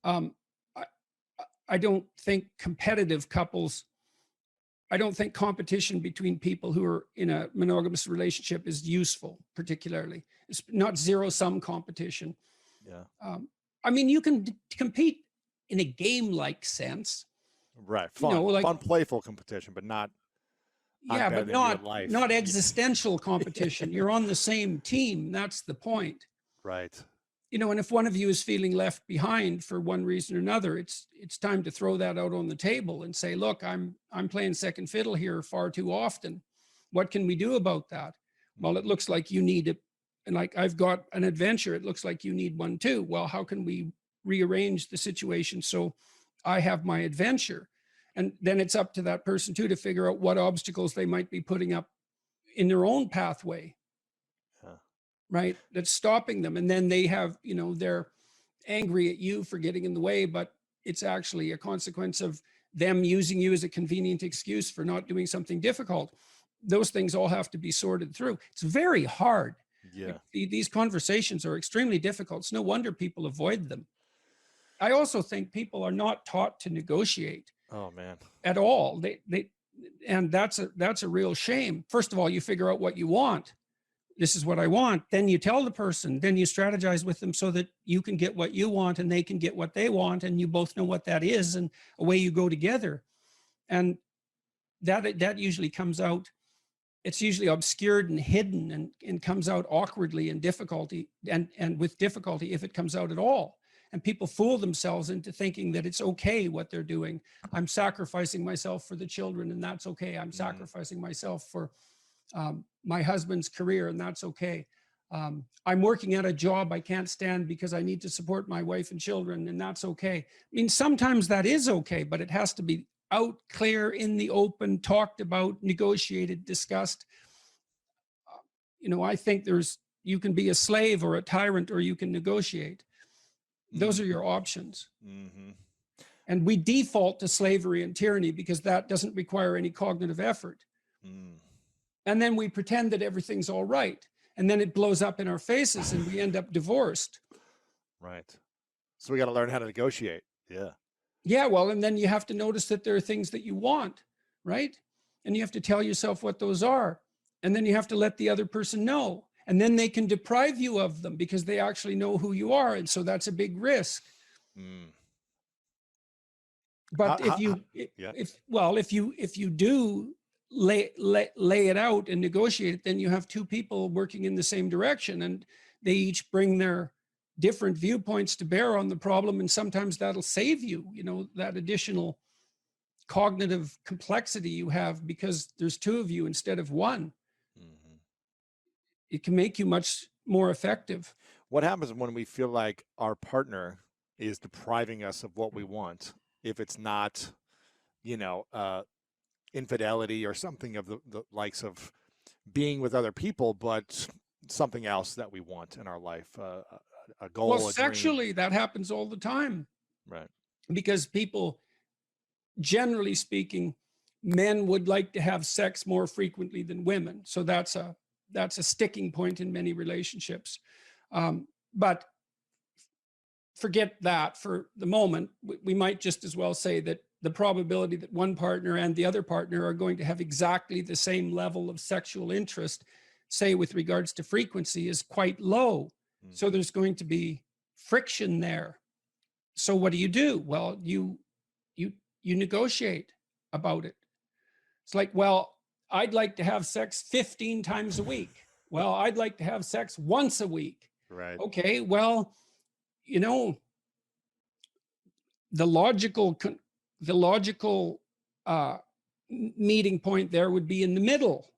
I don't think competitive couples, I don't think competition between people who are in a monogamous relationship is useful, particularly. It's not zero-sum competition. Yeah. I mean, you can compete in a game-like sense. Right. Fun, like, fun, playful competition, but not. Yeah, but not existential competition. You're on the same team. That's the point. Right. You know, and if one of you is feeling left behind for one reason or another, it's time to throw that out on the table and say, look, I'm playing second fiddle here far too often. What can we do about that? Well, it looks like you need it. And like, I've got an adventure. It looks like you need one too. Well, how can we rearrange the situation so I have my adventure? And then it's up to that person too to figure out what obstacles they might be putting up in their own pathway, right? That's stopping them. And then they have, you know, they're angry at you for getting in the way, but it's actually a consequence of them using you as a convenient excuse for not doing something difficult. Those things all have to be sorted through. It's very hard. Yeah. Like, these conversations are extremely difficult. It's no wonder people avoid them. I also think people are not taught to negotiate. Oh man. At all. And that's a real shame. First of all, you figure out what you want. This is what I want. Then you tell the person, then you strategize with them so that you can get what you want and they can get what they want, and you both know what that is, and away you go together. And that usually comes out, it's usually obscured and hidden and comes out awkwardly and difficulty and with difficulty if it comes out at all. And people fool themselves into thinking that it's okay what they're doing. I'm sacrificing myself for the children, and that's okay. I'm sacrificing myself for my husband's career, and that's okay. I'm working at a job I can't stand because I need to support my wife and children, and that's okay. I mean, sometimes that is okay, but it has to be out, clear, in the open, talked about, negotiated, discussed. You know, I think you can be a slave or a tyrant, or you can negotiate. Those are your options. And we default to slavery and tyranny because that doesn't require any cognitive effort. And then we pretend that everything's all right. And then it blows up in our faces and we end up divorced. Right. So we got to learn how to negotiate. Yeah. Yeah, well, and then you have to notice that there are things that you want, right? And you have to tell yourself what those are. And then you have to let the other person know. And then they can deprive you of them because they actually know who you are. And so that's a big risk. But if you do lay it out and negotiate it, then you have two people working in the same direction, and they each bring their different viewpoints to bear on the problem. And sometimes that'll save you, you know, that additional cognitive complexity you have because there's two of you instead of one. It can make you much more effective. What happens when we feel like our partner is depriving us of what we want? If it's not, you know, infidelity or something of the likes of being with other people, but something else that we want in our life, a goal. Well, sexually, that happens all the time. Right. Because people, generally speaking, men would like to have sex more frequently than women. So that's a sticking point in many relationships. But forget that for the moment. We might just as well say that the probability that one partner and the other partner are going to have exactly the same level of sexual interest say with regards to frequency is quite low. So there's going to be friction there. So what do? Well, you negotiate about it. It's like, well, I'd like to have sex 15 times a week. Well, I'd like to have sex once a week. Right. Okay, well, you know, the logical meeting point there would be in the middle.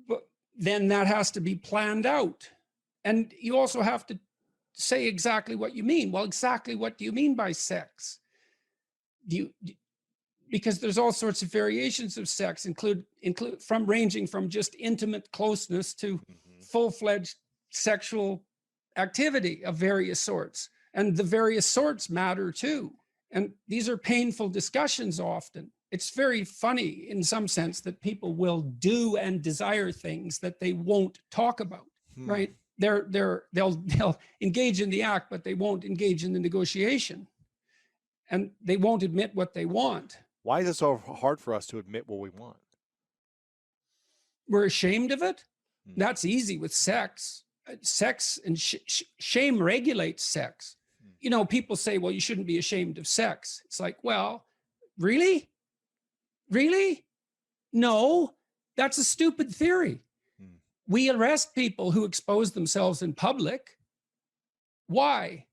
But then that has to be planned out. And you also have to say exactly what you mean. Well, exactly what do you mean by sex? Because there's all sorts of variations of sex, ranging from just intimate closeness to full-fledged sexual activity of various sorts. And the various sorts matter too. And these are painful discussions often. It's very funny in some sense that people will do and desire things that they won't talk about, right? They'll engage in the act, but they won't engage in the negotiation. And they won't admit what they want. Why is it so hard for us to admit what we want? We're ashamed of it. That's easy with sex. Sex and shame regulates sex. You know, people say, well, you shouldn't be ashamed of sex. It's like, well, really? Really? No, that's a stupid theory. We arrest people who expose themselves in public. Why?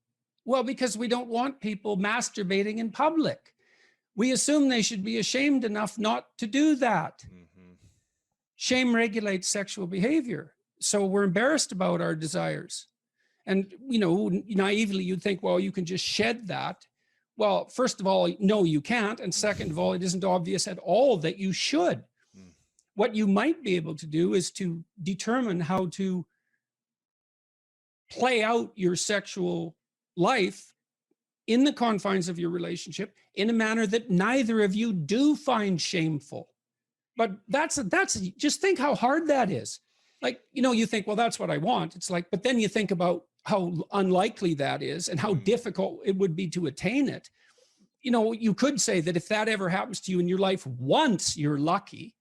Well, because we don't want people masturbating in public. We assume they should be ashamed enough not to do that. Shame regulates sexual behavior. So we're embarrassed about our desires. And, you know, naively, you'd think, well, you can just shed that. Well, first of all, no, you can't. And second of all, it isn't obvious at all that you should. What you might be able to do is to determine how to play out your sexual life in the confines of your relationship in a manner that neither of you do find shameful. But just think how hard that is. Like, you know, you think, well, that's what I want. It's like, but then you think about how unlikely that is and how difficult it would be to attain it. You know, you could say that if that ever happens to you in your life once, you're lucky,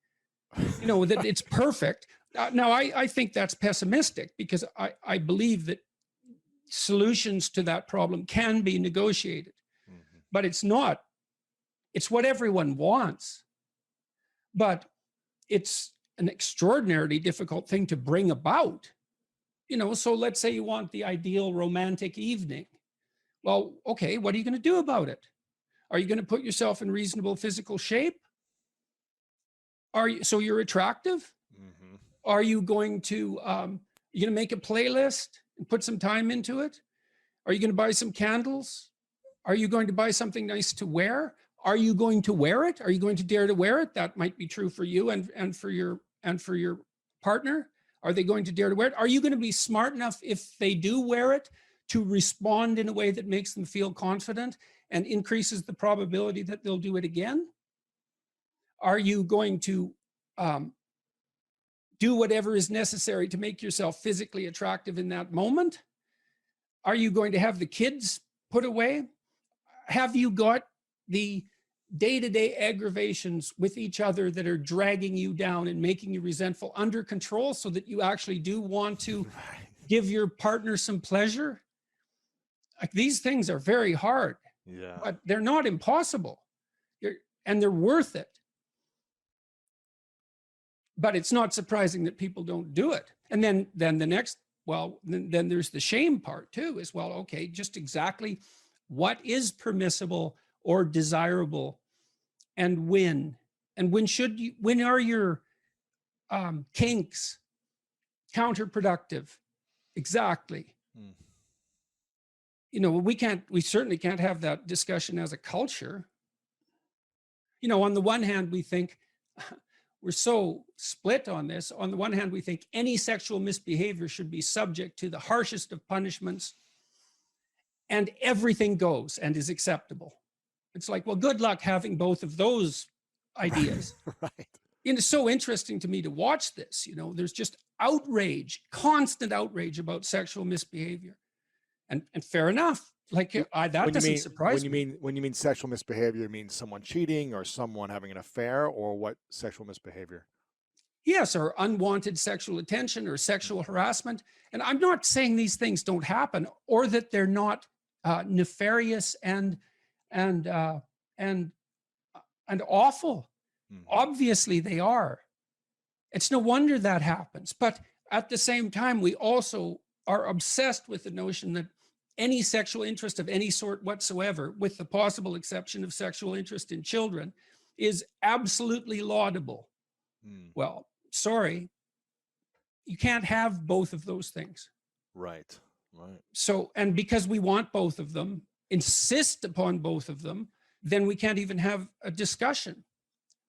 you know, that it's perfect. Now, I think that's pessimistic because I believe that solutions to that problem can be negotiated, but it's not. It's what everyone wants, but it's an extraordinarily difficult thing to bring about. You know, so let's say you want the ideal romantic evening. Well, okay, what are you going to do about it? Are you going to put yourself in reasonable physical shape? So you're attractive? Are you going to make a playlist and put some time into it? Are you going to buy some candles? Are you going to buy something nice to wear? Are you going to wear it? Are you going to dare to wear it? That might be true for you and for your partner. Are they going to dare to wear it? Are you going to be smart enough if they do wear it to respond in a way that makes them feel confident and increases the probability that they'll do it again? Are you going to do whatever is necessary to make yourself physically attractive in that moment? Are you going to have the kids put away? Have you got the day-to-day aggravations with each other that are dragging you down and making you resentful under control so that you actually do want to give your partner some pleasure? Like, these things are very hard, but they're not impossible. And they're worth it. But it's not surprising that people don't do it. And then the next, well, then there's the shame part too, as well. Okay, just exactly what is permissible or desirable, and when are your kinks counterproductive? Exactly. You know, we certainly can't have that discussion as a culture. You know, on the one hand, we think, we're so split on this. On the one hand, we think any sexual misbehavior should be subject to the harshest of punishments, and everything goes and is acceptable. It's like, well, good luck having both of those ideas. Right. And it's so interesting to me to watch this. You know, there's just outrage, constant outrage about sexual misbehavior. And fair enough. Like, that doesn't surprise me. When you mean sexual misbehavior, you mean someone cheating or someone having an affair, or what sexual misbehavior? Yes, or unwanted sexual attention or sexual harassment. And I'm not saying these things don't happen or that they're not nefarious and and uh, and and awful. Obviously, they are. It's no wonder that happens. But at the same time, we also are obsessed with the notion that any sexual interest of any sort whatsoever, with the possible exception of sexual interest in children, is absolutely laudable. Well, sorry, you can't have both of those things. Right. Right. So, and because we want both of them, insist upon both of them, then we can't even have a discussion.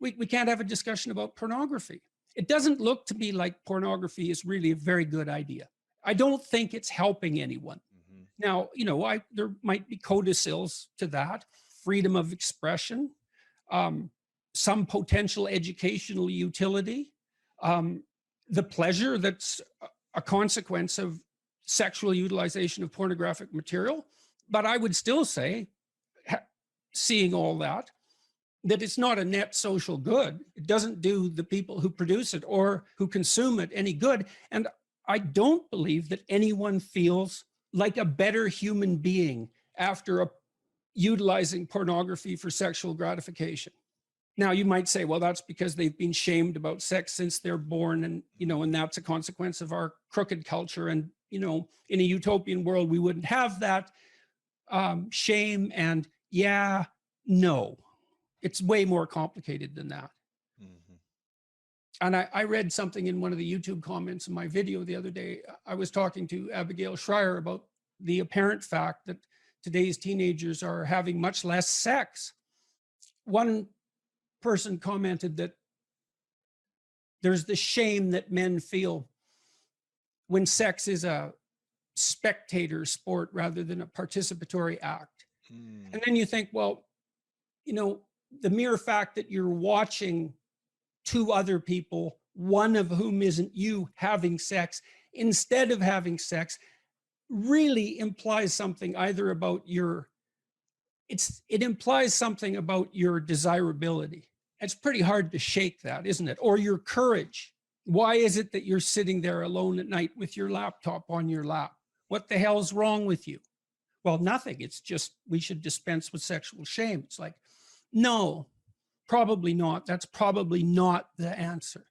We can't have a discussion about pornography. It doesn't look to me like pornography is really a very good idea. I don't think it's helping anyone. Now, you know, there might be codicils to that, freedom of expression, some potential educational utility, the pleasure that's a consequence of sexual utilization of pornographic material. But I would still say, seeing all that it's not a net social good. It doesn't do the people who produce it or who consume it any good. And I don't believe that anyone feels like a better human being after utilizing pornography for sexual gratification. Now, you might say, well, that's because they've been shamed about sex since they're born. And, you know, and that's a consequence of our crooked culture. And, you know, in a utopian world, we wouldn't have that shame. And yeah, no, it's way more complicated than that. And I read something in one of the YouTube comments in my video the other day. I was talking to Abigail Schreier about the apparent fact that today's teenagers are having much less sex. One person commented that there's the shame that men feel when sex is a spectator sport rather than a participatory act. And then you think, well, you know, the mere fact that you're watching two other people, one of whom isn't you, having sex instead of having sex, really implies something either about it implies something about your desirability. It's pretty hard to shake that, isn't it? Or your courage. Why is it that you're sitting there alone at night with your laptop on your lap? What the hell's wrong with you? Well, nothing. It's just we should dispense with sexual shame. It's like, no, probably not. That's probably not the answer.